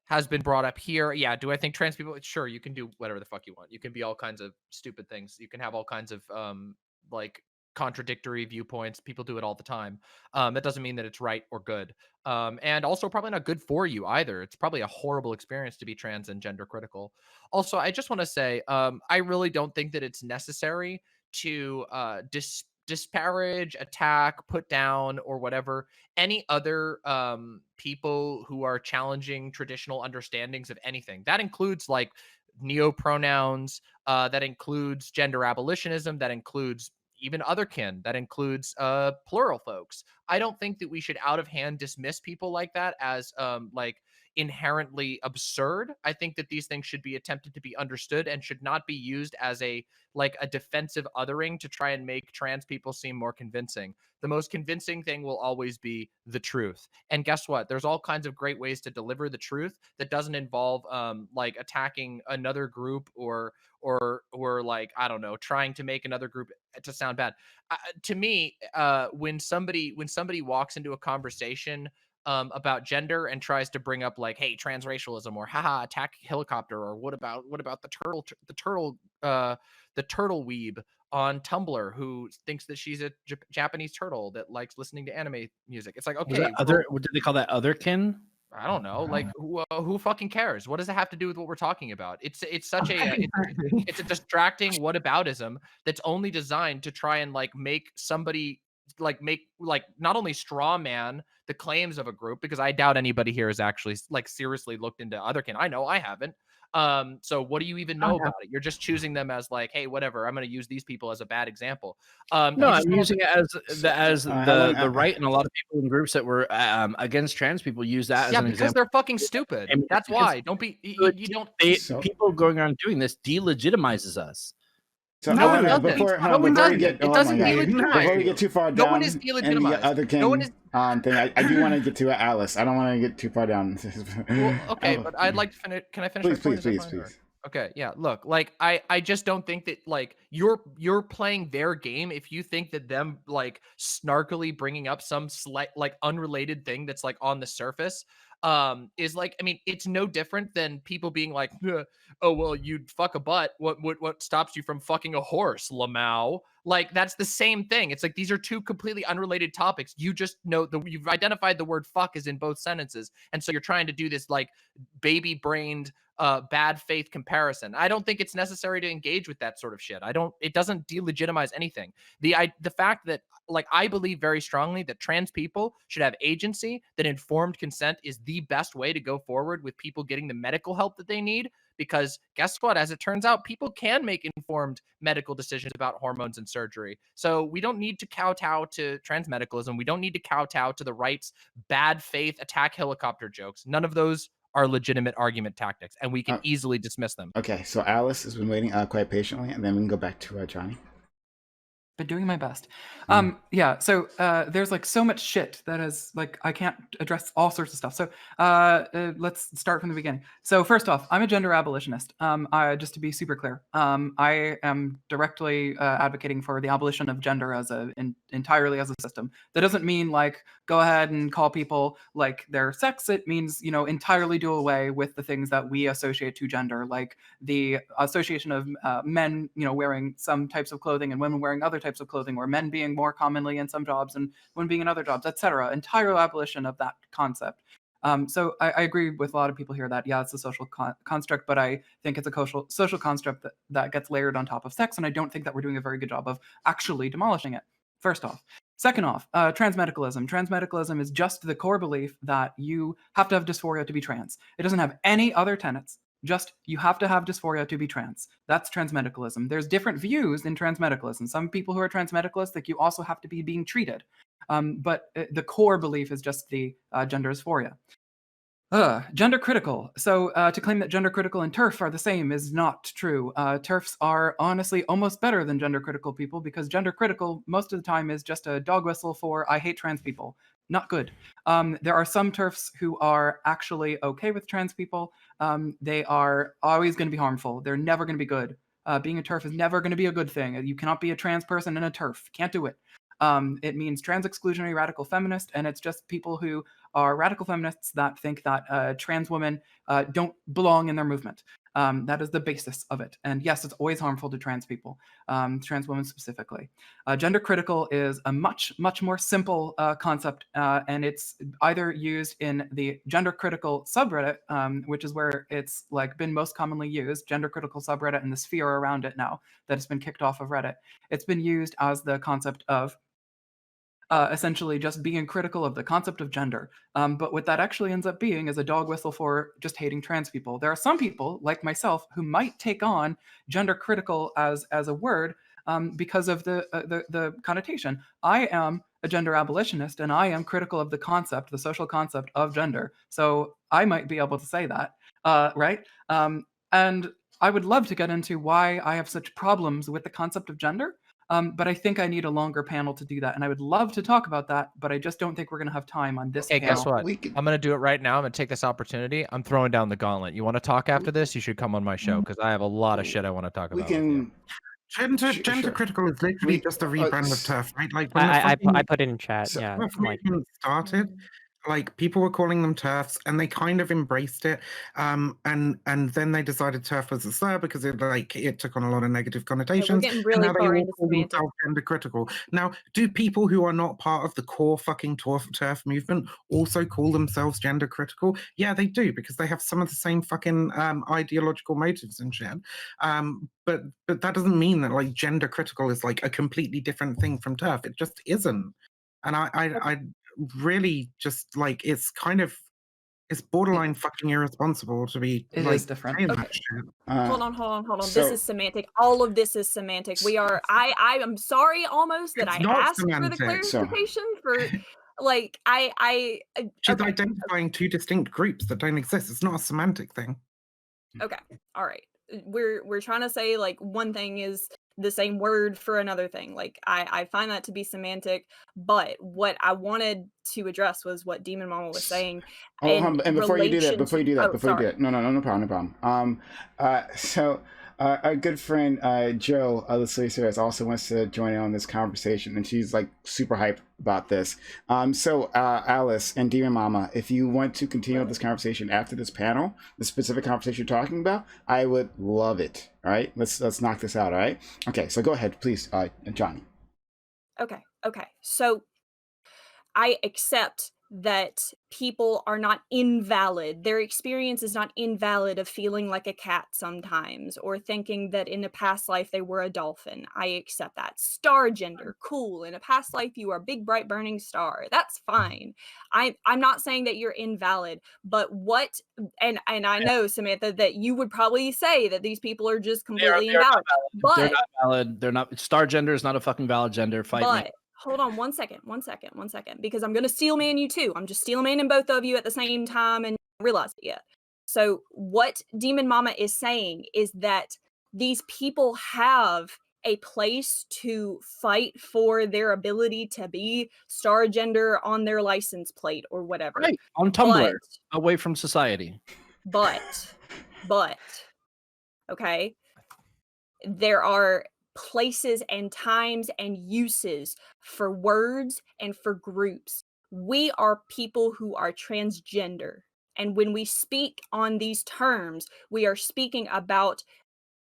S3: has been brought up here, yeah, do I think trans people? Sure, you can do whatever the fuck you want. You can be all kinds of stupid things. You can have all kinds of like contradictory viewpoints. People do it all the time. That doesn't mean that it's right or good. And also probably not good for you either. It's probably a horrible experience to be trans and gender critical. Also, I just want to say, I really don't think that it's necessary to disparage, attack, put down, or whatever any other people who are challenging traditional understandings of anything. That includes like neopronouns, that includes gender abolitionism, that includes even otherkin, that includes plural folks. I don't think that we should out of hand dismiss people like that as like inherently absurd. I think that these things should be attempted to be understood and should not be used as a defensive othering to try and make trans people seem more convincing. The most convincing thing will always be the truth. And guess what? There's all kinds of great ways to deliver the truth that doesn't involve like attacking another group or like, I don't know, trying to make another group to sound bad. To me, when somebody walks into a conversation about gender and tries to bring up like, hey, transracialism, or haha, attack helicopter, or what about the turtle weeb on Tumblr who thinks that she's a Japanese turtle that likes listening to anime music. It's like, okay,
S2: what did they call that? Otherkin?
S3: I don't know. Like, who fucking cares? What does it have to do with what we're talking about? It's such a it's a distracting whataboutism that's only designed to try and like make somebody make not only straw man the claims of a group, because I doubt anybody here has actually like seriously looked into otherkin. I know I haven't. So what do you even know about it? You're just choosing them as like, hey, whatever, I'm going to use these people as a bad example.
S2: No, I'm using it as the right, and a lot of people in groups that were against trans people use that as an example.
S3: Because they're fucking stupid. And that's why. Don't be. You don't.
S2: People going around doing this delegitimizes us.
S1: So
S3: no one does
S1: before we get too far down,
S3: no one is delegitimized.
S1: No one is thing. I do want to get to Alice. I don't want to get too far down.
S3: Well, okay, but I'd like to finish. Can I finish?
S1: Please.
S3: Okay, yeah. Look, like I just don't think that like you're playing their game if you think that them like snarkily bringing up some slight like unrelated thing that's like on the surface is like, I mean, it's no different than people being like, oh well, you'd fuck a butt. What stops you from fucking a horse, Lamau? Like that's the same thing. It's like these are two completely unrelated topics. You just know you've identified the word fuck is in both sentences, and so you're trying to do this like baby brained bad faith comparison. I don't think it's necessary to engage with that sort of shit. It doesn't delegitimize anything. The fact that like I believe very strongly that trans people should have agency, that informed consent is the best way to go forward with people getting the medical help that they need. Because guess what? As it turns out, people can make informed medical decisions about hormones and surgery. So we don't need to kowtow to transmedicalism. We don't need to kowtow to the right's bad faith attack helicopter jokes. None of those are legitimate argument tactics, and we can easily dismiss them.
S1: Okay, so Alice has been waiting quite patiently, and then we can go back to Johnny.
S4: Been doing my best.
S1: Mm.
S4: Yeah, so there's like so much shit that is like I can't address all sorts of stuff. So let's start from the beginning. So first off, I'm a gender abolitionist. Just to be super clear, I am directly advocating for the abolition of gender as entirely as a system. That doesn't mean like go ahead and call people like their sex. It means, you know, entirely do away with the things that we associate to gender, like the association of men, you know, wearing some types of clothing and women wearing other types of clothing, or men being more commonly in some jobs and women being in other jobs, etc. Entire abolition of that concept. So I agree with a lot of people here that, yeah, it's a social construct, but I think it's a social construct that gets layered on top of sex, and I don't think that we're doing a very good job of actually demolishing it, first off. Second off, transmedicalism. Transmedicalism is just the core belief that you have to have dysphoria to be trans. It doesn't have any other tenets. Just you have to have dysphoria to be trans. That's transmedicalism. There's different views in transmedicalism. Some people who are transmedicalists think you also have to be being treated. But the core belief is just the gender dysphoria. Gender critical. So to claim that gender critical and TERF are the same is not true. TERFs are honestly almost better than gender critical people, because gender critical most of the time is just a dog whistle for I hate trans people. Not good. There are some TERFs who are actually okay with trans people. They are always going to be harmful. They're never going to be good. Being a TERF is never going to be a good thing. You cannot be a trans person and a TERF. Can't do it. It means trans exclusionary radical feminist, and it's just people who are radical feminists that think that trans women don't belong in their movement. That is the basis of it. And yes, it's always harmful to trans people, trans women specifically. Gender critical is a much, much more simple concept, and it's either used in the gender critical subreddit, which is where it's like been most commonly used, gender critical subreddit, and the sphere around it now that has been kicked off of Reddit. It's been used as the concept of essentially just being critical of the concept of gender. But what that actually ends up being is a dog whistle for just hating trans people. There are some people, like myself, who might take on gender critical as a word because of the connotation. I am a gender abolitionist, and I am critical of the concept, the social concept of gender. So I might be able to say that, right? And I would love to get into why I have such problems with the concept of gender. But I think I need a longer panel to do that, and I would love to talk about that, but I just don't think we're going to have time on this
S3: Hey,
S4: panel.
S3: guess what? I'm going to do it right now. I'm going to take this opportunity. I'm throwing down the gauntlet. You want to talk after this? You should come on my show, because I have a lot of shit I want to talk
S1: We
S3: about with you.
S1: can.
S9: Gender
S1: Sure.
S9: critical is literally just a rebrand of TERF, right? Like when
S8: I put it in chat.
S1: So-
S8: Yeah,
S9: TERF
S8: like
S9: movement started, like people were calling them TERFs, and they kind of embraced it. And then they decided TERF was a slur because it took on a lot of negative connotations.
S6: getting really
S9: and now
S6: far
S9: they all
S6: into
S9: call
S6: semantics.
S9: themselves gender critical. Now, do people who are not part of the core fucking TERF movement also call themselves gender critical? Yeah, they do, because they have some of the same fucking ideological motives and shit. But that doesn't mean that like gender critical is like a completely different thing from TERF. It just isn't. And I really just like it's borderline fucking irresponsible to be
S4: It
S9: like
S4: is different.
S9: saying
S6: Okay.
S9: that shit.
S6: Hold on.
S1: so-
S6: This is semantic. All of this is semantic. I am sorry almost that
S9: It's
S6: I
S9: not
S6: asked for the
S9: semantic,
S1: so-
S6: clarification for like
S9: She's
S6: okay.
S9: identifying two distinct groups that don't exist. It's not a semantic thing.
S6: Okay. All right. We're trying to say like one thing is the same word for another thing. Like I find that to be semantic, but what I wanted to address was what DemonMama was saying.
S1: And before you do that,
S6: sorry.
S1: no problem. So our good friend Joe Laslicer also wants to join in on this conversation, and she's like super hyped about this. So Alice and DemonMama, if you want to continue this conversation after this panel, the specific conversation you're talking about, I would love it. All right, let's knock this out. All right. Okay, so go ahead, please, Johnny.
S6: Okay. So I accept that people are not invalid. Their experience is not invalid of feeling like a cat sometimes, or thinking that in a past life they were a dolphin. I accept that. Star gender, cool. In a past life you are a big bright burning star. That's fine. I'm not saying that you're invalid, but what and I know, Samantha, that you would probably say that these people are just completely invalid. But
S2: They're not valid. They're not. Star gender is not a fucking valid gender. Fight me.
S6: but hold on one second, because I'm going to steel man you too. I'm just steel manning both of you at the same time and realize it yet. So what DemonMama is saying is that these people have a place to fight for their ability to be star gender on their license plate or whatever.
S2: Right. On Tumblr,
S6: But,
S2: away from society.
S6: but, okay, there are places and times and uses for words and for groups. We are people who are transgender. And when we speak on these terms, we are speaking about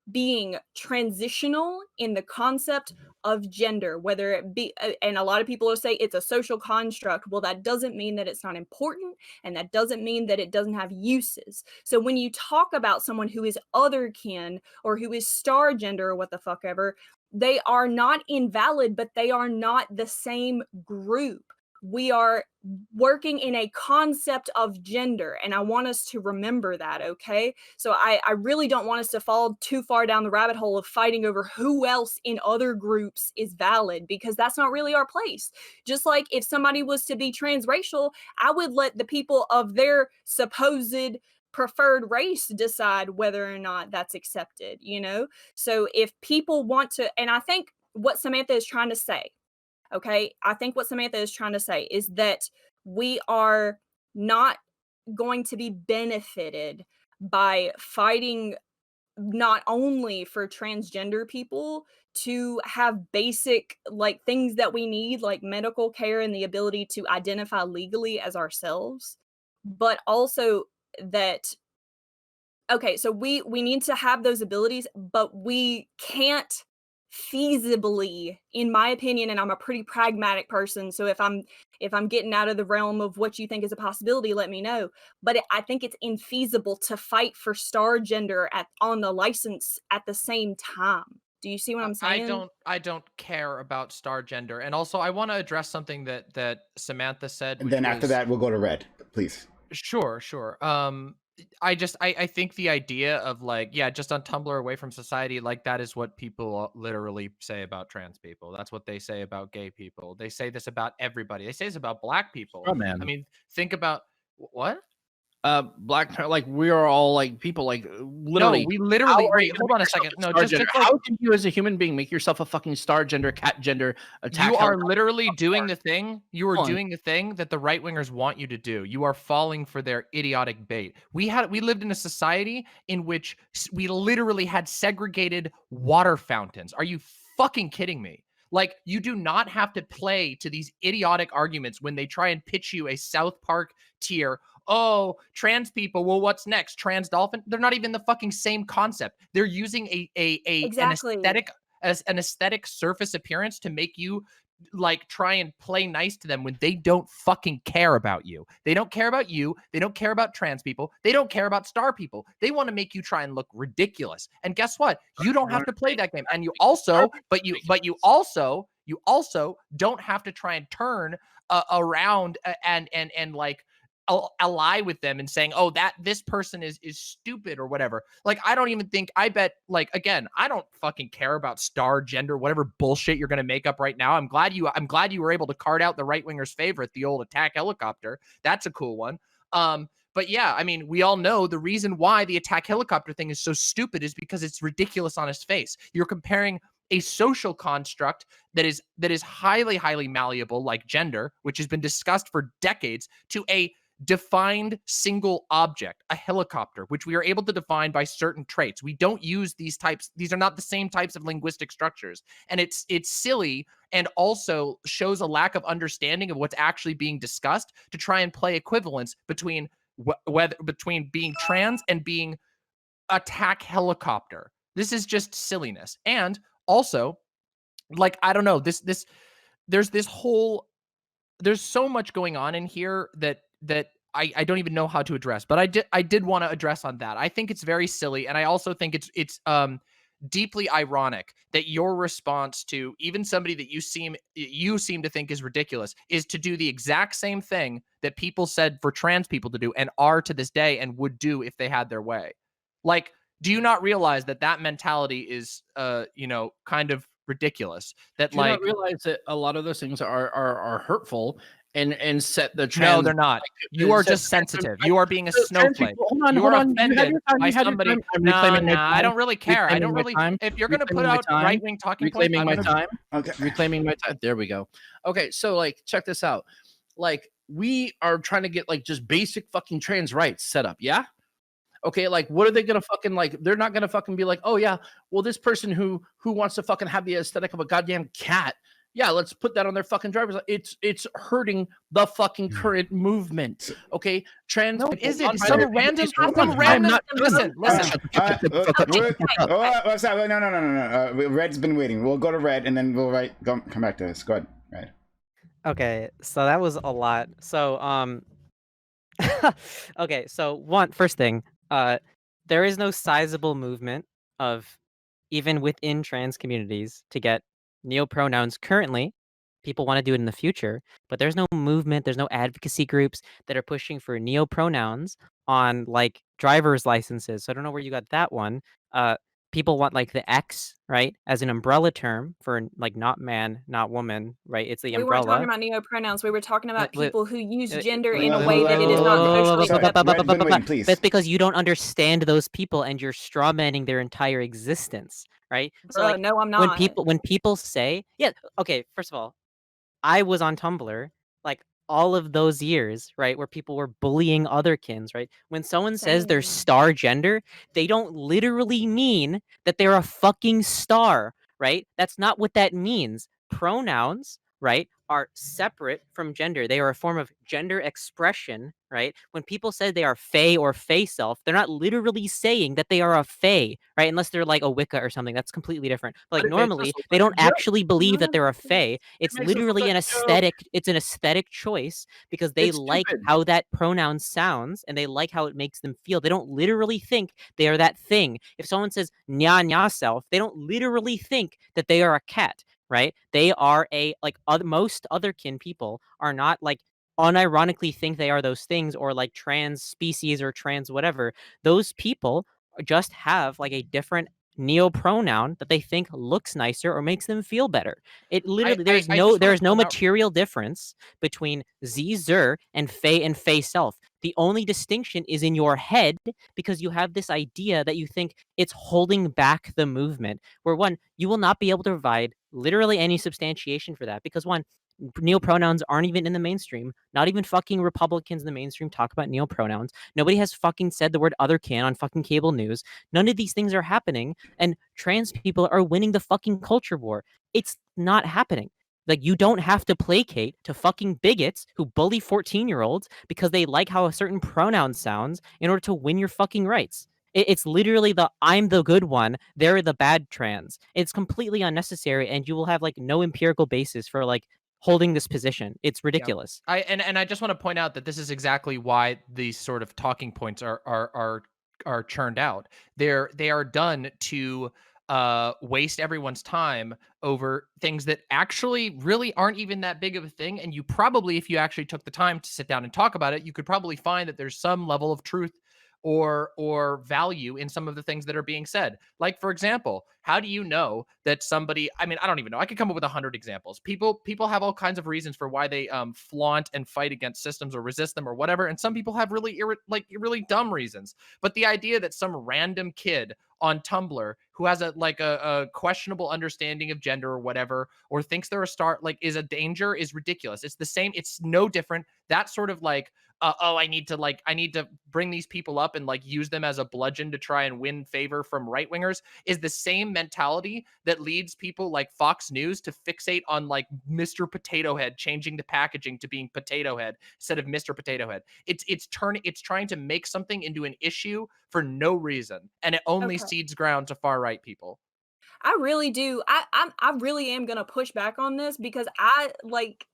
S6: being transitional in the concept of gender, whether it be, and a lot of people will say it's a social construct. Well, that doesn't mean that it's not important, and that doesn't mean that it doesn't have uses. So when you talk about someone who is otherkin or who is star gender or what the fuck ever, they are not invalid, but they are not the same group. We are working in a concept of gender, and I want us to remember that, okay? So I really don't want us to fall too far down the rabbit hole of fighting over who else in other groups is valid, because that's not really our place. Just like if somebody was to be transracial, I would let the people of their supposed preferred race decide whether or not that's accepted, you know? So if people want to, and I think what Samantha is trying to say, okay, I think what Samantha is trying to say is that we are not going to be benefited by fighting not only for transgender people to have basic like things that we need, like medical care and the ability to identify legally as ourselves, but also that, okay, so we need to have those abilities, but we can't feasibly, in my opinion, and I'm a pretty pragmatic person, so if I'm getting out of the realm of what you think is a possibility, let me know. But I think it's infeasible to fight for star gender on the license at the same time. Do you see what I'm saying?
S3: I don't care about star gender. And also I want to address something that Samantha said.
S1: And then after that, we'll go to Red, please.
S3: Sure. I think the idea of like, yeah, just on Tumblr away from society, like that is what people literally say about trans people. That's what they say about gay people. They say this about everybody. They say this about black people.
S2: Oh, man.
S3: I mean, think about what?
S2: Black, like we are all like people, like literally.
S3: No, we literally.
S2: How are
S3: Wait,
S2: you
S3: hold
S2: gonna
S3: on a
S2: make yourself
S3: second. No,
S2: star
S3: just
S2: gender?
S3: like,
S2: How can you as a human being make yourself a fucking star gender, cat gender, attack?
S3: You are
S2: helicopter?
S3: literally doing the thing. You are
S2: Hold on.
S3: doing the thing that the right wingers want you to do. You are falling for their idiotic bait. We lived in a society in which we literally had segregated water fountains. Are you fucking kidding me? Like, you do not have to play to these idiotic arguments when they try and pitch you a South Park tier. Oh, trans people. Well, what's next? Trans dolphin? They're not even the fucking same concept. They're using
S6: Exactly.
S3: an aesthetic surface appearance to make you like try and play nice to them when they don't fucking care about you. They don't care about you. They don't care about trans people. They don't care about star people. They want to make you try and look ridiculous. And guess what? You don't have to play that game. And you also, but you also don't have to try and turn around and like ally with them and saying, oh, that this person is stupid or whatever. Like, I don't even think, I bet, like, again, I don't fucking care about star gender, whatever bullshit you're gonna make up right now. I'm glad you were able to card out the right winger's favorite, the old attack helicopter. That's a cool one. But yeah, I mean, we all know the reason why the attack helicopter thing is so stupid is because it's ridiculous on its face. You're comparing a social construct that is highly malleable, like gender, which has been discussed for decades, to a defined single object, a helicopter, which we are able to define by certain traits. We don't use these types. These are not the same types of linguistic structures. And it's silly and also shows a lack of understanding of what's actually being discussed to try and play equivalence between between being trans and being attack helicopter. This is just silliness. And also, like, I don't know, there's so much going on in here that I don't even know how to address, but I did want to address on that. I think it's very silly, and I also think it's deeply ironic that your response to even somebody that you seem to think is ridiculous is to do the exact same thing that people said for trans people to do and are to this day and would do if they had their way. Like, do you not realize that mentality is kind of ridiculous? That
S2: Do you not realize that a lot of those things are hurtful and set the
S3: No,
S2: trans.
S3: they're not.
S2: like,
S3: You are
S2: set
S3: just
S2: trans-
S3: sensitive. You are being a
S2: so trans
S3: snowflake.
S2: people- hold on,
S3: You
S2: hold
S3: are
S2: on. You had
S3: offended
S2: your time.
S3: by
S2: You had your
S3: somebody.
S2: time. I'm
S3: No,
S2: reclaiming my
S3: I
S2: time.
S3: don't really care. I
S2: Reclaiming
S3: don't
S2: my
S3: really.
S2: time.
S3: If you're gonna put
S2: Reclaiming my
S3: out
S2: time.
S3: right-wing talking points,
S2: Reclaiming
S3: I'm
S2: my
S3: gonna.
S2: time.
S1: Okay.
S2: Reclaiming my time. There we go. Okay, so like check this out. Like we are trying to get like just basic fucking trans rights set up. Yeah. Okay, like what are they gonna fucking like? They're not gonna fucking be like, oh yeah, well this person who wants to fucking have the aesthetic of a goddamn cat. Yeah, let's put that on their fucking driver's license. It's hurting the fucking current movement. Okay, trans.
S3: No, it
S2: people,
S3: isn't.
S2: non-binary
S3: Some random.
S2: people-
S3: Some
S2: I'm
S3: random.
S2: not done.
S3: Listen.
S1: What's that? No. Red's been waiting. We'll go to Red, and then we'll come back to this. Go ahead, Red.
S8: Okay, so that was a lot. So okay, so first thing, there is no sizable movement of even within trans communities to get neopronouns currently. People want to do it in the future, but there's no movement, there's no advocacy groups that are pushing for neopronouns on like driver's licenses. So I don't know where you got that one. People want like the X, right, as an umbrella term for like not man, not woman, right? It's the
S6: We weren't talking
S8: umbrella.
S6: about neopronouns. We were talking about
S8: Wait,
S6: people who use gender
S1: wait,
S6: in a
S1: wait,
S6: way
S1: wait,
S6: that it
S1: wait,
S6: is not
S1: wait, wait,
S6: socially
S1: sorry,
S6: acceptable.
S1: Red's been waiting, please.
S8: That's because you don't understand those people and you're strawmanning their entire existence, right? So like
S6: No, I'm
S8: when
S6: not.
S8: people say, yeah, okay, first of all, I was on Tumblr like all of those years, right, where people were bullying otherkins, right? When someone says they're
S6: Same.
S8: star gender, they don't literally mean that they're a fucking star, right? That's not what that means. Pronouns, right, are separate from gender. They are a form of gender expression, right? When people say they are fae or fae self, they're not literally saying that they are a fae, right? Unless they're like a Wicca or something. That's completely different. But like
S2: But it makes
S8: normally,
S2: us look
S8: they
S2: like a
S8: don't
S2: joke.
S8: actually believe that they're a fae. It's
S2: makes us look
S8: literally
S2: like
S8: an
S2: a joke.
S8: aesthetic. It's an aesthetic choice because they
S2: It's
S8: like
S2: stupid.
S8: how that pronoun sounds and they like how it makes them feel. They don't literally think they are that thing. If someone says nya nya self, they don't literally think that they are a cat, right? They are most other kin people are not like unironically think they are those things or like trans species or trans whatever. Those people just have like a different neopronoun that they think looks nicer or makes them feel better. It literally
S3: I just wanna
S8: there's no
S3: point out-
S8: material difference between Zer and Fae self. The only distinction is in your head because you have this idea that you think it's holding back the movement. Where one, you will not be able to provide literally any substantiation for that because one, neopronouns aren't even in the mainstream. Not even fucking Republicans in the mainstream talk about neopronouns. Nobody has fucking said the word otherkin on fucking cable news. None of these things are happening, and trans people are winning the fucking culture war. It's not happening. Like, you don't have to placate to fucking bigots who bully 14-year-olds because they like how a certain pronoun sounds in order to win your fucking rights. It's literally I'm the good one, they're the bad trans. It's completely unnecessary, and you will have like no empirical basis for like holding this position. It's ridiculous.
S3: I just want to point out that this is exactly why these sort of talking points are churned out. They are done to waste everyone's time over things that actually really aren't even that big of a thing. And you probably, if you actually took the time to sit down and talk about it, you could probably find that there's some level of truth or value in some of the things that are being said. Like, for example, how do you know that somebody, I mean, I don't even know. I could come up with 100 examples. People have all kinds of reasons for why they flaunt and fight against systems or resist them or whatever. And some people have really really dumb reasons. But the idea that some random kid on Tumblr who has a questionable understanding of gender or whatever, or thinks they're a star, like, is a danger, is ridiculous. It's the same. It's no different. That sort of like, I need to bring these people up and like use them as a bludgeon to try and win favor from right wingers is the same mentality that leads people like Fox News to fixate on like Mr. Potato Head changing the packaging to being Potato Head instead of Mr. Potato Head. It's trying to make something into an issue for no reason, and it only seeds ground to far right people.
S6: I really do. I really am gonna push back on this because I like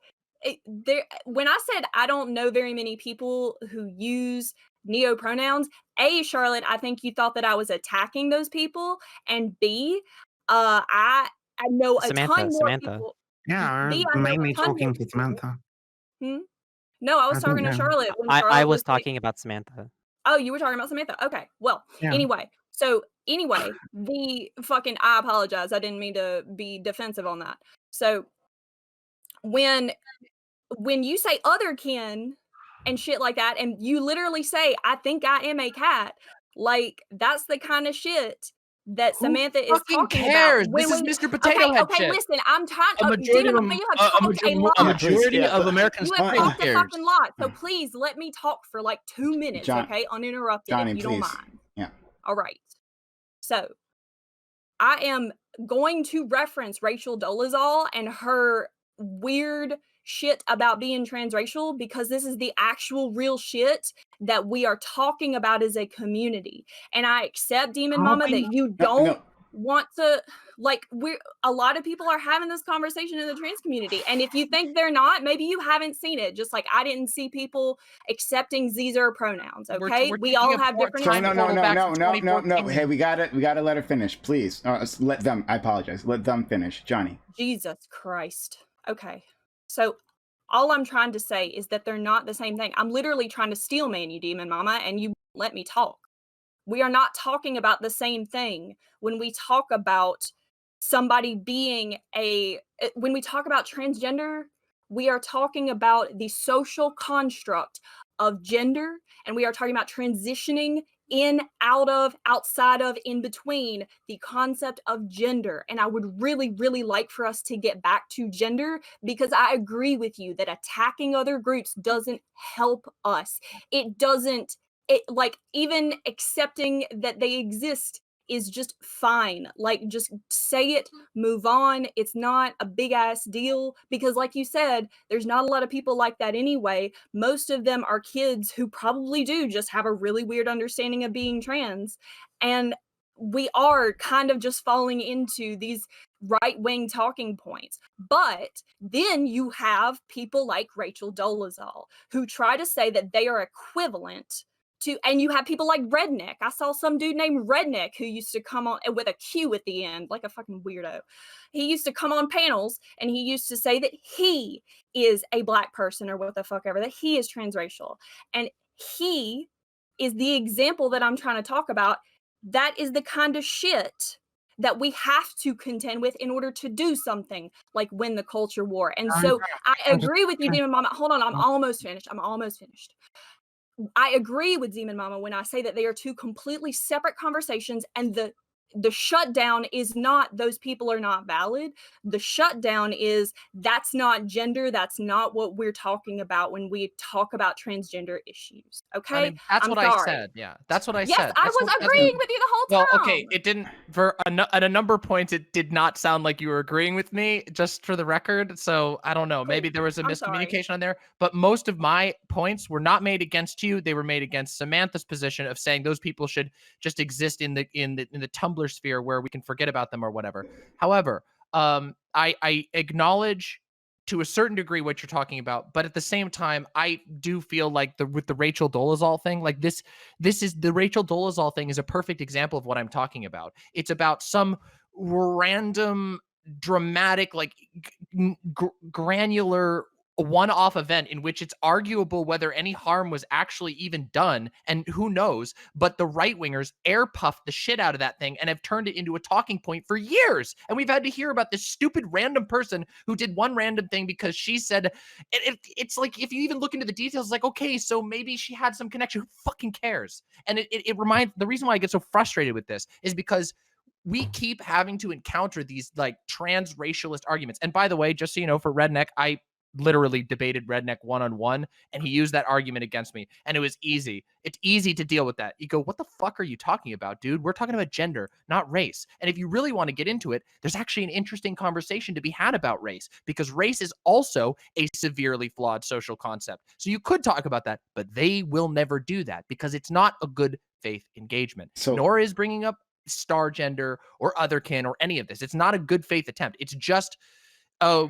S6: it, there. When I said I don't know very many people who use neopronouns, Charlotte, I think you thought that I was attacking those people, and B, I know a ton more people.
S9: Yeah,
S6: B, I
S9: I'm
S6: know a
S9: mainly
S6: ton more
S9: talking to
S6: people.
S9: Samantha.
S6: No, I was
S9: I think,
S6: talking to
S9: yeah.
S6: Charlotte. When
S8: I
S6: Charlotte
S8: was
S6: was like,
S8: talking about Samantha.
S6: oh, you were talking about Samantha. Okay. Well,
S9: Yeah.
S6: anyway, the fucking, I apologize. I didn't mean to be defensive on that. So when when you say otherkin and shit like that, and you literally say, I think I am a cat, like, that's the kind of shit that
S3: Who
S6: Samantha is
S3: fucking
S6: talking
S3: cares?
S6: about.
S3: This is Mr. Potato
S6: Okay,
S3: Head
S6: okay,
S3: shit.
S6: listen, I'm trying.
S2: A majority
S6: Demon
S2: of
S6: Mama, you have talked a lot.
S2: majority
S1: Yeah,
S2: of
S1: please,
S2: Americans
S6: You have
S1: Fine.
S6: talked a
S2: cares.
S6: fucking lot, so please let me talk for like 2 minutes,
S1: John-
S6: okay? Uninterrupted,
S1: Johnny,
S6: if you don't
S1: please.
S6: mind.
S1: Yeah.
S6: All right. So, I am going to reference Rachel Dolezal and her weird shit about being transracial because this is the actual real shit that we are talking about as a community. And I accept, Demon Mama, that you don't want to, like, a lot of people are having this conversation in the trans community, and if you think they're not, maybe you haven't seen it, just like I didn't see people accepting Zer pronouns. Okay, we all have different
S1: No. Hey, we gotta let her finish, please. Let them. I apologize. Let them finish, Johnny.
S6: Jesus Christ. Okay, so all I'm trying to say is that they're not the same thing. I'm literally trying to steel man you, Demon Mama, and you let me talk. We are not talking about the same thing when we talk about somebody being when we talk about transgender, we are talking about the social construct of gender, and we are talking about transitioning in, out of, outside of, in between, the concept of gender. And I would really, really like for us to get back to gender, because I agree with you that attacking other groups doesn't help us. It doesn't, like, even accepting that they exist is just fine. Like, just say it, move on. It's not a big ass deal, because like you said, there's not a lot of people like that anyway. Most of them are kids who probably do just have a really weird understanding of being trans. And we are kind of just falling into these right-wing talking points. But then you have people like Rachel Dolezal who try to say that they are equivalent to, and you have people like Redneck. I saw some dude named Redneck who used to come on with a Q at the end, like a fucking weirdo. He used to come on panels and he used to say that he is a black person, or what the fuck ever, that he is transracial. And he is the example that I'm trying to talk about. That is the kind of shit that we have to contend with in order to do something like win the culture war. And so I agree with you, Demon Mama. Hold on, I'm almost finished. I agree with Demon Mama when I say that they are two completely separate conversations, and the shutdown is not those people are not valid. The shutdown is that's not gender. That's not what we're talking about when we talk about transgender issues. Okay,
S3: I mean, that's what I said. Yeah, that's what I said.
S6: Yes, I was agreeing with you the whole time.
S3: Well, okay, it didn't at a number of points. It did not sound like you were agreeing with me, just for the record. So I don't know. Maybe there was a miscommunication on there. But most of my points were not made against you. They were made against Samantha's position of saying those people should just exist in the Tumblr sphere where we can forget about them or whatever. However, I acknowledge to a certain degree what you're talking about, but at the same time, I do feel like with the Rachel Dolezal thing, like this is the Rachel Dolezal thing is a perfect example of what I'm talking about. It's about some random, dramatic, like granular one-off event in which it's arguable whether any harm was actually even done, and who knows, but the right-wingers air puffed the shit out of that thing and have turned it into a talking point for years, and we've had to hear about this stupid random person who did one random thing because she said it's like, if you even look into the details, it's like, okay, so maybe she had some connection. Who fucking cares? And it reminds, the reason why I get so frustrated with this is because we keep having to encounter these like transracialist arguments. And by the way, just so you know, for Redneck, I literally debated Redneck one-on-one, and he used that argument against me, and it was easy. It's easy to deal with that. You go, what the fuck are you talking about, dude? We're talking about gender, not race. And if you really want to get into it, there's actually an interesting conversation to be had about race, because race is also a severely flawed social concept. So you could talk about that, but they will never do that because it's not a good faith engagement. Nor is bringing up star gender or otherkin or any of this. It's not a good faith attempt. It's just a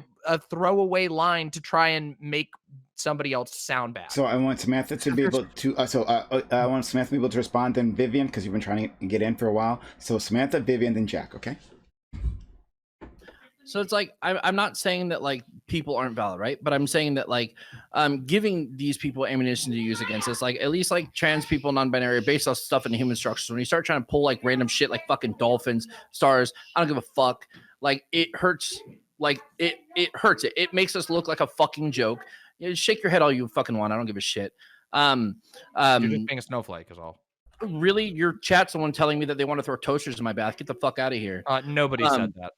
S3: throwaway line to try and make somebody else sound bad.
S1: So I want Samantha to be able to. I want Samantha to be able to respond, then Vivian, because you've been trying to get in for a while. So Samantha, Vivian, then Jack. Okay.
S2: So it's like, I'm not saying that like people aren't valid, right? But I'm saying that like giving these people ammunition to use against us, like at least like trans people, non-binary, based off stuff in the human structures. When you start trying to pull like random shit like fucking dolphins, stars, I don't give a fuck. Like it hurts. Like it hurts. It makes us look like a fucking joke. shake your head all you fucking want. I don't give a shit.
S3: You're just being a snowflake, is all.
S2: Really, your chat's the one telling me that they want to throw toasters in my bath. Get the fuck out of here.
S3: Nobody said that.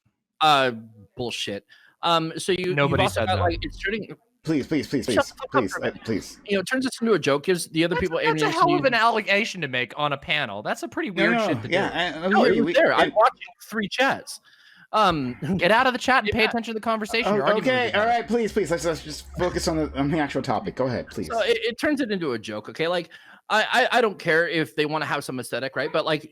S2: Bullshit. So
S3: Nobody said that.
S2: Like, it's turning.
S1: Please.
S2: It turns this into a joke. Gives the other people.
S3: That's a hell of an allegation to make on a panel. That's a pretty weird shit to do.
S2: I'm watching 3 chats.
S3: Get out of the chat and pay attention to the conversation.
S1: Okay, all right, please. Let's just focus on the actual topic. Go ahead, please.
S2: So it turns it into a joke. Okay, like I don't care if they want to have some aesthetic, right? But like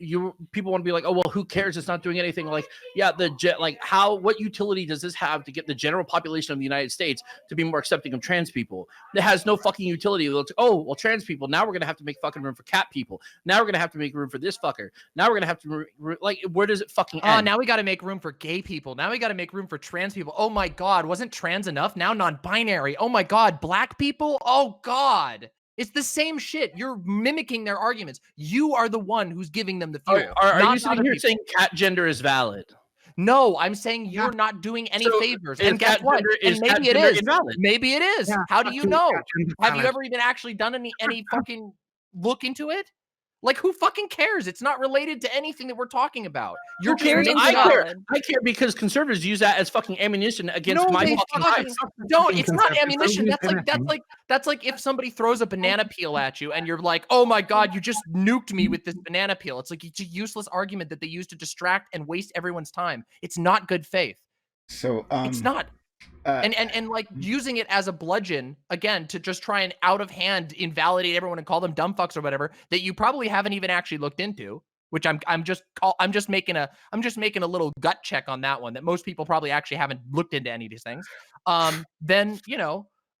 S2: people want to be like, oh well, who cares? It's not doing anything. Like, yeah, what utility does this have to get the general population of the United States to be more accepting of trans people? It has no fucking utility. It's, oh well, trans people. Now we're gonna have to make fucking room for cat people. Now we're gonna have to make room for this fucker. Now we're gonna have to like, where does it fucking end?
S3: Oh, now we got to make room for gay people. Now we got to make room for trans people. Oh my god, wasn't trans enough? Now non-binary. Oh my god, black people. Oh god. It's the same shit. You're mimicking their arguments. You are the one who's giving them the fuel.
S2: Are you sitting here saying cat gender is valid?
S3: No, I'm saying you're not doing any favors. And guess what?
S2: And
S3: maybe it is.
S2: Invalid?
S3: Maybe it is.
S9: Yeah,
S3: How do you know? Have you
S9: valid.
S3: ever even actually done any fucking look into it? Like, who fucking cares? It's not related to anything that we're talking about. You're just making
S2: I
S3: it up.
S2: care. I care because conservatives use that as fucking ammunition against my
S3: they
S2: fucking
S3: fucking
S2: rights.
S3: don't. It's not
S9: Conservatives.
S3: ammunition. That's like if somebody throws a banana peel at you and you're like, oh my god, you just nuked me with this banana peel. It's like it's a useless argument that they use to distract and waste everyone's time. It's not good faith.
S1: So
S3: It's not. And like using it as a bludgeon again to just try and out of hand invalidate everyone and call them dumb fucks or whatever that you probably haven't even actually looked into, which I'm just making a little gut check on that one that most people probably actually haven't looked into any of these things. Then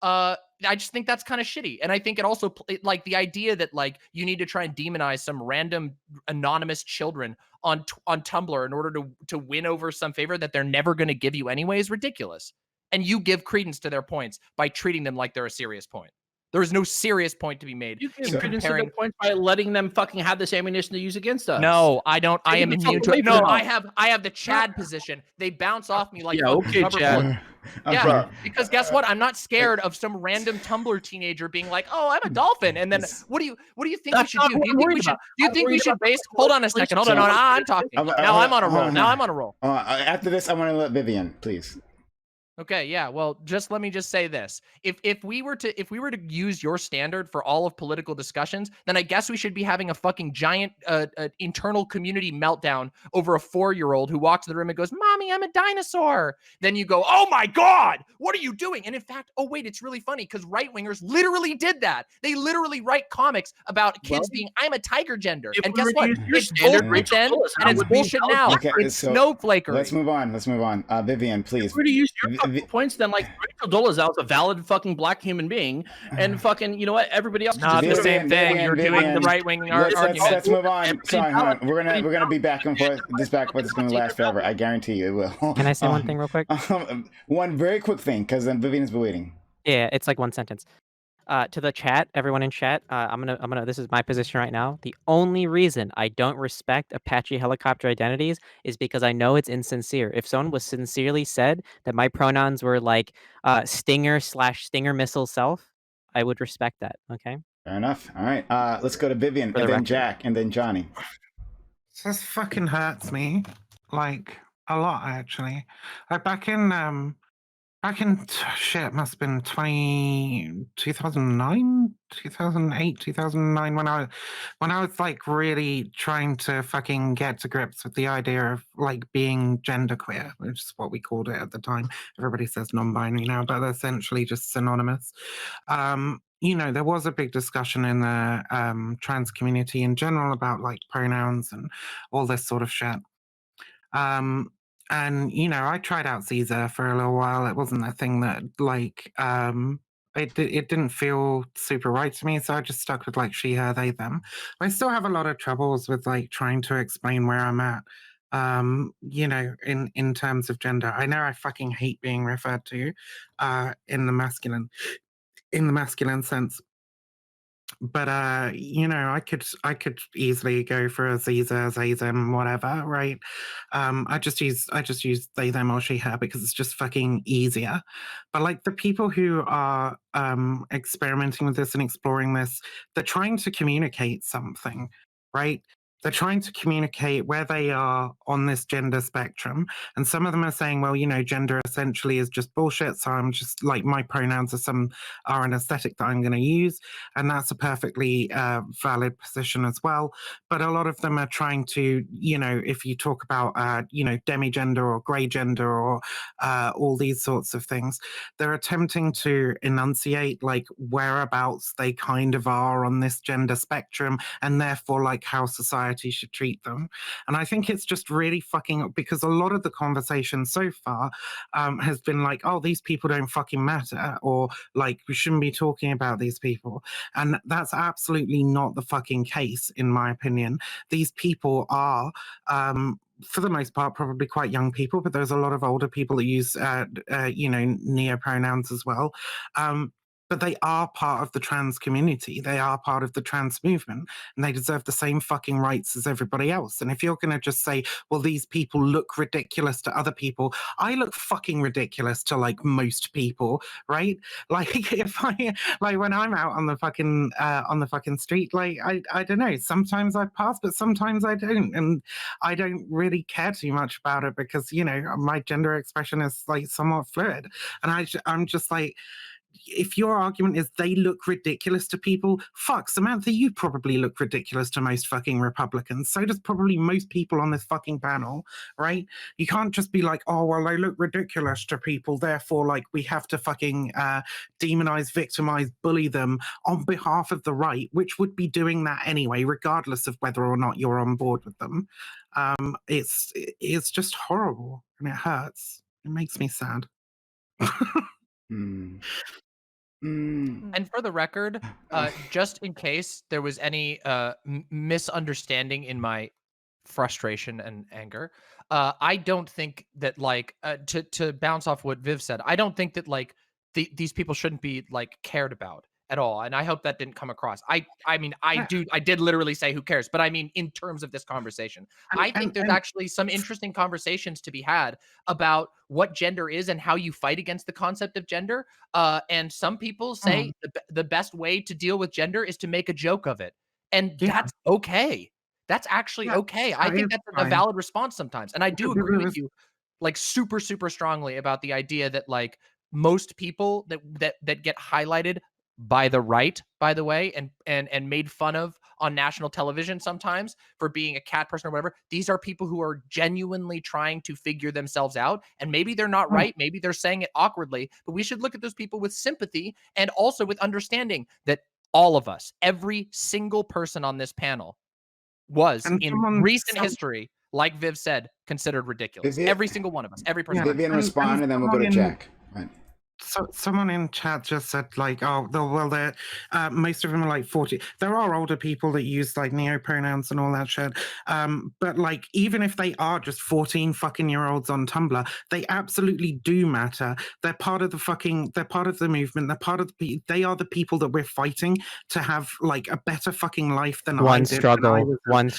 S3: I just think that's kind of shitty. And I think it also like the idea that like you need to try and demonize some random anonymous children on Tumblr in order to win over some favor that they're never going to give you anyway is ridiculous. And you give credence to their points by treating them like they're a serious point. There is no serious point to be made.
S2: You give credence to their points by letting them fucking have this ammunition to use against us.
S3: No, I don't. I am immune to it. No, I have the Chad position. They bounce off me like
S2: okay, Chad.
S3: Yeah, because guess what? I'm not scared of some random Tumblr teenager being like, "Oh, I'm a dolphin," and then what do you think we should do? Do you think we should base? Hold on a second. Hold on. I'm talking. Now I'm on a roll. Now I'm on a roll.
S1: After this, I want to let Vivian, please.
S3: Okay, yeah. Well, let me just say this. If we were to use your standard for all of political discussions, then I guess we should be having a fucking giant internal community meltdown over a 4-year-old who walks to the room and goes, "Mommy, I'm a dinosaur." Then you go, "Oh my god, what are you doing?" And in fact, oh wait, it's really funny because right-wingers literally did that. They literally write comics about kids being, "I'm a tiger gender." And guess what? It's bullshit then, and it's bullshit now.
S1: Okay,
S3: it's
S1: so
S3: snowflakery.
S1: Let's move on. Vivian, please.
S2: If we're to use your points, then like Rachel Dolezal's a valid fucking black human being, and fucking everybody else.
S3: Not the same thing. You're doing the right wing argument.
S1: Let's move on. Sorry, hon. We're gonna be back and forth. This back and forth is gonna last forever. I guarantee you it will.
S8: Can I say one thing real quick?
S1: One very quick thing, because then Vivian's been waiting.
S8: Yeah, it's like one sentence. To the chat, everyone in chat, I'm gonna. This is my position right now. The only reason I don't respect Apache helicopter identities is because I know it's insincere. If someone was sincerely said that my pronouns were like Stinger/Stinger missile self, I would respect that. Okay.
S1: Fair enough. All right. Let's go to Vivian, and then Jack, and then Johnny.
S9: This fucking hurts me, like a lot actually. Like back in shit, must have been 2009, 2008, 2009 when I was like really trying to fucking get to grips with the idea of like being genderqueer, which is what we called it at the time. Everybody says non-binary now, but they're essentially just synonymous. There was a big discussion in the trans community in general about like pronouns and all this sort of shit. And I tried out Caesar for a little while. It wasn't a thing that like it didn't feel super right to me, so I just stuck with like she, her, they, them. I still have a lot of troubles with like trying to explain where I'm at. In terms of gender. I know I fucking hate being referred to in the masculine sense. but I could easily go for a Ziza, Zazim, whatever, right? I just use they, them, or she, her because it's just fucking easier. But like the people who are experimenting with this and exploring this, they're trying to communicate something, right? They're trying to communicate where they are on this gender spectrum. And some of them are saying, well, gender essentially is just bullshit. So I'm just like, my pronouns are an aesthetic that I'm going to use. And that's a perfectly valid position as well. But a lot of them are trying to, if you talk about, demigender or grey gender or all these sorts of things, they're attempting to enunciate like whereabouts they kind of are on this gender spectrum and therefore like how society should treat them. And I think it's just really fucking, because a lot of the conversation so far has been like, oh, these people don't fucking matter, or like we shouldn't be talking about these people. And that's absolutely not the fucking case, in my opinion. These people are for the most part, probably quite young people, but there's a lot of older people that use, neo pronouns as well. But they are part of the trans community. They are part of the trans movement, and they deserve the same fucking rights as everybody else. And if you're going to just say, well, these people look ridiculous to other people, I look fucking ridiculous to like most people, right? Like if like when I'm out on the fucking street, like I don't know, sometimes I pass, but sometimes I don't. And I don't really care too much about it because, my gender expression is like somewhat fluid. And I'm just like, if your argument is they look ridiculous to people, fuck, Samantha, you probably look ridiculous to most fucking Republicans. So does probably most people on this fucking panel, right? You can't just be like, oh, well, they look ridiculous to people, therefore, like, we have to fucking demonize, victimize, bully them on behalf of the right, which would be doing that anyway, regardless of whether or not you're on board with them. It's just horrible, and it hurts. It makes me sad.
S3: And for the record, just in case there was any misunderstanding in my frustration and anger, I don't think that like to bounce off what Viv said, I don't think that like these people shouldn't be like cared about at all. And I hope that didn't come across. I mean, I did literally say who cares, but I mean in terms of this conversation, I think there's actually some interesting conversations to be had about what gender is and how you fight against the concept of gender. And some people say the best way to deal with gender is to make a joke of it, and that's okay. That's actually okay. I think that's a valid response sometimes. And I do agree with you like super, super strongly about the idea that like most people that get highlighted by the right, by the way, and made fun of on national television sometimes for being a cat person or whatever, these are people who are genuinely trying to figure themselves out. And maybe they're not right. Maybe they're saying it awkwardly, but we should look at those people with sympathy and also with understanding that all of us, every single person on this panel was in recent history, like Viv said, considered ridiculous. Every single one of us, every person.
S1: Vivian, respond, and then we'll go to Jack. Right.
S9: So someone in chat just said like, oh, well, they're most of them are like 40. There are older people that use like neo pronouns and all that shit. But like, even if they are just 14 fucking year olds on Tumblr, they absolutely do matter. They're part of the movement. They're part of they are the people that we're fighting to have like a better fucking life than
S8: one struggle.
S9: When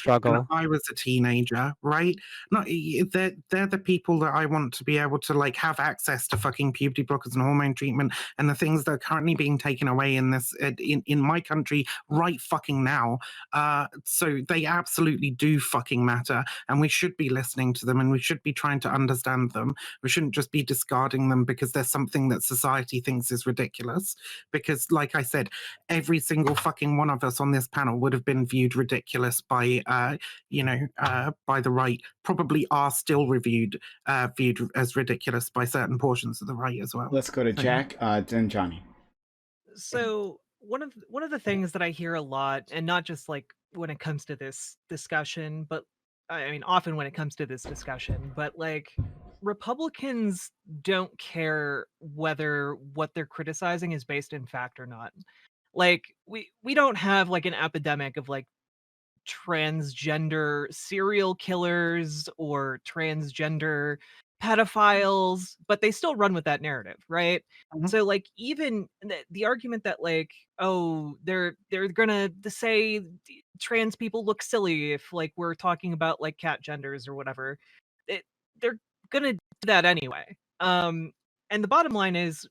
S9: I was a teenager, right? No, they're the people that I want to be able to like have access to fucking puberty blockers and hormone treatment and the things that are currently being taken away in this in my country right fucking now. So they absolutely do fucking matter, and we should be listening to them, and we should be trying to understand them. We shouldn't just be discarding them because there's something that society thinks is ridiculous. Because, like I said, every single fucking one of us on this panel would have been viewed ridiculous by by the right. Probably are still viewed as ridiculous by certain portions of the right as well.
S1: Let's go to Jack, then Johnny.
S7: So one of the things that I hear a lot, and not just like when it comes to this discussion, but I mean often when it comes to this discussion, but like Republicans don't care whether what they're criticizing is based in fact or not. Like we don't have like an epidemic of like transgender serial killers or transgender pedophiles, but they still run with that narrative, right?
S9: Mhm.
S7: So like even the argument that like, oh, they're gonna say trans people look silly if like we're talking about like cat genders or whatever, it, they're gonna do that anyway. And the bottom line is,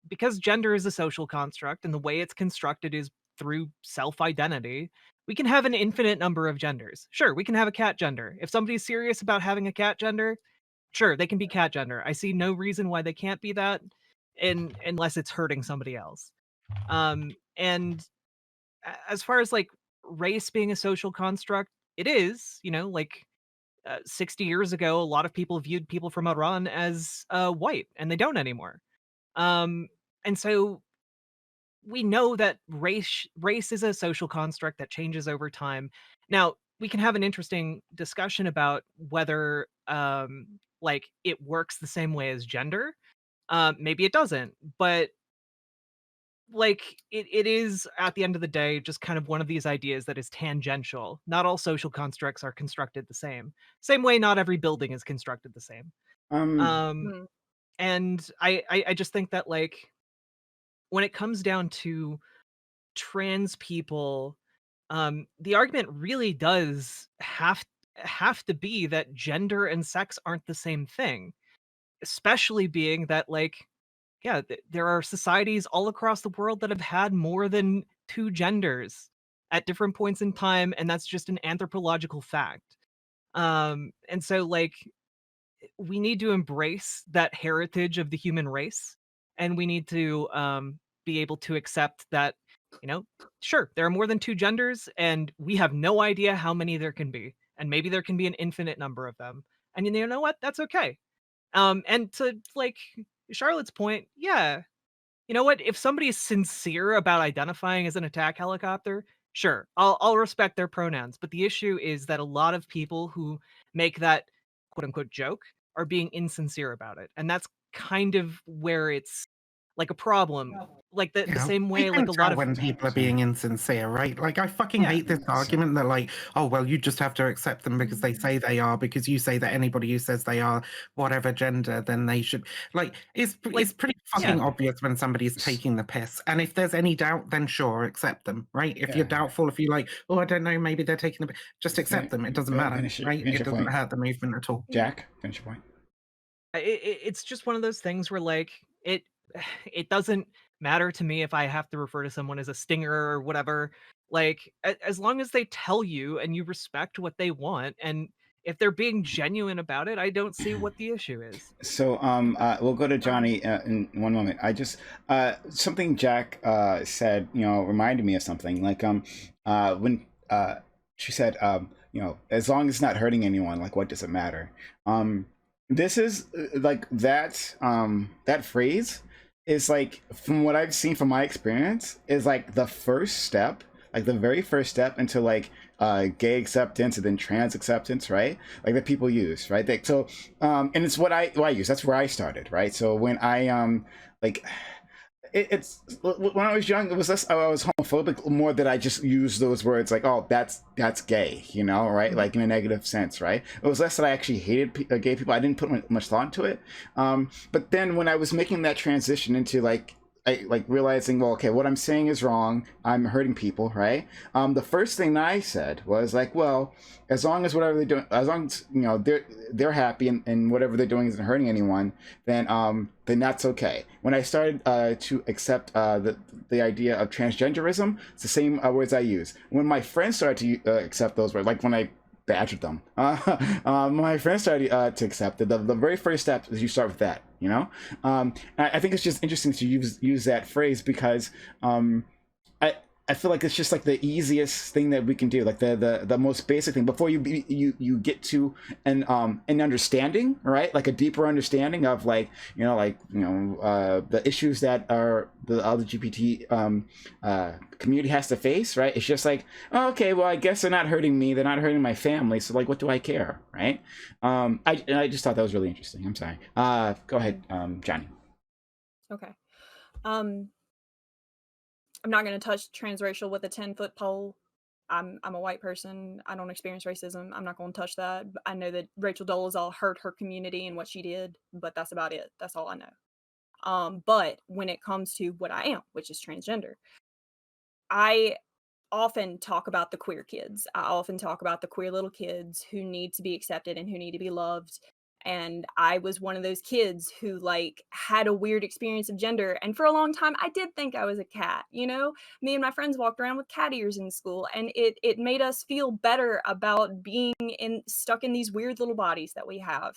S7: because gender is a social construct and the way it's constructed is through self-identity, we can have an infinite number of genders. Sure, we can have a cat gender. If somebody's serious about having a cat gender, sure, they can be cat gender. I see no reason why they can't be that, unless it's hurting somebody else. And as far as like race being a social construct, it is, like 60 years ago, a lot of people viewed people from Iran as white, and they don't anymore. And so we know that race is a social construct that changes over time. Now, we can have an interesting discussion about whether like it works the same way as gender. Maybe it doesn't, but like it is at the end of the day just kind of one of these ideas that is tangential. Not all social constructs are constructed the same way not every building is constructed the same.
S1: Um,
S6: Mm.
S7: And I just think that like when it comes down to trans people, the argument really does have to be that gender and sex aren't the same thing, especially being that like, yeah, there are societies all across the world that have had more than two genders at different points in time, and that's just an anthropological fact. And so like we need to embrace that heritage of the human race, and we need to be able to accept that, sure, there are more than two genders, and we have no idea how many there can be, and maybe there can be an infinite number of them, and you know what, that's okay. And to like Charlotte's point, yeah, you know what, if somebody is sincere about identifying as an attack helicopter, sure, I'll respect their pronouns. But the issue is that a lot of people who make that quote unquote joke are being insincere about it, and that's kind of where it's like a problem. Like the
S9: Yeah,
S7: same
S9: we
S7: way,
S9: can
S7: like a lot
S9: tell
S7: of
S9: when people are being insincere, right? Like, I fucking
S7: Yeah.
S9: hate this argument that, like, oh, well, you just have to accept them because they say they are, because you say that anybody who says they are whatever gender, then they should. Like, it's
S7: Like,
S9: pretty
S7: yeah.
S9: fucking obvious when somebody's taking the piss. And if there's any doubt, then sure, accept them, right? If you're
S1: Yeah.
S9: doubtful, if you're like, oh, I don't know, maybe they're taking the piss, just accept them. It doesn't matter,
S1: finish
S9: right?
S1: your
S9: It doesn't
S1: point.
S9: hurt the movement at all.
S1: Jack, finish your point.
S7: It's just one of those things where like it doesn't matter to me if I have to refer to someone as a stinger or whatever. Like as long as they tell you and you respect what they want, and if they're being genuine about it, I don't see what the issue is.
S1: So we'll go to Johnny in one moment. I just something Jack said, reminded me of something. Like when she said, as long as it's not hurting anyone, like what does it matter? This is like that phrase is like, from what I've seen from my experience, is like the first step, like the very first step into like gay acceptance and then trans acceptance, right? Like that people use, right? And it's what I use. That's where I started, right? So when I like it's when I was young, it was less I was homophobic, more that I just used those words like, oh, that's gay, right? Like in a negative sense, right? It was less that I actually hated gay people. I didn't put much thought into it. But then when I was making that transition into like realizing, well, okay, what I'm saying is wrong, I'm hurting people, right? The first thing that I said was like, well, as long as whatever they're doing, as long as they're happy and whatever they're doing isn't hurting anyone, then that's okay. When I started to accept the idea of transgenderism, it's the same words I use. When my friends started to accept those words, like when I badgered them, my friends started to accept it. The very first step is you start with that. I think it's just interesting to use that phrase because I feel like it's just like the easiest thing that we can do, like the most basic thing before you get to an understanding, right? Like a deeper understanding of the issues that are the LGBT community has to face, right? It's just like, oh, okay, well, I guess they're not hurting me, they're not hurting my family, so like, what do I care, right? I just thought that was really interesting. I'm sorry. Go ahead, Johnny.
S6: Okay. I'm not going to touch transracial with a 10-foot pole. I'm a white person. I don't experience racism. I'm not going to touch that. I know that Rachel Dolezal hurt her community and what she did, but that's about it. That's all I know. But when it comes to what I am, which is transgender, I often talk about the queer kids. I often talk about the queer little kids who need to be accepted and who need to be loved. And I was one of those kids who like had a weird experience of gender. And for a long time, I did think I was a cat. You know, me and my friends walked around with cat ears in school, and it made us feel better about being stuck in these weird little bodies that we have.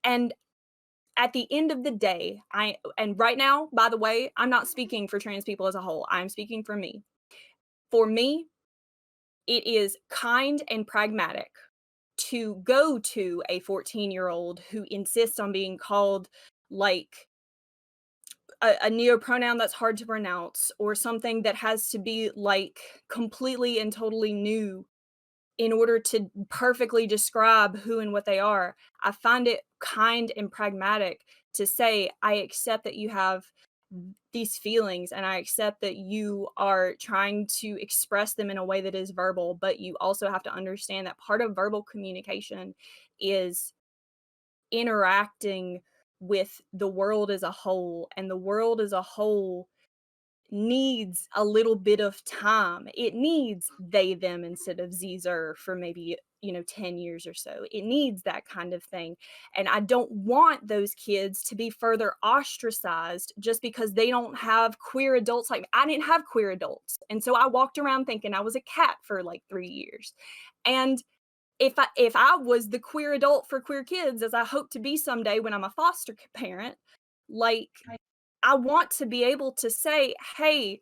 S6: And at the end of the day, and right now, by the way, I'm not speaking for trans people as a whole. I'm speaking for me. For me, it is kind and pragmatic to go to a 14-year-old who insists on being called like a neopronoun that's hard to pronounce, or something that has to be like completely and totally new in order to perfectly describe who and what they are. I find it kind and pragmatic to say, I accept that you have these feelings, and I accept that you are trying to express them in a way that is verbal, but you also have to understand that part of verbal communication is interacting with the world as a whole, and the world as a whole needs a little bit of time. It needs they, them instead of Zer for maybe, 10 years or so. It needs that kind of thing. And I don't want those kids to be further ostracized just because they don't have queer adults like me. I didn't have queer adults. And so I walked around thinking I was a cat for like 3 years. And if I was the queer adult for queer kids, as I hope to be someday when I'm a foster parent, like I want to be able to say, hey,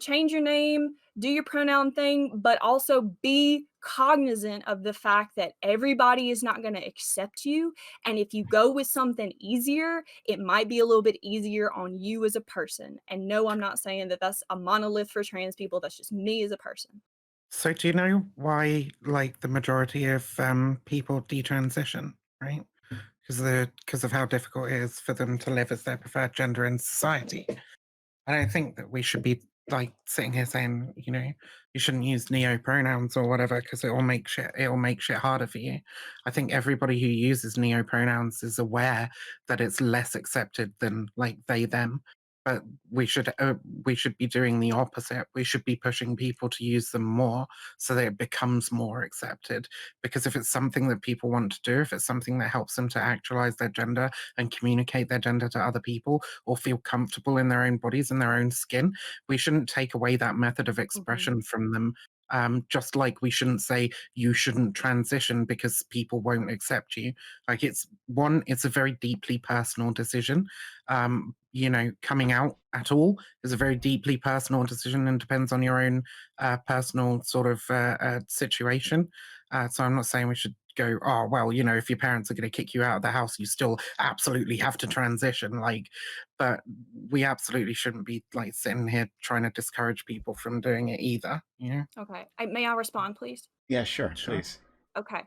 S6: change your name, do your pronoun thing, but also be cognizant of the fact that everybody is not going to accept you. And if you go with something easier, it might be a little bit easier on you as a person. And no, I'm not saying that that's a monolith for trans people. That's just me as a person.
S9: So do you know why, like, the majority of people detransition, right? Because of how difficult it is for them to live as their preferred gender in society. I don't think that we should be like sitting here saying, you shouldn't use neo pronouns or whatever because it'll make shit harder for you. I think everybody who uses neo pronouns is aware that it's less accepted than like they them. But we should be doing the opposite. We should be pushing people to use them more so that it becomes more accepted. Because if it's something that people want to do, if it's something that helps them to actualize their gender and communicate their gender to other people or feel comfortable in their own bodies and their own skin, we shouldn't take away that method of expression from them. Just like we shouldn't say you shouldn't transition because people won't accept you. Like it's a very deeply personal decision. Coming out at all is a very deeply personal decision and depends on your own personal sort of situation. So I'm not saying we should go, oh, well, if your parents are going to kick you out of the house, you still absolutely have to transition. But we absolutely shouldn't be like sitting here trying to discourage people from doing it either.
S6: Okay. May I respond, please?
S1: Yeah, sure, please.
S6: Okay.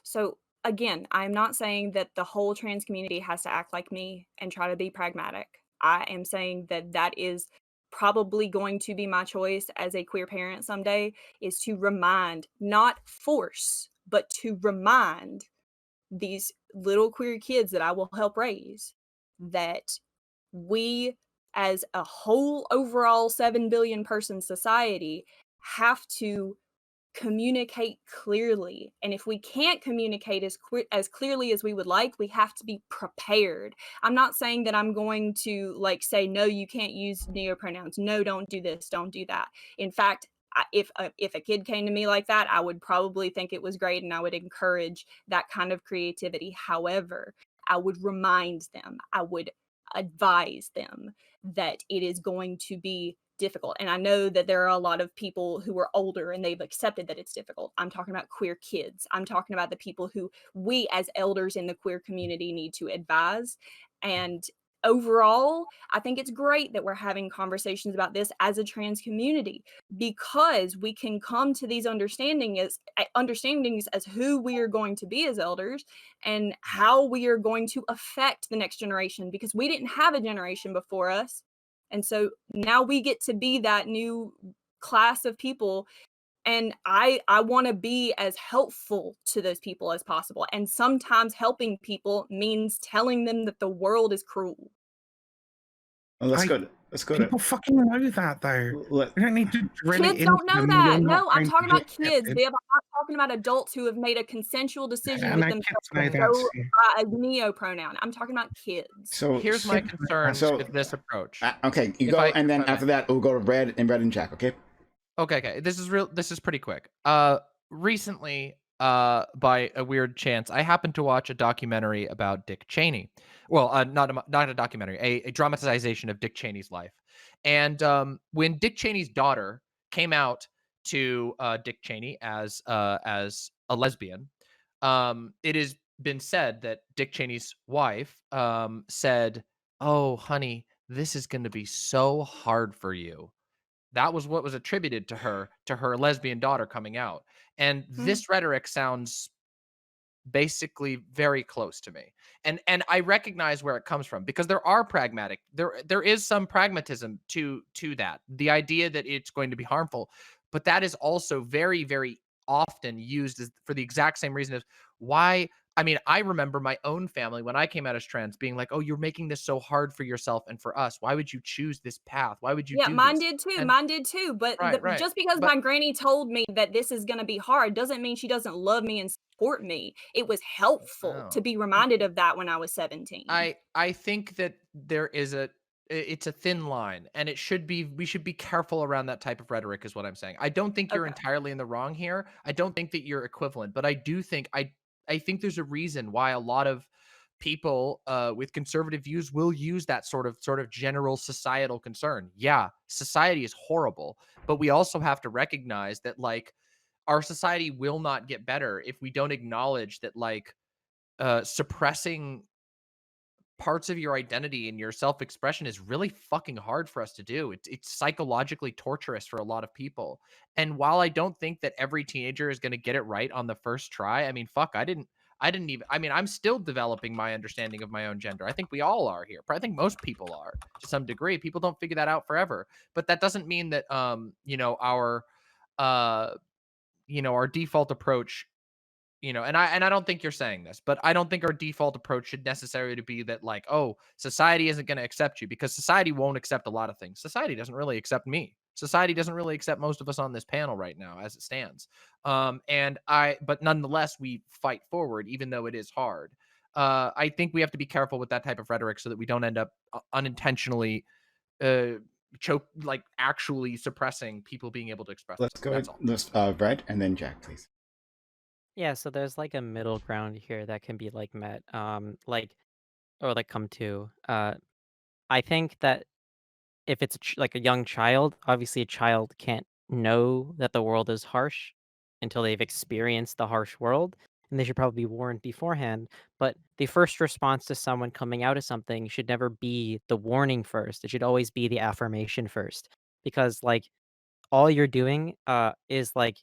S6: So again, I'm not saying that the whole trans community has to act like me and try to be pragmatic. I am saying that is probably going to be my choice as a queer parent someday, is to remind, not force, but to remind these little queer kids that I will help raise that we, as a whole overall 7 billion person society, have to communicate clearly. And if we can't communicate as clearly as we would like, we have to be prepared. I'm not saying that I'm going to like say, no, you can't use neopronouns. No, don't do this, don't do that. In fact, if a kid came to me like that, I would probably think it was great and I would encourage that kind of creativity. However, I would remind them, I would advise them that it is going to be difficult. And I know that there are a lot of people who are older and they've accepted that it's difficult. I'm talking about queer kids. I'm talking about the people who we as elders in the queer community need to advise. And overall, I think it's great that we're having conversations about this as a trans community, because we can come to these understandings as who we are going to be as elders and how we are going to affect the next generation, because we didn't have a generation before us. And so now we get to be that new class of people and I want to be as helpful to those people as possible. And sometimes helping people means telling them that the world is cruel.
S1: Well, let's go to
S9: People fucking know that though.
S1: let,
S9: We don't need to drill it
S6: Kids
S9: into
S6: don't know
S9: them.
S6: that.
S9: You're not
S6: No, I'm
S9: going to
S6: talking
S9: get
S6: about kids.
S9: accepted.
S6: I'm not talking about adults who have made a consensual decision
S9: And
S6: with
S9: our
S6: themselves
S9: kids know
S6: to
S9: that
S6: go
S9: too.
S6: by a neo pronoun. I'm talking about kids.
S1: so
S3: Here's my concern
S1: so-
S3: with this approach.
S1: okay, you
S3: If
S1: go,
S3: I-
S1: and then
S3: if I may.
S1: after that we'll go to Red and Jack. Okay.
S3: Okay. This is pretty quick. Recently, by a weird chance, I happened to watch a documentary about Dick Cheney. Well, not a documentary, a dramatization of Dick Cheney's life. And when Dick Cheney's daughter came out to Dick Cheney as a lesbian, it has been said that Dick Cheney's wife said, "Oh, honey, this is going to be so hard for you." That was what was attributed to her lesbian daughter coming out. And this rhetoric sounds basically very close to me. And I recognize where it comes from, because there is some pragmatism to that. The idea that it's going to be harmful, but that is also very, very often used for the exact same reason as why. I mean, I remember my own family when I came out as trans being like, "Oh, you're making this so hard for yourself and for us. Why would you choose this path? Why would you
S6: Yeah,
S3: do
S6: mine
S3: this?"
S6: did too.
S3: And-
S6: Mine did too. But
S3: Right.
S6: just because
S3: But-
S6: my granny told me that this is going to be hard doesn't mean she doesn't love me and support me. It was helpful to
S3: Oh.
S6: be reminded of that when I was 17.
S3: I think that it's a thin line, and we should be careful around that type of rhetoric, is what I'm saying. I don't think you're
S6: Okay.
S3: entirely in the wrong here. I don't think that you're equivalent, but I do think I think there's a reason why a lot of people with conservative views will use that sort of general societal concern. Yeah, society is horrible, but we also have to recognize that, like, our society will not get better if we don't acknowledge that, like, suppressing parts of your identity and your self-expression is really fucking hard for us to do. It's psychologically torturous for a lot of people. And while I don't think that every teenager is going to get it right on the first try, I mean, fuck, I didn't even, I mean, I'm still developing my understanding of my own gender. I think we all are here. I think most people are to some degree. People don't figure that out forever. But that doesn't mean that our default approach, and I don't think you're saying this, but I don't think our default approach should necessarily be that, like, oh, society isn't going to accept you, because society won't accept a lot of things. Society doesn't really accept me. Society doesn't really accept most of us on this panel right now as it stands. But nonetheless, we fight forward, even though it is hard. I think we have to be careful with that type of rhetoric so that we don't end up unintentionally actually suppressing people being able to express
S1: Let's go.
S3: themselves. That's all.
S1: Red and then Jack, please.
S8: Yeah, so there's like a middle ground here that can be like met, or like come to. I think that if it's like a young child, obviously a child can't know that the world is harsh until they've experienced the harsh world, and they should probably be warned beforehand. But the first response to someone coming out of something should never be the warning first. It should always be the affirmation first, because like all you're doing is like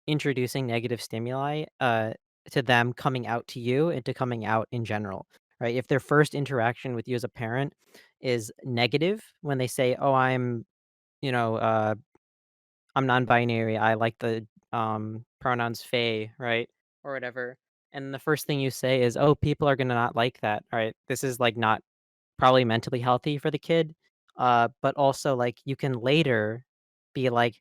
S8: introducing negative stimuli to them coming out to you and to coming out in general, right? If their first interaction with you as a parent is negative, when they say, "Oh, you know, uh, I'm non-binary. I like the pronouns "fey," right, or whatever," and the first thing you say is, "Oh, people are gonna not like that," right? This is like not probably mentally healthy for the kid. But also like you can later be like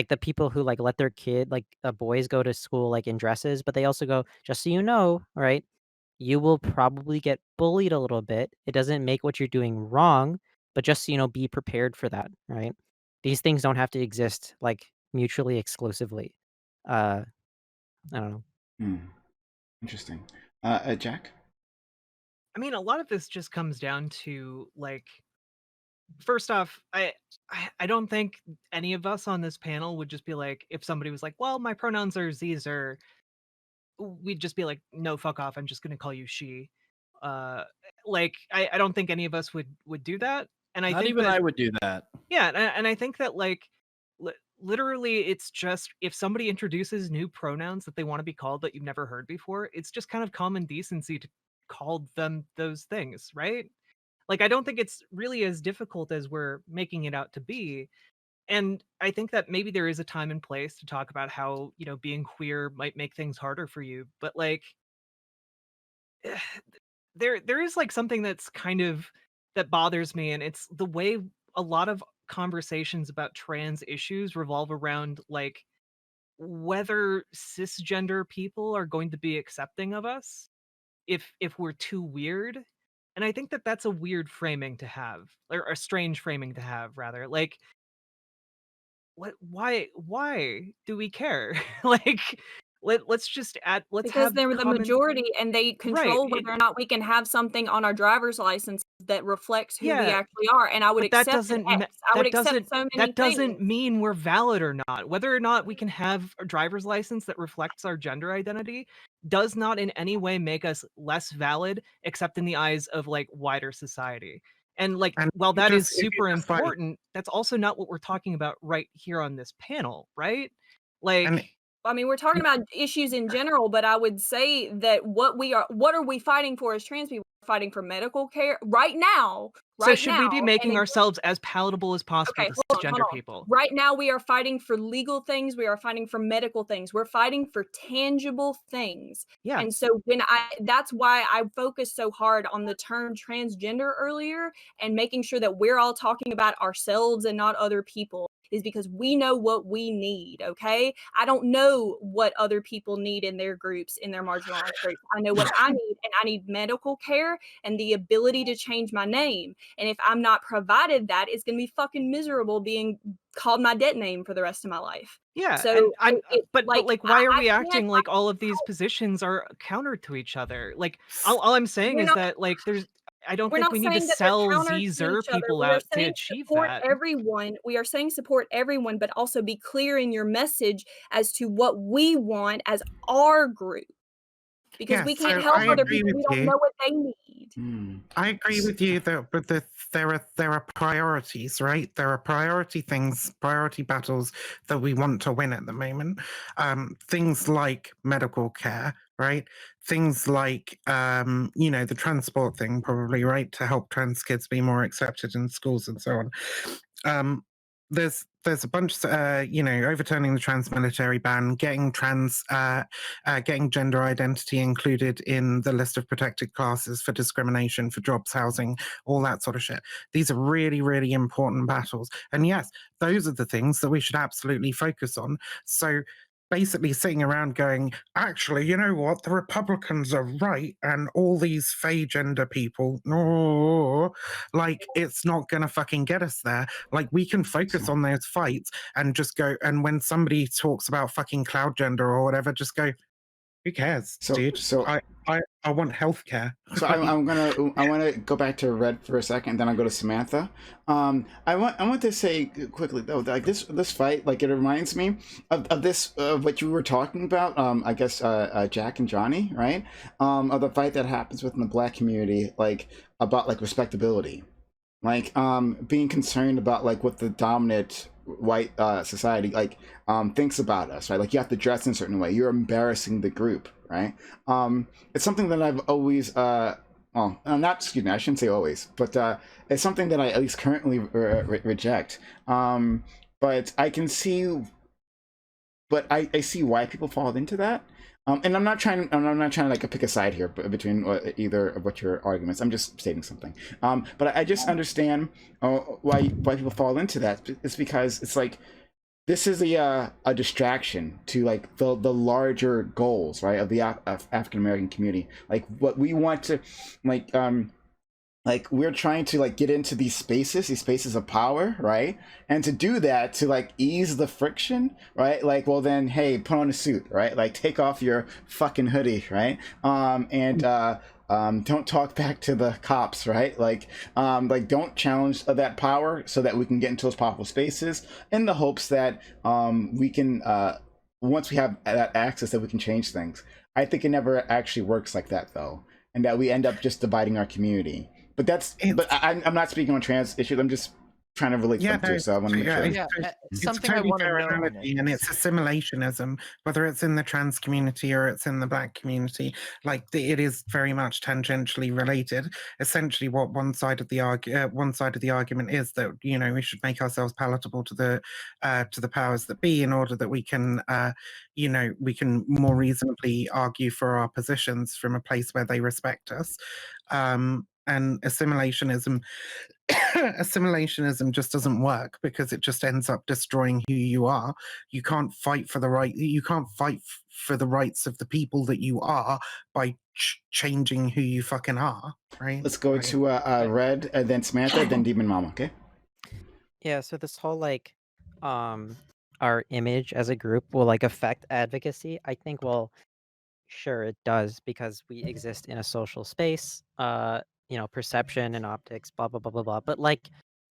S8: the people who like let their kid boys go to school like in dresses, but they also go, just so you know, right? You will probably get bullied a little bit. It doesn't make what you're doing wrong, but just so you know, be prepared for that, right? These things don't have to exist like mutually exclusively. I don't know.
S1: Interesting. Jack?
S7: I mean, a lot of this just comes down to, like, first off, I don't think any of us on this panel would just be like, if somebody was like, "Well, my pronouns are these," or we'd just be like, "No, fuck off. I'm just gonna call you she." Uh, I don't think any of us would do that. And I
S2: Not
S7: think
S2: even
S7: that,
S2: I would do that.
S7: yeah, and I think that, like, literally, it's just if somebody introduces new pronouns that they want to be called that you've never heard before, it's just kind of common decency to call them those things, right? Like, I don't think it's really as difficult as we're making it out to be. and I think that maybe there is a time and place to talk about how, you know, being queer might make things harder for you, but like there is like something that's kind of that bothers me, and it's the way a lot of conversations about trans issues revolve around like whether cisgender people are going to be accepting of us if we're too weird. And I think that that's a weird framing to have, or a strange framing to have rather. Like what why do we care? Like let's just add, let's
S6: Because
S7: have
S6: they're the
S7: common,
S6: majority and they
S7: right.
S6: control whether or not we can have something on our driver's license that reflects who we
S7: Yeah,
S6: actually are. And I would
S7: but that
S6: accept an
S7: doesn't
S6: X. I would accept so many
S7: that doesn't
S6: things.
S7: mean we're valid or not. Whether or not we can have a driver's license that reflects our gender identity does not in any way make us less valid, except in the eyes of like wider society. And like,
S9: And
S7: while
S9: if
S7: that is
S9: if you
S7: super
S9: just like,
S7: important, that's also not what we're talking about right here on this panel, right? Like,
S9: and
S6: I mean, we're talking about issues in general, but I would say that what are we fighting for as trans people? We're fighting for medical care right now.
S7: so
S6: Right
S7: should we
S6: now.
S7: be
S6: And
S7: making
S6: again,
S7: ourselves as palatable as possible
S6: okay,
S7: to
S6: hold
S7: cisgender
S6: on.
S7: people?
S6: Right now, we are fighting for legal things. We are fighting for medical things. We're fighting for tangible things.
S7: Yeah.
S6: And so that's why I focused so hard on the term transgender earlier and making sure that we're all talking about ourselves and not other people, is because we know what we need, okay? I don't know what other people need in their groups, in their marginalized groups. I know what I need, and I need medical care and the ability to change my name. And if I'm not provided that, it's going to be fucking miserable being called my dead name for the rest of my life.
S7: Yeah,
S6: So
S7: and I'm but
S6: like,
S7: like why are
S6: I
S7: we
S6: can't,
S7: acting like all of these positions are counter to each other? Like all I'm saying
S6: we're
S7: is
S6: not
S7: that like I don't
S6: we're
S7: think
S6: not
S7: we need to
S6: saying that they're
S7: sell
S6: counter to
S7: Zer
S6: each other.
S7: people
S6: We are
S7: out to
S6: saying
S7: achieve
S6: support
S7: that.
S6: everyone. We are saying support everyone, but also be clear in your message as to what we want as our group. Because
S9: yeah,
S6: we can't
S9: so
S6: help
S9: I
S6: other
S9: agree
S6: people.
S9: with
S6: We don't
S9: you.
S6: know what they need.
S9: I agree with you that, but there are priorities, right? There are priority things, priority battles that we want to win at the moment. Things like medical care, right? Things like you know, the transport thing, probably, right, to help trans kids be more accepted in schools and so on. There's a bunch, you know, overturning the trans military ban, getting getting gender identity included in the list of protected classes for discrimination, for jobs, housing, all that sort of shit. These are really, really important battles. And yes, those are the things that we should absolutely focus on. So basically sitting around going, actually, you know what, the Republicans are right, and all these fey gender people, no, like, it's not gonna fucking get us there. Like, we can focus on those fights and just go, and when somebody talks about fucking cloud gender or whatever, just go, who cares, dude? I want healthcare.
S1: So I want to go back to Red for a second, then I'll go to Samantha. I want to say quickly though, like this fight, like it reminds me of this of what you were talking about. I guess Jack and Johnny, right? Of the fight that happens within the Black community, like about like respectability, like being concerned about like what the dominant white society like thinks about us, right? Like you have to dress in a certain way. You're embarrassing the group, right? It's something that I've always well, not, excuse me, I shouldn't say always, but it's something that I at least currently reject. But I can see, but I see why people fall into that. And I'm not trying to like pick a side here between either of what your arguments. I'm just stating something. But I just understand why people fall into that. It's because it's like this is a distraction to like the larger goals, right, of the African American community. Like what we want to like we're trying to like get into these spaces of power, right? And to do that, to like ease the friction, right? Like, well then, hey, put on a suit, right? Like take off your fucking hoodie, right? And don't talk back to the cops, right? Like don't challenge that power so that we can get into those powerful spaces in the hopes that we can, once we have that access, that we can change things. I think it never actually works like that though. And that we end up just dividing our community. But I'm not speaking on trans issues. I'm just trying to relate
S9: Yeah,
S1: something to,
S9: no,
S1: so I want to make sure.
S3: Yeah,
S9: it's
S3: something I
S9: totally
S3: want to
S9: fair
S3: know.
S9: analogy, and it's assimilationism, whether it's in the trans community or it's in the Black community. Like it is very much tangentially related. Essentially, what one side of the argument is that we should make ourselves palatable to the powers that be in order that we can we can more reasonably argue for our positions from a place where they respect us. And assimilationism just doesn't work because it just ends up destroying who you are. You can't fight for the for the rights of the people that you are by changing who you fucking are, right?
S1: Let's go to Red, then Samantha, then DemonMama. Okay.
S8: Yeah, so this whole our image as a group will affect advocacy. I think sure it does because we exist in a social space, perception and optics, blah blah blah blah blah. But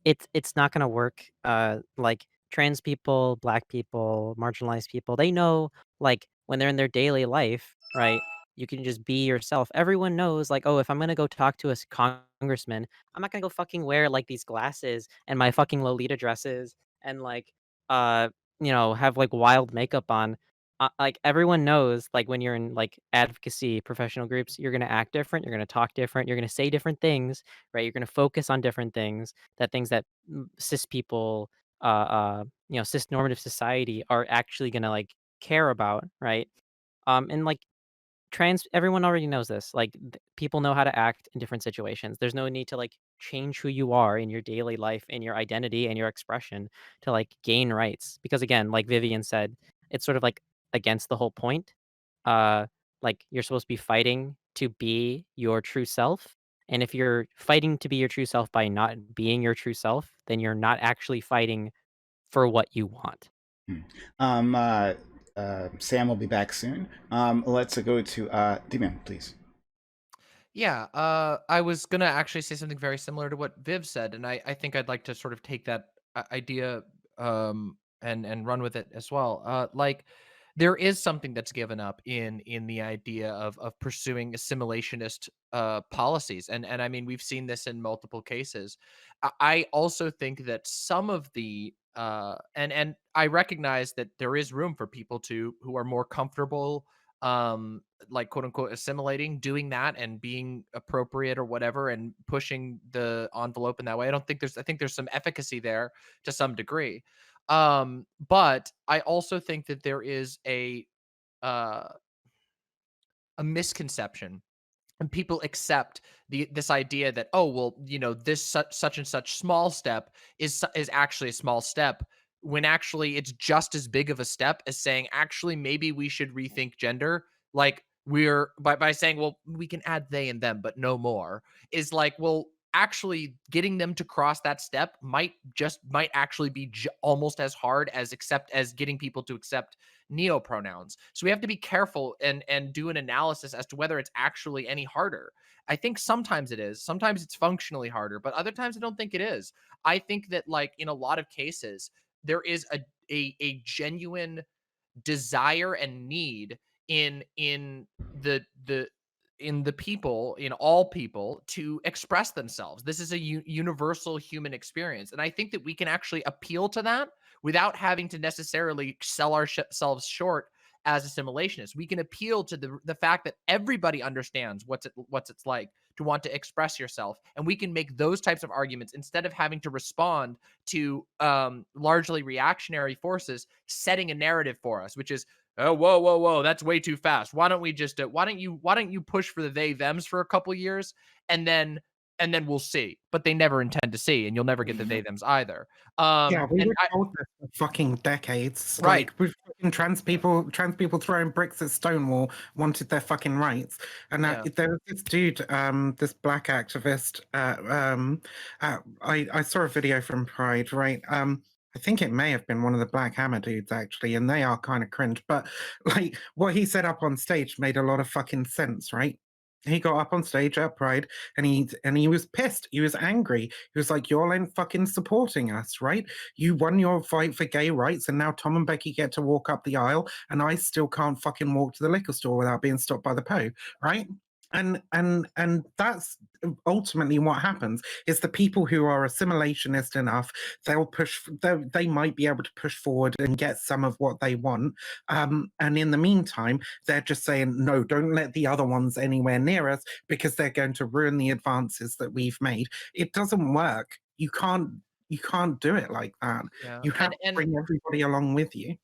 S8: it's not gonna work. Trans people, black people, marginalized people, they know when they're in their daily life, right? You can just be yourself. Everyone knows, oh, if I'm gonna go talk to a congressman, I'm not gonna go fucking wear these glasses and my fucking Lolita dresses and uh have wild makeup on. Everyone knows when you're in advocacy professional groups, you're going to act different, you're going to talk different, you're going to say different things, right? You're going to focus on different things, things that cis people, cis normative society are actually going to care about, right? And trans everyone already knows this. People know how to act in different situations. There's no need to change who you are in your daily life and your identity and your expression to gain rights, because again, like Vivian said, it's sort of against the whole point. You're supposed to be fighting to be your true self, and if you're fighting to be your true self by not being your true self, then you're not actually fighting for what you want.
S1: Sam will be back soon. Let's go to Demon, please.
S3: Yeah, I was gonna actually say something very similar to what Viv said, and I think I'd like to sort of take that idea and run with it as well. There is something that's given up in the idea of pursuing assimilationist policies, and I mean we've seen this in multiple cases. I also think that some of the and I recognize that there is room for people who are more comfortable quote unquote assimilating, doing that and being appropriate or whatever and pushing the envelope in that way. I think there's some efficacy there to some degree. But I also think that there is uh a misconception, and people accept this idea that, oh well, this such and such small step is actually a small step, when actually it's just as big of a step as saying actually maybe we should rethink gender. We're by saying, well, we can add they and them but no more, is well, actually getting them to cross that step might actually be almost as hard as getting people to accept neo pronouns. So we have to be careful and do an analysis as to whether it's actually any harder. I think sometimes it is. Sometimes it's functionally harder, but other times I don't think it is. I think that in a lot of cases there is a genuine desire and need in the people, in all people, to express themselves. This is a universal human experience, and I think that we can actually appeal to that without having to necessarily sell ourselves short as assimilationists. We can appeal to the fact that everybody understands what's it's like to want to express yourself, and we can make those types of arguments instead of having to respond to largely reactionary forces setting a narrative for us, which is, oh, whoa, that's way too fast. Why don't we just why don't you push for the they thems for a couple years, and then we'll see. But they never intend to see, and you'll never get the they thems either.
S9: Yeah, we were told this for fucking decades.
S3: Right.
S9: With fucking trans people throwing bricks at Stonewall wanted their fucking rights. And there was this dude, this black activist. I saw a video from Pride, right? I think it may have been one of the Black Hammer dudes, actually, and they are kind of cringe. But what he said up on stage made a lot of fucking sense, right? He got up on stage at Pride and he was pissed. He was angry. He was like, "Y'all ain't fucking supporting us, right? You won your fight for gay rights, and now Tom and Becky get to walk up the aisle, and I still can't fucking walk to the liquor store without being stopped by the Po, right?" and that's ultimately what happens is the people who are assimilationist enough, they might be able to push forward and get some of what they want, and in the meantime they're just saying, no, don't let the other ones anywhere near us because they're going to ruin the advances that we've made. It doesn't work. You can't do it like that.
S3: Yeah.
S9: You have to
S3: And
S9: bring everybody along with you.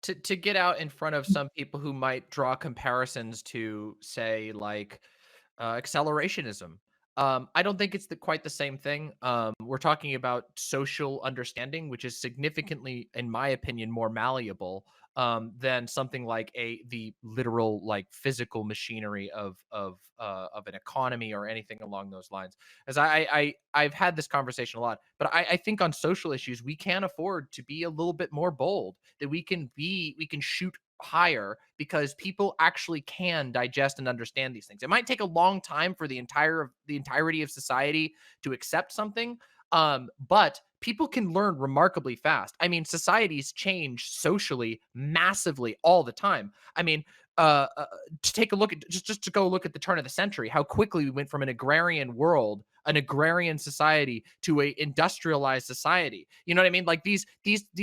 S3: to get out in front of some people who might draw comparisons to, say, like accelerationism. I don't think it's quite the same thing. We're talking about social understanding, which is significantly, in my opinion, more malleable than something like the literal, like, physical machinery of an economy or anything along those lines. As I've had this conversation a lot, but I think on social issues we can afford to be a little bit more bold. That we can shoot higher because people actually can digest and understand these things. It might take a long time for the entirety of society to accept something, but people can learn remarkably fast. I mean, societies change socially massively all the time. I mean, to take a look at just to go look at the turn of the century, how quickly we went from an agrarian world, an agrarian society, to a industrialized society. You know what I mean? Like these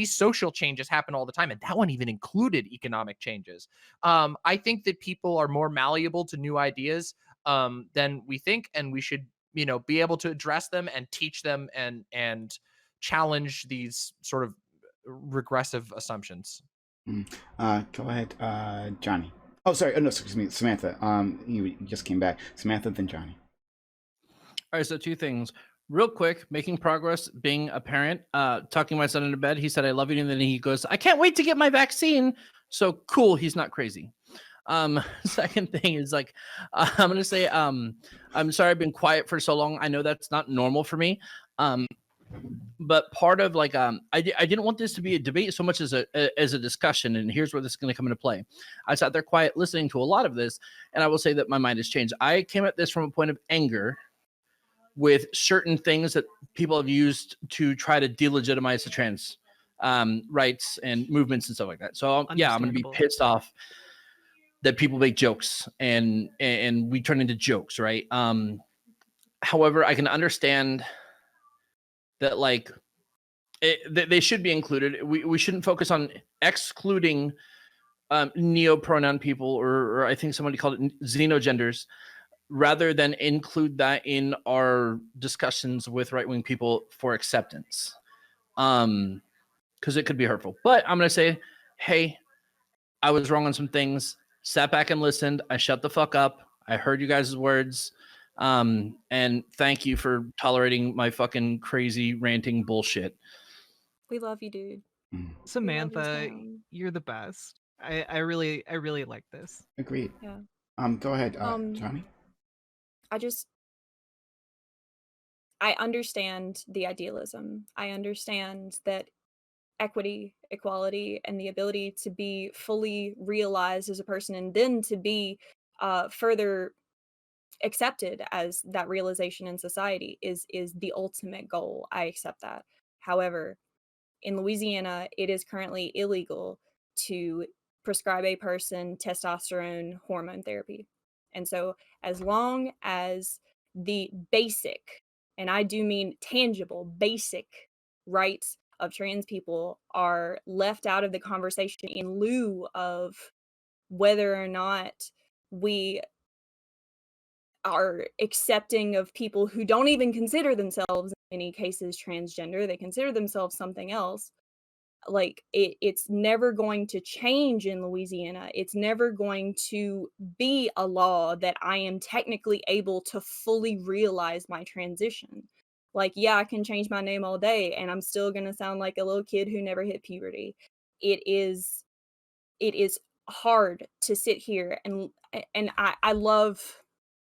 S3: social changes happen all the time, and that one even included economic changes. I think that people are more malleable to new ideas than we think, and we should, be able to address them and teach them and challenge these sort of regressive assumptions.
S1: Go ahead, Johnny. Oh, sorry. Oh, no, excuse me, Samantha. You just came back. Samantha, then Johnny.
S2: All right, so two things. Real quick, making progress, being a parent, talking my son into bed. He said, I love you. And then he goes, I can't wait to get my vaccine. So cool. He's not crazy. Second thing is like, I'm going to say, I'm sorry I've been quiet for so long. I know that's not normal for me. But part of like, I didn't want this to be a debate so much as a discussion. And here's where this is going to come into play. I sat there quiet listening to a lot of this, and I will say that my mind has changed. I came at this from a point of anger with certain things that people have used to try to delegitimize the trans rights and movements and stuff like that. So yeah, I'm going to be pissed off that people make jokes and we turn into jokes, right? However, I can understand that like they should be included. We shouldn't focus on excluding neo-pronoun people, or I think somebody called it xenogenders, rather than include that in our discussions with right-wing people for acceptance. Because it could be hurtful. But I'm going to say, hey, I was wrong on some things. Sat back and listened. I shut the fuck up. I heard you guys' words. And thank you for tolerating my fucking crazy ranting bullshit.
S6: We love you, dude.
S7: Samantha, you're the best. I really like this.
S1: Agreed.
S6: Yeah.
S1: Go ahead, Johnny.
S6: I understand the idealism. I understand that equity, equality, and the ability to be fully realized as a person and then to be further accepted as that realization in society is the ultimate goal. I accept that. However, in Louisiana, it is currently illegal to prescribe a person testosterone hormone therapy. And so as long as the basic, and I do mean tangible, basic rights of trans people are left out of the conversation in lieu of whether or not we are accepting of people who don't even consider themselves in many cases transgender, they consider themselves something else. Like it's never going to change in Louisiana. It's never going to be a law that I am technically able to fully realize my transition. Like, yeah, I can change my name all day and I'm still going to sound like a little kid who never hit puberty. It is hard to sit here and I love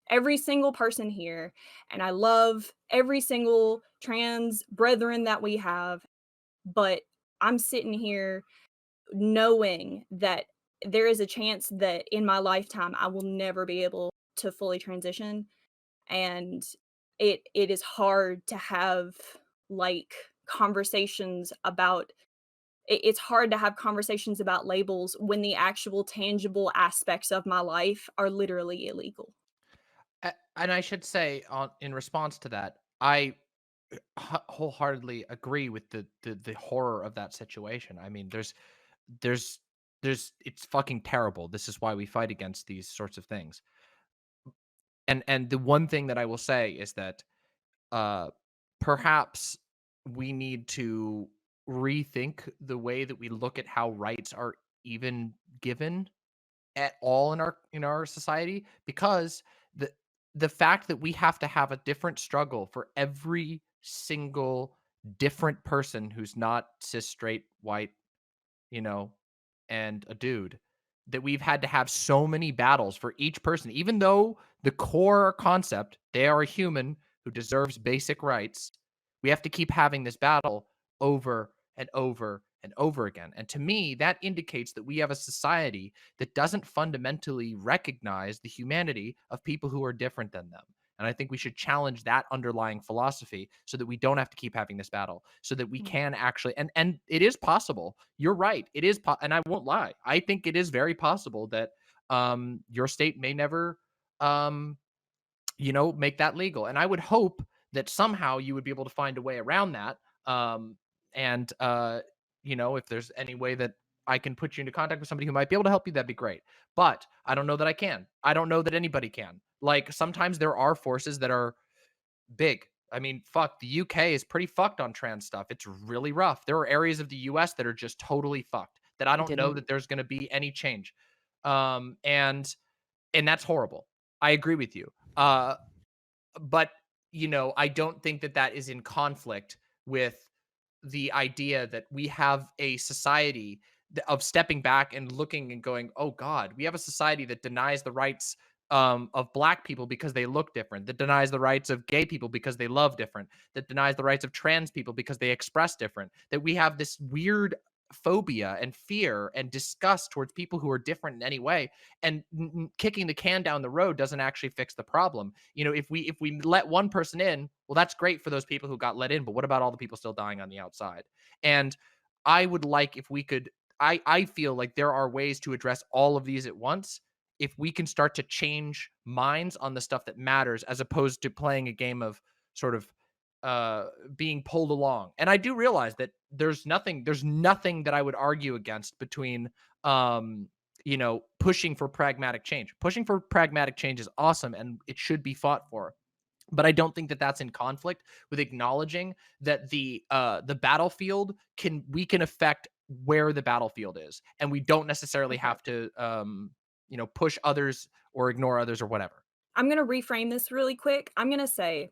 S6: every single person here, and I love every single trans brethren that we have, but I'm sitting here knowing that there is a chance that in my lifetime I will never be able to fully transition, and it is hard to have like conversations about it's hard to have conversations about labels when the actual tangible aspects of my life are literally illegal.
S3: And I should say, in response to that, I wholeheartedly agree with the horror of that situation. I mean, there's it's fucking terrible. This is why we fight against these sorts of things. And the one thing that I will say is that uh perhaps we need to rethink the way that we look at how rights are even given at all in our society, because the the fact that we have to have a different struggle for every single different person who's not cis, straight, white, you know, and a dude, that we've had to have so many battles for each person, even though the core concept, they are a human who deserves basic rights. We have to keep having this battle over and over and over again. And to me, that indicates that we have a society that doesn't fundamentally recognize the humanity of people who are different than them. And I think we should challenge that underlying philosophy so that we don't have to keep having this battle, so that we can actually, and it is possible. You're right. It is, and I won't lie. I think it is very possible that your state may never, make that legal. And I would hope that somehow you would be able to find a way around that. And if there's any way that I can put you into contact with somebody who might be able to help you, that'd be great. But I don't know that I can. I don't know that anybody can. Like, sometimes there are forces that are big. I mean, fuck, the UK is pretty fucked on trans stuff. It's really rough. There are areas of the US that are just totally fucked, that I don't know that there's going to be any change. And that's horrible. I agree with you. But I don't think that that is in conflict with the idea that we have a society of stepping back and looking and going, oh God, we have a society that denies the rights of black people because they look different, that denies the rights of gay people because they love different, that denies the rights of trans people because they express different, that we have this weird phobia and fear and disgust towards people who are different in any way, and kicking the can down the road doesn't actually fix the problem. If we let one person in, well, that's great for those people who got let in, but what about all the people still dying on the outside? And I would like, if we could, I feel like there are ways to address all of these at once if we can start to change minds on the stuff that matters, as opposed to playing a game of sort of being pulled along. And I do realize that there's nothing that I would argue against between pushing for pragmatic change. Pushing for pragmatic change is awesome and it should be fought for. But I don't think that that's in conflict with acknowledging that the battlefield we can affect where the battlefield is, and we don't necessarily have to push others or ignore others or whatever.
S6: I'm gonna reframe this really quick. I'm gonna say,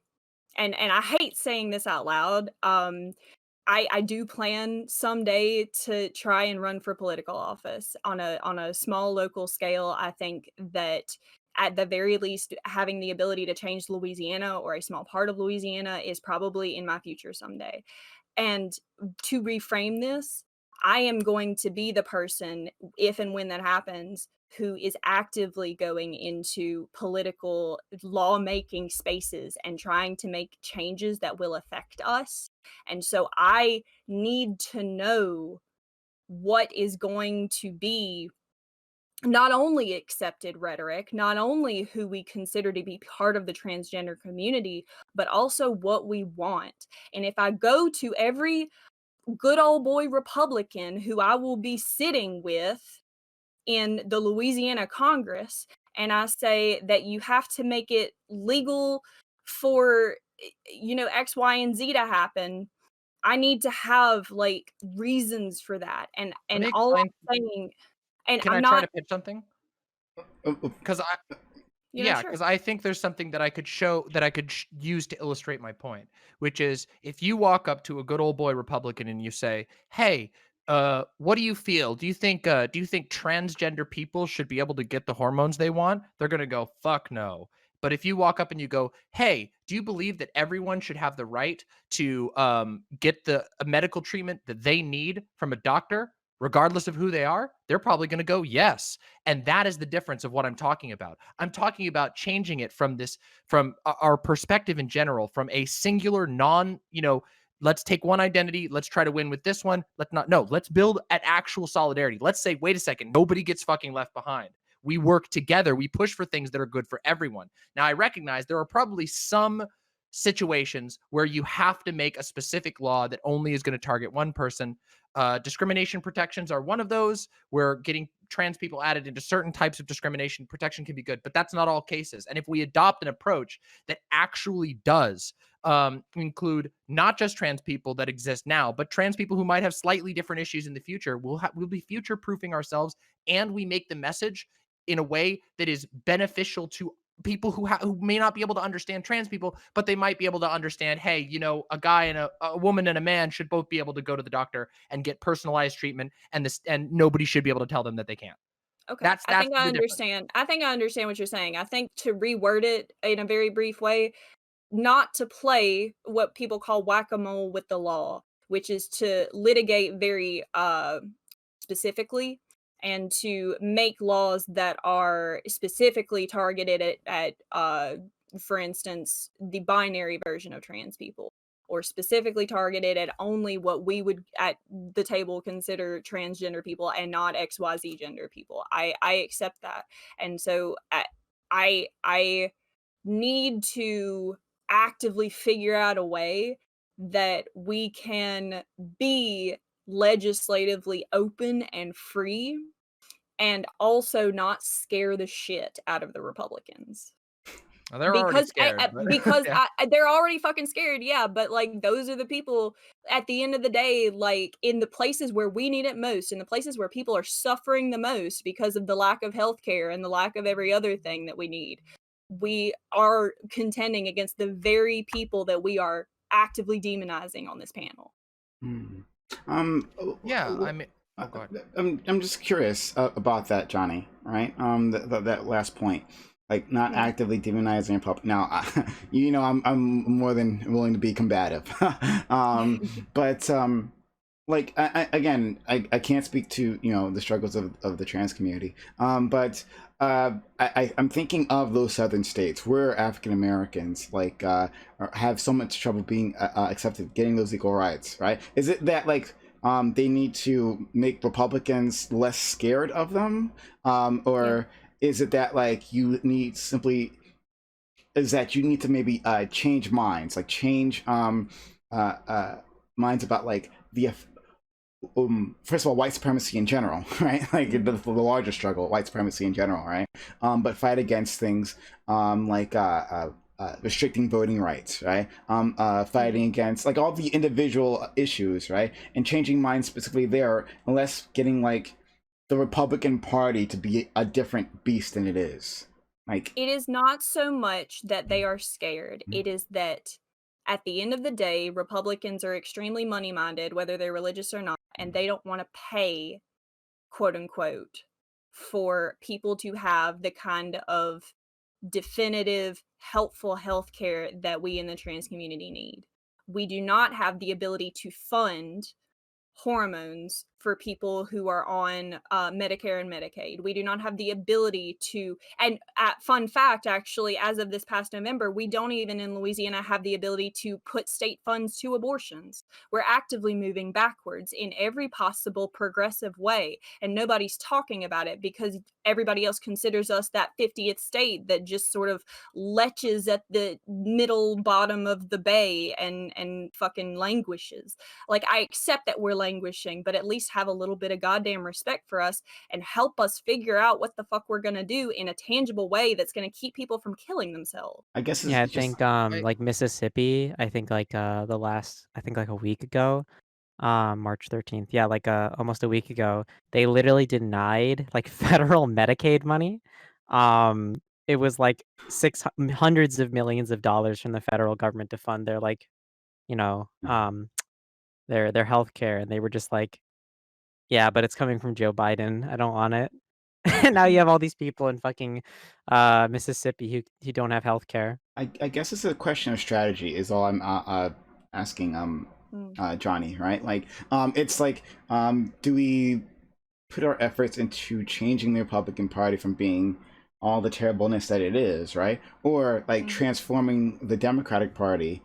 S6: and I hate saying this out loud. I do plan someday to try and run for political office on a small local scale. I think that at the very least, having the ability to change Louisiana or a small part of Louisiana is probably in my future someday. And to reframe this, I am going to be the person, if and when that happens, who is actively going into political lawmaking spaces and trying to make changes that will affect us. And so I need to know what is going to be not only accepted rhetoric, not only who we consider to be part of the transgender community, but also what we want. And if I go to every good old boy Republican who I will be sitting with in the Louisiana Congress, and I say that you have to make it legal for X, Y, and Z to happen, I need to have like reasons for that. And all I'm saying, and
S3: Can
S6: I'm
S3: I
S6: not
S3: try to pitch something? Because
S6: sure.
S3: because I think there's something that I could show, that I could use to illustrate my point, which is, if you walk up to a good old boy Republican and you say, "Hey, what do you feel? Do you think transgender people should be able to get the hormones they want?" They're gonna go, "Fuck no." But if you walk up and you go, "Hey, do you believe that everyone should have the right to get the medical treatment that they need from a doctor, regardless of who they are?" They're probably going to go, "Yes." And that is the difference of what I'm talking about. I'm talking about changing it from our perspective in general, from a singular let's take one identity, let's try to win with this one. Let's build at actual solidarity. Let's say, wait a second, nobody gets fucking left behind. We work together. We push for things that are good for everyone. Now, I recognize there are probably some situations where you have to make a specific law that only is going to target one person. Discrimination protections are one of those, where getting trans people added into certain types of discrimination protection can be good, but that's not all cases. And if we adopt an approach that actually does include not just trans people that exist now, but trans people who might have slightly different issues in the future, we'll be future proofing ourselves, and we make the message in a way that is beneficial to people who may not be able to understand trans people, but they might be able to understand, hey, you know, a guy and a woman and a man should both be able to go to the doctor and get personalized treatment, and nobody should be able to tell them that they can't.
S6: Okay,
S3: That's
S6: I think I
S3: the difference.
S6: understand. I think I understand what you're saying. I think, to reword it in a very brief way, not to play what people call whack-a-mole with the law, which is to litigate very specifically, and to make laws that are specifically targeted at for instance, the binary version of trans people, or specifically targeted at only what we would at the table consider transgender people, and not XYZ gender people. I accept that. And so I need to actively figure out a way that we can be legislatively open and free, and also not scare the shit out of the Republicans.
S3: Well, they're already scared.
S6: Because
S3: Yeah.
S6: they're already fucking scared, yeah, but, like, those are the people, at the end of the day, like, in the places where we need it most, in the places where people are suffering the most because of the lack of healthcare and the lack of every other thing that we need, we are contending against the very people that we are actively demonizing on this panel.
S3: Yeah, I mean, oh, go ahead.
S1: I'm just curious about that, Johnny. Right? That last point, like not
S6: Yeah.
S1: actively demonizing a public. Now, you know, I'm more than willing to be combative. But like I can't speak to, you know, the struggles of the trans community. But I'm thinking of those southern states where African Americans like have so much trouble being accepted, getting those equal rights. Right? Is it that like they need to make Republicans less scared of them, or is it that like you need to maybe change minds, like change minds about like the first of all, white supremacy in general, right? Like the larger struggle, white supremacy in general, right? But fight against things like restricting voting rights, right? Fighting against like all the individual issues, right? And changing minds specifically there, unless getting like the Republican Party to be a different beast than it is. Like,
S6: It is not so much that they are scared. It is that at the end of the day, Republicans are extremely money-minded, whether they're religious or not, and they don't want to pay, quote unquote, for people to have the kind of definitive, helpful healthcare that we in the trans community need. We do not have the ability to fund hormones for people who are on Medicare and Medicaid. We do not have the ability to, and fun fact, actually, as of this past November, we don't even in Louisiana have the ability to put state funds to abortions. We're actively moving backwards in every possible progressive way, and nobody's talking about it because everybody else considers us that 50th state that just sort of leches at the middle bottom of the bay and fucking languishes. Like, I accept that we're languishing, but at least have a little bit of goddamn respect for us and help us figure out what the fuck we're gonna do in a tangible way that's gonna keep people from killing themselves.
S1: I guess it's
S8: Yeah, I
S1: just
S8: think like Mississippi, I think like I think like a week ago, March 13th. Yeah, like almost a week ago, they literally denied like federal Medicaid money. It was like hundreds of millions of dollars from the federal government to fund their like, you know, their healthcare, and they were just like, yeah, but it's coming from Joe Biden. I don't want it. And now you have all these people in fucking Mississippi who don't have healthcare.
S1: I guess it's a question of strategy is all I'm asking Johnny, right? Like it's like do we put our efforts into changing the Republican Party from being all the terribleness that it is, right? Or like transforming the Democratic Party,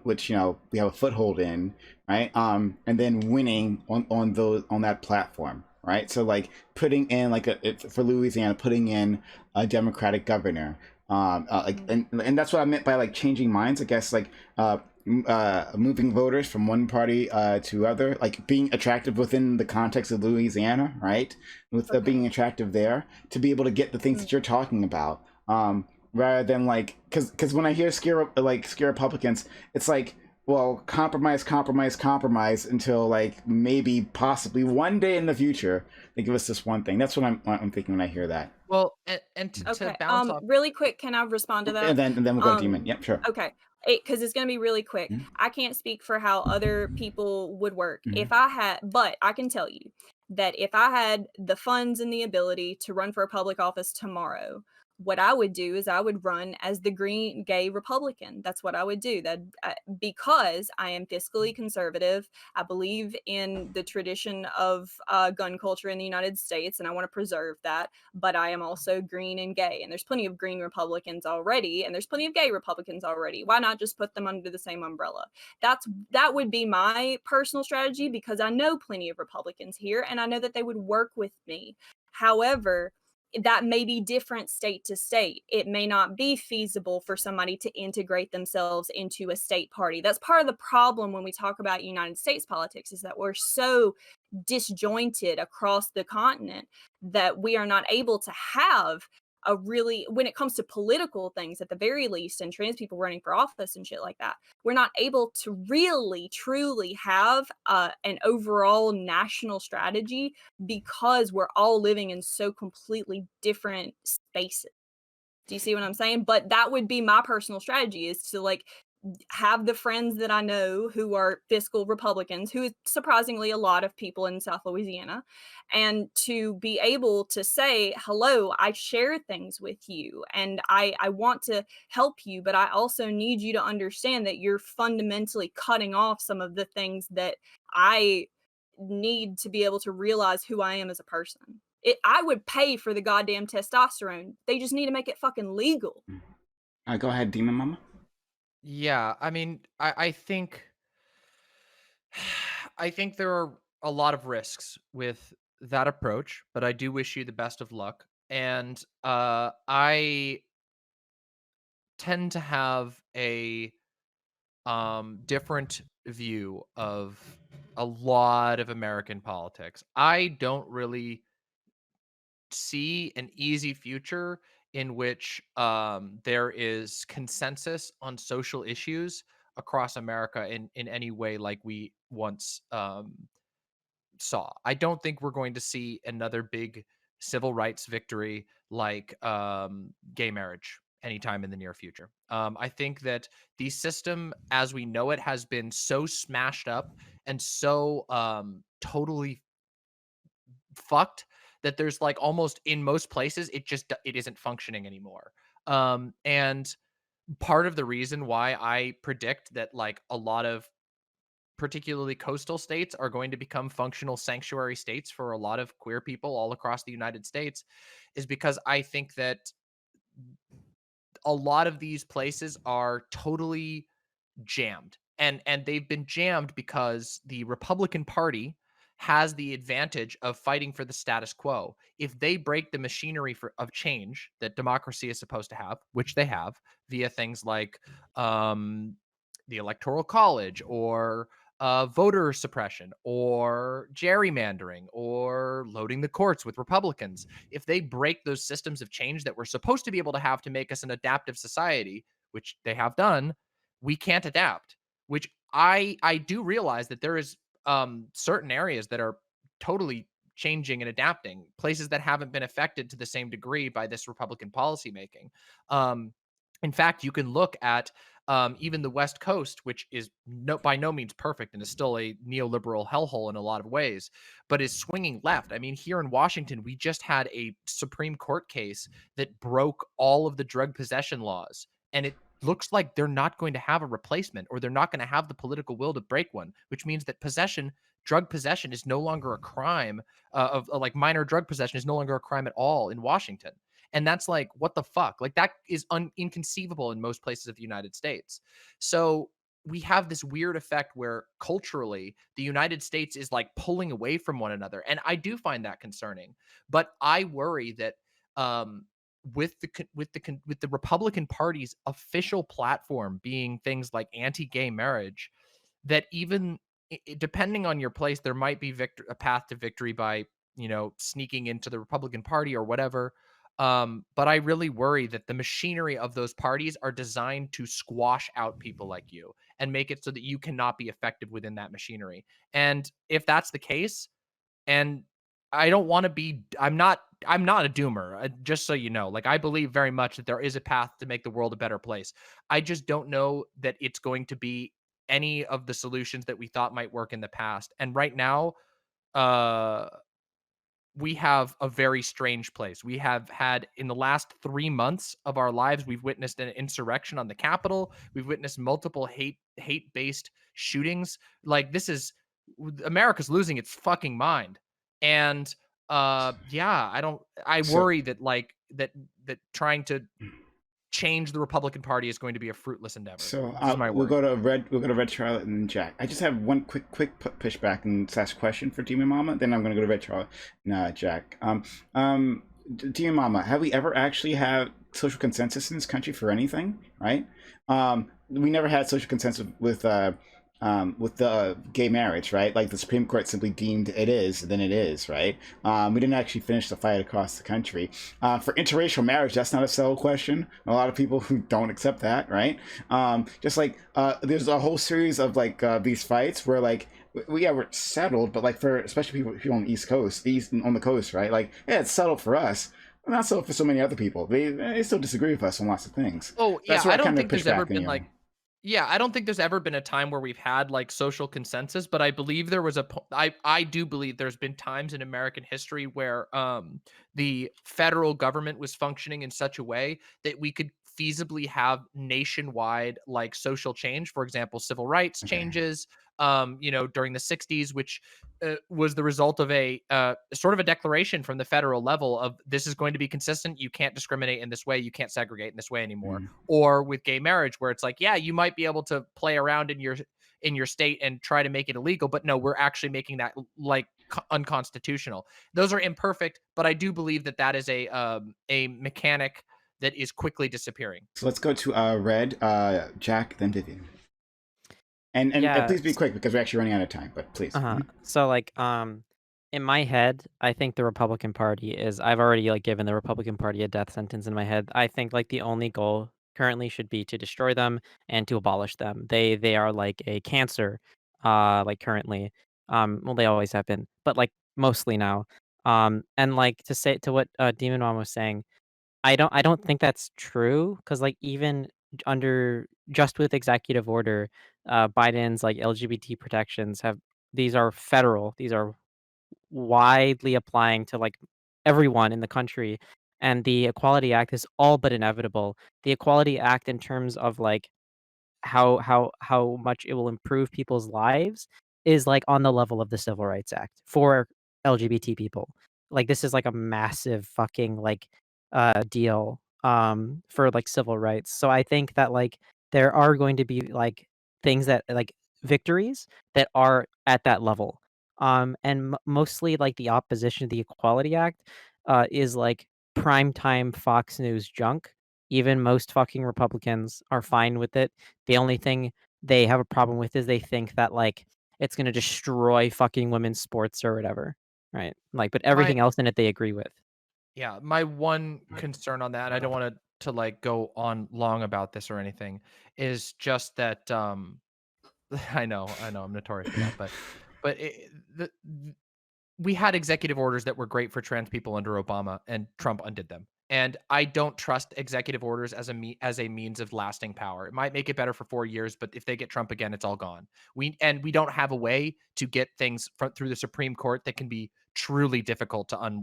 S1: which, you know, we have a foothold in, right? And then winning on that platform, right? So like putting in like for Louisiana, putting in a Democratic governor, like and that's what I meant by like changing minds, I guess, like moving voters from one party to other, like being attractive within the context of Louisiana, right? With being attractive there to be able to get the things that you're talking about, rather than like because when I hear scare Republicans, it's like, well, compromise, compromise, compromise until like maybe possibly one day in the future they give us this one thing. That's what I'm thinking when I hear that.
S3: Well, and to
S6: Okay.
S3: bounce off.
S6: Really quick, can I respond to that?
S1: And then we'll go to Demon. Yep, sure.
S6: Okay. Because it's going to be really quick. I can't speak for how other people would work. But I can tell you that if I had the funds and the ability to run for a public office tomorrow, what I would do is I would run as the green gay Republican. That's what I would do. That because I am fiscally conservative. I believe in the tradition of gun culture in the United States, and I want to preserve that. But I am also green and gay, and there's plenty of green Republicans already, and there's plenty of gay Republicans already. Why not just put them under the same umbrella? That would be my personal strategy, because I know plenty of Republicans here, and I know that they would work with me. However, that may be different state to state. It may not be feasible for somebody to integrate themselves into a state party. That's part of the problem when we talk about United States politics, is that we're so disjointed across the continent that we are not able to have a really, when it comes to political things at the very least, and trans people running for office and shit like that, we're not able to really truly have an overall national strategy, because we're all living in so completely different spaces. Do you see what I'm saying? But that would be my personal strategy, is to like have the friends that I know who are fiscal Republicans, who is surprisingly a lot of people in South Louisiana, and to be able to say, hello, I share things with you and I want to help you, but I also need you to understand that you're fundamentally cutting off some of the things that I need to be able to realize who I am as a person. I would pay for the goddamn testosterone. They just need to make it fucking legal.
S1: Go ahead, Demon Mama.
S3: Yeah, I mean, I think there are a lot of risks with that approach, but I do wish you the best of luck. And I tend to have a different view of a lot of American politics. I don't really see an easy future in which there is consensus on social issues across America in any way like we once saw. I don't think we're going to see another big civil rights victory like gay marriage anytime in the near future. I think that the system as we know it has been so smashed up and so totally fucked that there's like almost in most places it isn't functioning anymore. And part of the reason why I predict that like a lot of particularly coastal states are going to become functional sanctuary states for a lot of queer people all across the United States is because I think that a lot of these places are totally jammed, and they've been jammed because the Republican Party has the advantage of fighting for the status quo. If they break the machinery of change that democracy is supposed to have, which they have via things like the Electoral College or voter suppression or gerrymandering or loading the courts with Republicans, if they break those systems of change that we're supposed to be able to have to make us an adaptive society, which they have done, we can't adapt. Which I do realize that there is certain areas that are totally changing and adapting, places that haven't been affected to the same degree by this Republican policymaking. In fact, you can look at even the West Coast, which is by no means perfect and is still a neoliberal hellhole in a lot of ways, but is swinging left. I mean, here in Washington, we just had a Supreme Court case that broke all of the drug possession laws, and it looks like they're not going to have a replacement, or they're not going to have the political will to break one, which means that drug possession is no longer a crime like minor drug possession is no longer a crime at all in Washington. And that's like, what the fuck? Like that is inconceivable in most places of the United States. So we have this weird effect where culturally the United States is like pulling away from one another, and I do find that concerning. But I worry that um, with the Republican Party's official platform being things like anti-gay marriage, that even depending on your place, there might be a path to victory by sneaking into the Republican Party or whatever. But I really worry that the machinery of those parties are designed to squash out people like you and make it so that you cannot be effective within that machinery. And if that's the case, and I don't want to be, I'm not a doomer, just so you know. Like, I believe very much that there is a path to make the world a better place. I just don't know that it's going to be any of the solutions that we thought might work in the past. And right now, uh we have a very strange place. We have had, in the last 3 months of our lives, we've witnessed an insurrection on the Capitol. We've witnessed multiple hate-based shootings. Like, this is, America's losing its fucking mind. And yeah, I
S1: So
S3: worry that that trying to change the Republican Party is going to be a fruitless endeavor.
S1: So
S3: This is my
S1: we'll
S3: worry.
S1: go to Red. We'll go to Red Charlotte and then Jack. I just have one quick pushback and slash question for Demon Mama. Then I'm going to go to Red Charlotte and Jack. Demon Mama, have we ever actually had social consensus in this country for anything? Right? We never had social consensus with the gay marriage, right? Like, the Supreme Court simply deemed it is, then it is, right? We didn't actually finish the fight across the country. For interracial marriage, that's not a settled question. A lot of people who don't accept that, right? Just like there's a whole series of like these fights where like we're settled, but like for especially people on the East Coast, on the coast, right? Like, yeah, it's settled for us. Not so for so many other people. They still disagree with us on lots of things.
S3: Oh, yeah,
S1: That's where
S3: I don't
S1: kind of
S3: think
S1: push
S3: there's ever
S1: back on
S3: been
S1: you.
S3: like yeah, I don't think there's ever been a time where we've had like social consensus, but I believe there was I do believe there's been times in American history where the federal government was functioning in such a way that we could feasibly have nationwide like social change. For example, civil rights
S1: Okay.
S3: changes during the 60s, which was the result of a sort of a declaration from the federal level of, this is going to be consistent. You can't discriminate in this way. You can't segregate in this way anymore. Or with gay marriage, where it's like, yeah, you might be able to play around in your state and try to make it illegal, but no, we're actually making that like unconstitutional. Those are imperfect, but I do believe that that is a mechanic that is quickly disappearing.
S1: So let's go to Red, Jack, then Vivian. And
S8: Yeah.
S1: please be quick because we're actually running out of time. But please.
S8: So like in my head, I think the Republican Party is, I've already like given the Republican Party a death sentence in my head. I think like the only goal currently should be to destroy them and to abolish them. They are like a cancer like currently. Well, they always have been, but like mostly now. And like to say to what Demon Mom was saying, I don't think that's true, because like even under just with executive order, Biden's like LGBT protections have, these are federal. These are widely applying to like everyone in the country, and the Equality Act is all but inevitable. The Equality Act, in terms of like how much it will improve people's lives, is like on the level of the Civil Rights Act for LGBT people. Like, this is like a massive fucking like deal for like civil rights. So I think that like there are going to be like things that like victories that are at that level. And mostly like the opposition to the Equality Act is like primetime Fox News junk. Even most fucking Republicans are fine with it. The only thing they have a problem with is they think that, like, it's gonna destroy fucking women's sports or whatever, right? Like, but
S3: My
S8: everything else in it they agree with.
S3: Yeah, my one concern on that, and I don't want to like go on long about this or anything, is just that I know I'm notorious for that, but we had executive orders that were great for trans people under Obama, and Trump undid them. And I don't trust executive orders as a means of lasting power. It might make it better for 4 years, but if they get Trump again, it's all gone. We don't have a way to get things through the Supreme Court that can be truly difficult to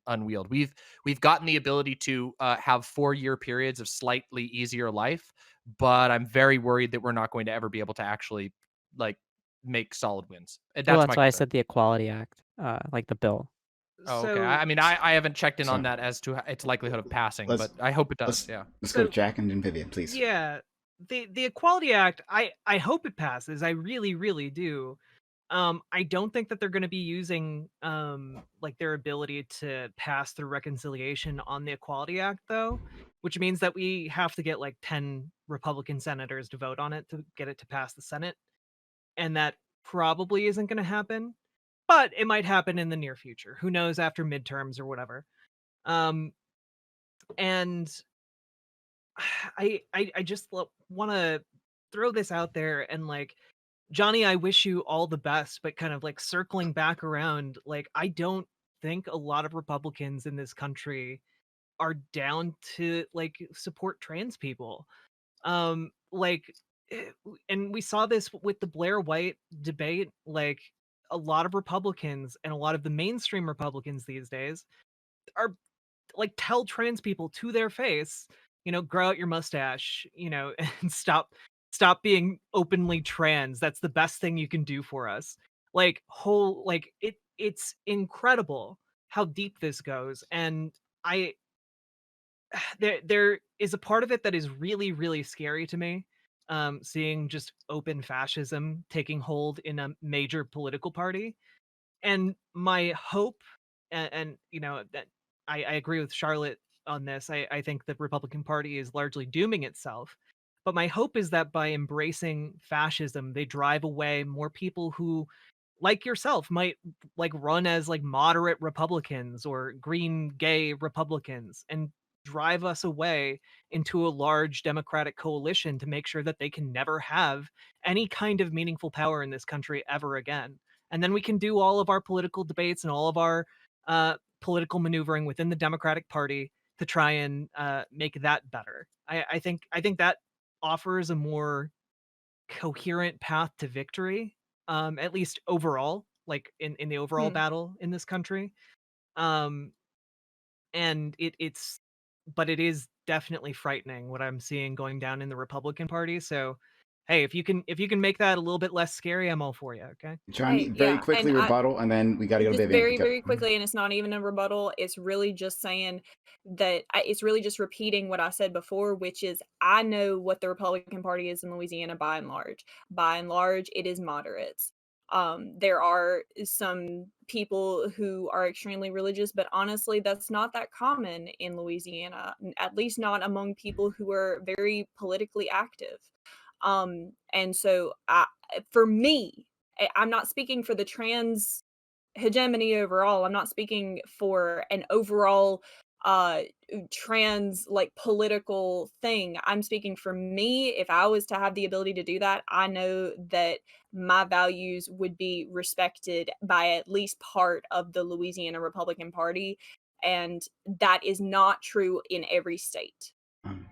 S3: unwield. We've gotten the ability to have 4-year periods of slightly easier life, but I'm very worried that we're not going to ever be able to actually like make solid wins. And
S8: Well,
S3: that's
S8: that's
S3: my
S8: why I
S3: concern.
S8: said the Equality Act, like the bill.
S3: Oh, okay.
S7: So
S3: I mean, I haven't checked in
S1: So-
S3: on that as to its likelihood of passing,
S1: Let's-
S3: but I hope it does.
S1: let's-
S3: Yeah.
S1: Let's go
S7: So-
S1: Jack and then Vivian, please.
S7: yeah, the Equality Act, I hope it passes. I really, really do. I don't think that they're going to be using like their ability to pass through reconciliation on the Equality Act, though, which means that we have to get like 10 Republican senators to vote on it to get it to pass the Senate, and that probably isn't going to happen. But it might happen in the near future. Who knows, after midterms or whatever. And I just want to throw this out there and like, Johnny, I wish you all the best, but kind of like circling back around, like I don't think a lot of Republicans in this country are down to like support trans people. Like and we saw this with the Blair White debate, like a lot of Republicans and a lot of the mainstream Republicans these days are like tell trans people to their face, grow out your mustache, and stop being openly trans. That's the best thing you can do for us. It's incredible how deep this goes. And I there is a part of it that is really, really scary to me. Seeing just open fascism taking hold in a major political party. And my hope, and that I agree with Charlotte on this. I think the Republican Party is largely dooming itself. But my hope is that by embracing fascism, they drive away more people who, like yourself, might like run as like moderate Republicans or green gay Republicans and drive us away into a large Democratic coalition to make sure that they can never have any kind of meaningful power in this country ever again. And then we can do all of our political debates and all of our political maneuvering within the Democratic Party to try and make that better. I think that offers a more coherent path to victory, at least overall, like in the overall
S6: Hmm.
S7: battle in this country. Um, and but it is definitely frightening what I'm seeing going down in the Republican Party. So, hey, if you can make that a little bit less scary, I'm all for you. Okay.
S1: Johnny,
S6: Hey,
S1: very
S6: yeah,
S1: quickly
S6: and
S1: rebuttal, and then we got to go to
S6: just
S1: Vivian.
S6: very,
S1: Go.
S6: very quickly, and it's not even a rebuttal. It's really just saying that it's really just repeating what I said before, which is I know what the Republican Party is in Louisiana by and large. By and large, it is moderates. There are some people who are extremely religious, but honestly, that's not that common in Louisiana, at least not among people who are very politically active. And so for me, I'm not speaking for the trans hegemony overall. I'm not speaking for an overall uh trans like political thing. I'm speaking for me. If I was to have the ability to do that, I know that my values would be respected by at least part of the Louisiana Republican Party, and that is not true in every state.
S1: Um,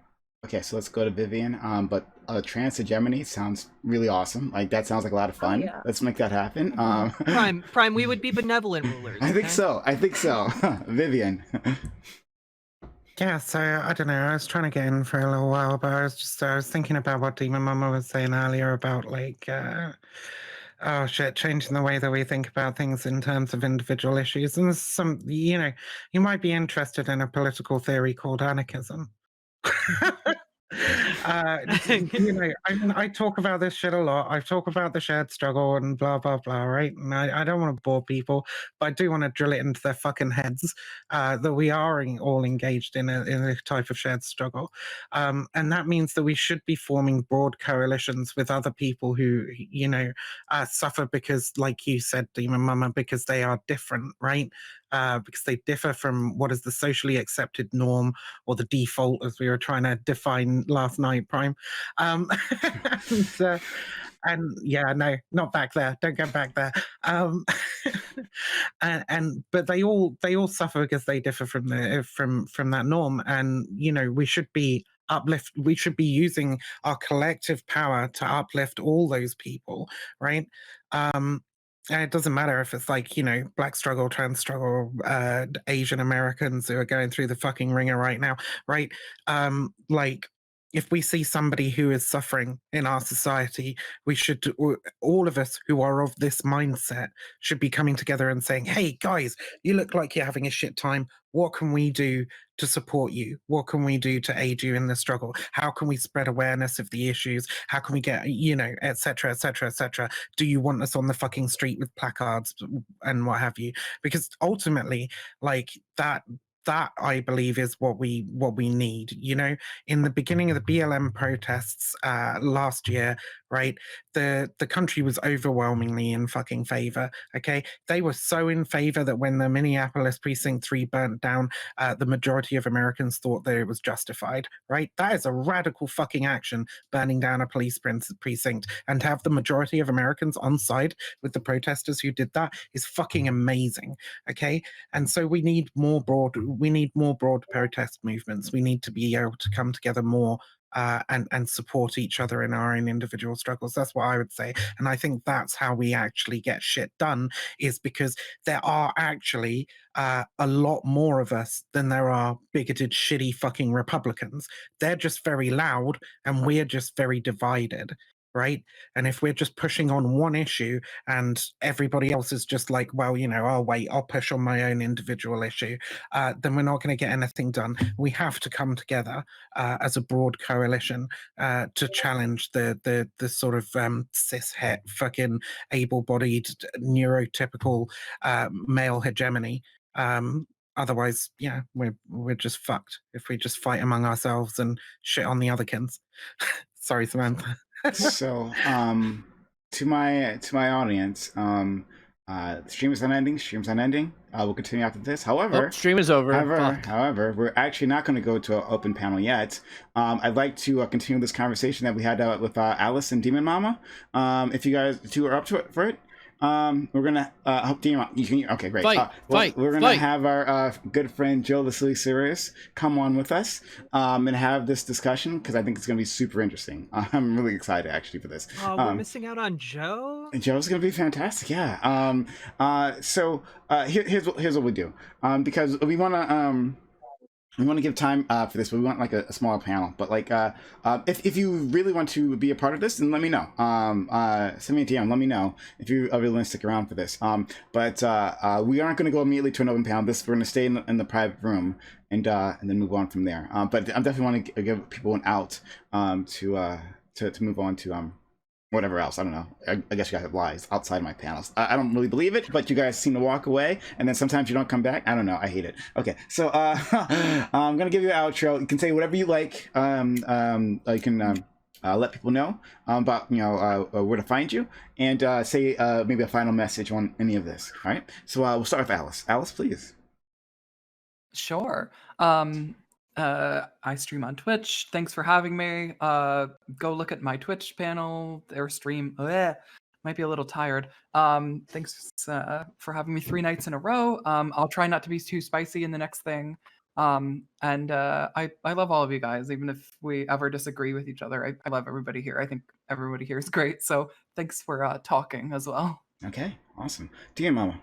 S1: okay, so let's go to Vivian. But trans hegemony sounds really awesome. Like that sounds like a lot of
S6: Oh
S1: fun.
S6: yeah.
S1: Let's make that happen.
S7: Prime, we would be benevolent rulers.
S1: I think
S7: okay?
S1: so. I think so. Vivian.
S9: Yeah, so I don't know. I was trying to get in for a little while, but I was thinking about what DemonMama was saying earlier about like, oh shit, changing the way that we think about things in terms of individual issues. And there's some, you might be interested in a political theory called anarchism. I mean, I talk about this shit a lot. I talk about the shared struggle and blah blah blah, right? And I don't want to bore people, but I do want to drill it into their fucking heads that we are all engaged in a type of shared struggle, and that means that we should be forming broad coalitions with other people who, suffer because, like you said, DemonMama, because they are different, right? Because they differ from what is the socially accepted norm or the default, as we were trying to define last night, Prime. And yeah, no, not back there. Don't go back there. But they all suffer because they differ from that norm, and we should be using our collective power to uplift all those people, right? And it doesn't matter if it's like, black struggle, trans struggle, Asian Americans who are going through the fucking ringer right now, right? Like, if we see somebody who is suffering in our society, we should, all of us who are of this mindset should be coming together and saying, hey guys, you look like you're having a shit time. What can we do to support you? What can we do to aid you in the struggle? How can we spread awareness of the issues? How can we get, you know, et cetera, et cetera, et cetera? Do you want us on the fucking street with placards and what have you? Because ultimately, like that I believe is what we need. You know, in the beginning of the BLM protests last year, right? The country was overwhelmingly in fucking favor. Okay, they were so in favor that when the Minneapolis precinct 3 burnt down, the majority of Americans thought that it was justified. Right? That is a radical fucking action, burning down a police precinct, and to have the majority of Americans on side with the protesters who did that is fucking amazing. Okay, and so we need more broad protest movements. We need to be able to come together more and support each other in our own individual struggles. That's what I would say. And I think that's how we actually get shit done, is because there are actually a lot more of us than there are bigoted, shitty fucking Republicans. They're just very loud and we're just very divided. Right. And if we're just pushing on one issue and everybody else is just like, well, you know, I'll wait, I'll push on my own individual issue, then we're not going to get anything done. We have to come together as a broad coalition to challenge the sort of cis-het fucking able-bodied neurotypical male hegemony. Otherwise, yeah, we're just fucked if we just fight among ourselves and shit on the other kids. Sorry, Samantha.
S1: So, to my audience, stream is unending. Stream's unending. We'll continue after this. However,
S2: stream is over.
S1: However, we're actually not going to go to an open panel yet. I'd like to continue this conversation that we had with Alice and DemonMama. If you guys two are up to it for it. We're gonna Demon, you can, okay, great. We're gonna have our good friend Joe the Silly Serious come on with us and have this discussion, because I think it's gonna be super interesting. I'm really excited actually for this.
S7: We're missing out on Joe.
S1: Joe's gonna be fantastic, yeah. So here's what we do, because we want to give time for this, but we want like a smaller panel. But like, if you really want to be a part of this, then let me know. Send me a DM. Let me know if you really want to stick around for this. But we aren't going to go immediately to an open panel. We're going to stay in the private room and then move on from there. But I definitely want to give people an out to move on to whatever else. I don't know. I guess you guys have lives outside my panels. I don't really believe it, but you guys seem to walk away, and then sometimes you don't come back. I don't know. I hate it. Okay, so I'm gonna give you an outro. You can say whatever you like. You can let people know about where to find you, and say maybe a final message on any of this. All right. So we'll start with Alice. Alice, please.
S4: Sure. I stream on Twitch. Thanks for having me. Go look at my Twitch panel. Their stream might be a little tired. Thanks for having me 3 nights in a row. I'll try not to be too spicy in the next thing. I love all of you guys, even if we ever disagree with each other. I love everybody here. I think everybody here is great. So thanks for talking as well.
S1: Okay, awesome. DemonMama.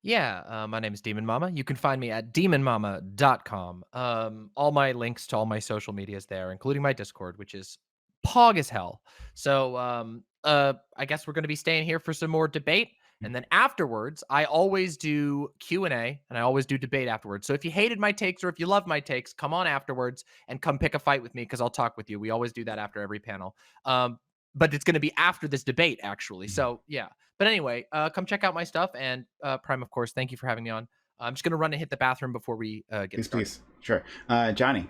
S3: Yeah, my name is DemonMama. You can find me at demonmama.com. All my links to all my social media is there, including my Discord, which is pog as hell. So I guess we're going to be staying here for some more debate. And then afterwards, I always do Q&A, and I always do debate afterwards. So if you hated my takes or if you love my takes, come on afterwards and come pick a fight with me, because I'll talk with you. We always do that after every panel. But it's going to be after this debate, actually. So, yeah. But anyway, come check out my stuff. And Prime, of course, thank you for having me on. I'm just going to run and hit the bathroom before we get started.
S1: Please. Sure. Johnny.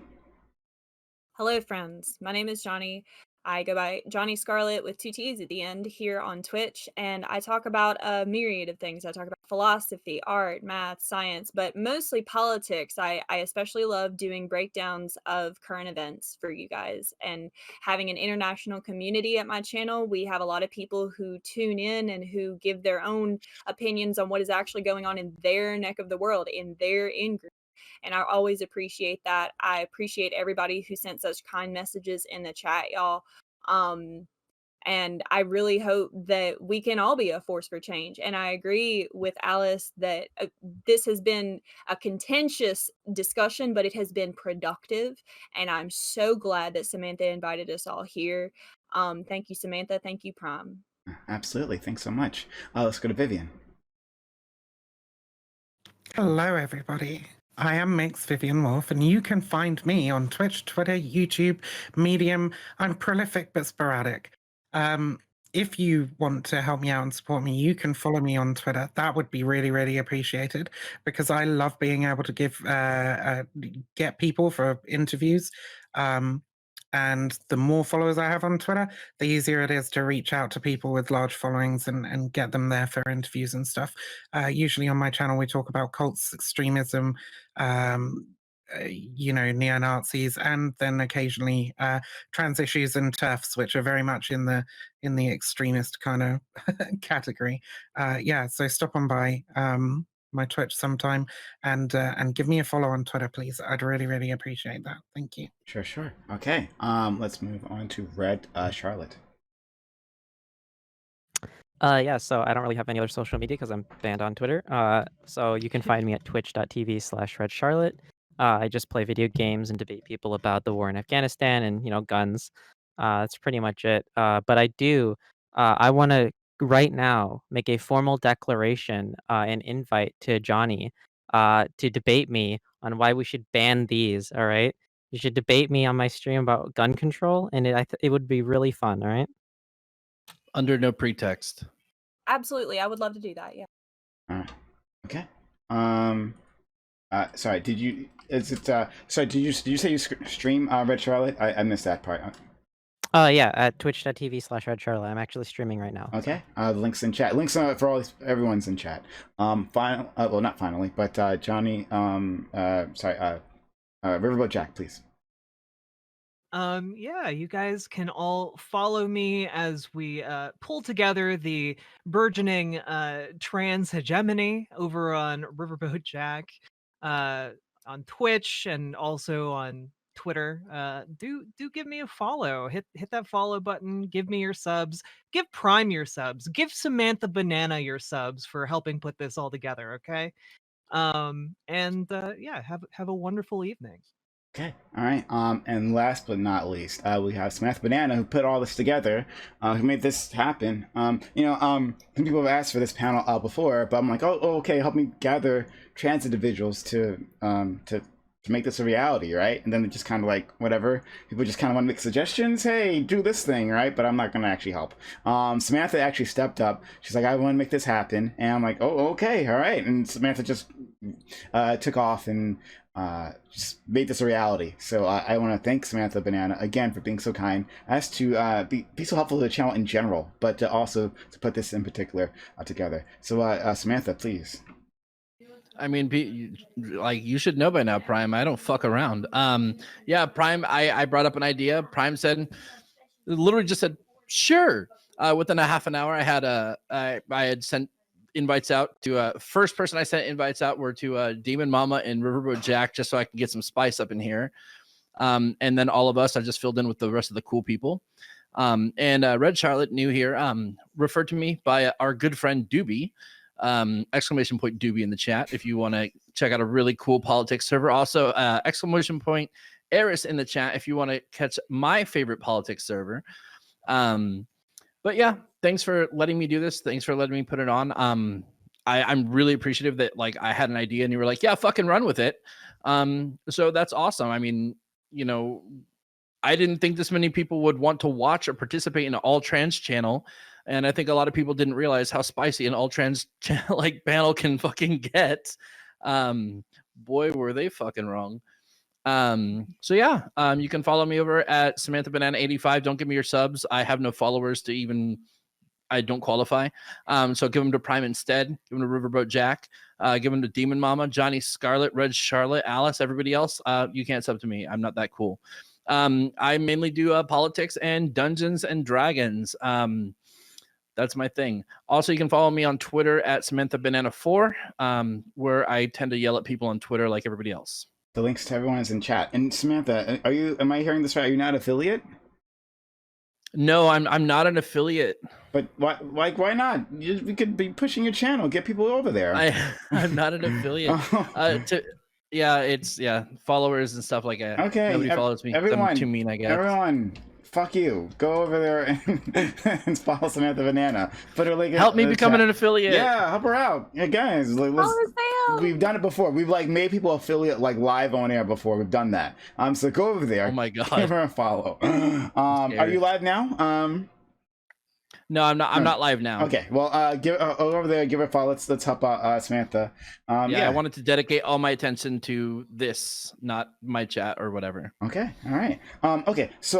S6: Hello, friends. My name is Johnny. I go by Johnny Scarlet with 2 T's at the end here on Twitch, and I talk about a myriad of things. I talk about philosophy, art, math, science, but mostly politics. I especially love doing breakdowns of current events for you guys and having an international community at my channel. We have a lot of people who tune in and who give their own opinions on what is actually going on in their neck of the world, in their in-group. And I always appreciate that. I appreciate everybody who sent such kind messages in the chat, y'all. And I really hope that we can all be a force for change. And I agree with Alice that this has been a contentious discussion, but it has been productive. And I'm so glad that Samantha invited us all here. Thank you, Samantha. Thank you, Prime.
S1: Absolutely. Thanks so much. Let's go to Vivian.
S9: Hello, everybody. I am MxVivianWulf, and you can find me on Twitch, Twitter, YouTube, Medium. I'm prolific but sporadic. If you want to help me out and support me, you can follow me on Twitter. That would be really, really appreciated, because I love being able to get people for interviews. And the more followers I have on Twitter, the easier it is to reach out to people with large followings and get them there for interviews and stuff. Usually on my channel, we talk about cults, extremism, neo-Nazis, and then occasionally trans issues and TERFs, which are very much in the extremist kind of category. So stop on by my Twitch sometime and give me a follow on Twitter, please. I'd really, really appreciate that. Thank you.
S1: Sure. Okay. Let's move on to Red Charlotte.
S8: So I don't really have any other social media because I'm banned on Twitter. So you can find me at twitch.tv/redcharlotte. I just play video games and debate people about the war in Afghanistan and guns. That's pretty much it. But I want to right now make a formal declaration and invite to Johnny to debate me on why we should ban these. All right, you should debate me on my stream about gun control, and it would be really fun. All right.
S2: Under no pretext.
S6: Absolutely. I would love to do that. Yeah.
S1: Okay. Sorry, did you say you stream Red Charlotte? I missed that part.
S8: Yeah, at twitch.tv/redcharlotte. I'm actually streaming right now.
S1: Okay. The links in chat. Links for everyone's in chat. Well, not finally, but Johnny. Riverboat Jack, please.
S7: Yeah, you guys can all follow me as we pull together the burgeoning trans hegemony over on Riverboat Jack, on Twitch and also on Twitter. Do give me a follow. Hit that follow button. Give me your subs. Give Prime your subs. Give Samantha Banana your subs for helping put this all together. Okay. Yeah, have a wonderful evening.
S1: Okay, all right. And last but not least, we have Samantha Banana, who put all this together, who made this happen. Some people have asked for this panel before, but I'm like, okay, help me gather trans individuals to make this a reality, right? And then it just kind of like whatever. People just kind of want to make suggestions. Hey, do this thing, right? But I'm not gonna actually help. Samantha actually stepped up. She's like, I want to make this happen, and I'm like, oh, okay, all right. And Samantha just took off and just made this a reality. So I want to thank Samantha Banana again for being so kind as to be so helpful to the channel in general, but also to put this in particular together. So Samantha, please.
S2: I mean, you should know by now, Prime. I don't fuck around. Yeah, Prime. I brought up an idea. Prime literally just said, sure. Within a half an hour, I had sent invites out to first person I sent invites out were to DemonMama and Riverboat Jack, just so I can get some spice up in here. And then all of us, I just filled in with the rest of the cool people. And Red Charlotte, new here, referred to me by our good friend Doobie. Exclamation point Doobie in the chat if you want to check out a really cool politics server. Also exclamation point Eris in the chat if you want to catch my favorite politics server. But yeah, thanks for letting me do this. Thanks for letting me put it on. I'm really appreciative that like I had an idea and you were like, yeah, fucking run with it. So that's awesome. I mean, I didn't think this many people would want to watch or participate in an all trans channel. And I think a lot of people didn't realize how spicy an all trans like panel can fucking get. Boy, were they fucking wrong. So yeah, you can follow me over at Samantha Banana 85. Don't give me your subs. I have no followers to even, I don't qualify. So give them to Prime instead. Give them to Riverboat Jack. Give them to DemonMama, Johnny Scarlet, Red Charlotte, Alice, everybody else. You can't sub to me. I'm not that cool. I mainly do politics and Dungeons and Dragons. That's my thing. Also, you can follow me on Twitter at Samantha Banana 4, where I tend to yell at people on Twitter like everybody else.
S1: The links to everyone is in chat. And Samantha, am I hearing this right? Are you not affiliate?
S2: No, I'm not an affiliate.
S1: But why not? We could be pushing your channel, get people over there.
S2: I'm not an affiliate. It's followers and stuff like that.
S1: Okay,
S2: Nobody follows me.
S1: Everyone,
S2: I'm too mean, I guess.
S1: Everyone, fuck you. Go over there and follow Samantha Banana. Put her link.
S2: Help me become an affiliate.
S1: Yeah, help her out. Yeah, guys, we've done it before. We've like made people affiliate like live on air before. We've done that. So go over there.
S2: Oh my god.
S1: Give her a follow. Are you live now?
S2: No, I'm not. I'm not live now.
S1: Okay, well, give over there. Give her a follow. Let's help out Samantha.
S2: I wanted to dedicate all my attention to this, not my chat or whatever.
S1: Okay, all right. Okay, so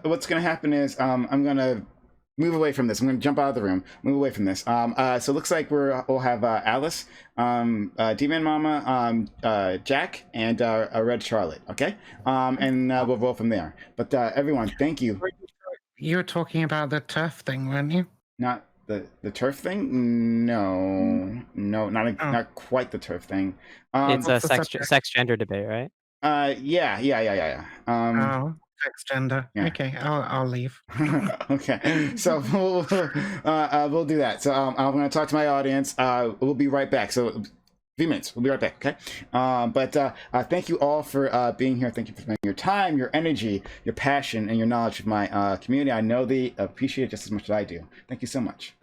S1: what's gonna happen is I'm gonna move away from this. I'm gonna jump out of the room, move away from this. So it looks like we'll have Alice, DemonMama, Jack, and Red Charlotte. Okay, and we'll roll from there. But everyone, thank you.
S9: You were talking about the turf thing, weren't you?
S1: Not the turf thing? No, not quite the turf thing.
S8: It's a sex gender debate, right?
S1: Yeah.
S9: Sex gender. Yeah. Okay, I'll leave.
S1: Okay, so we'll do that. So I'm going to talk to my audience. We'll be right back. So. Few minutes. We'll be right back, okay? But thank you all for being here. Thank you for spending your time, your energy, your passion, and your knowledge of my community. I know they appreciate it just as much as I do. Thank you so much.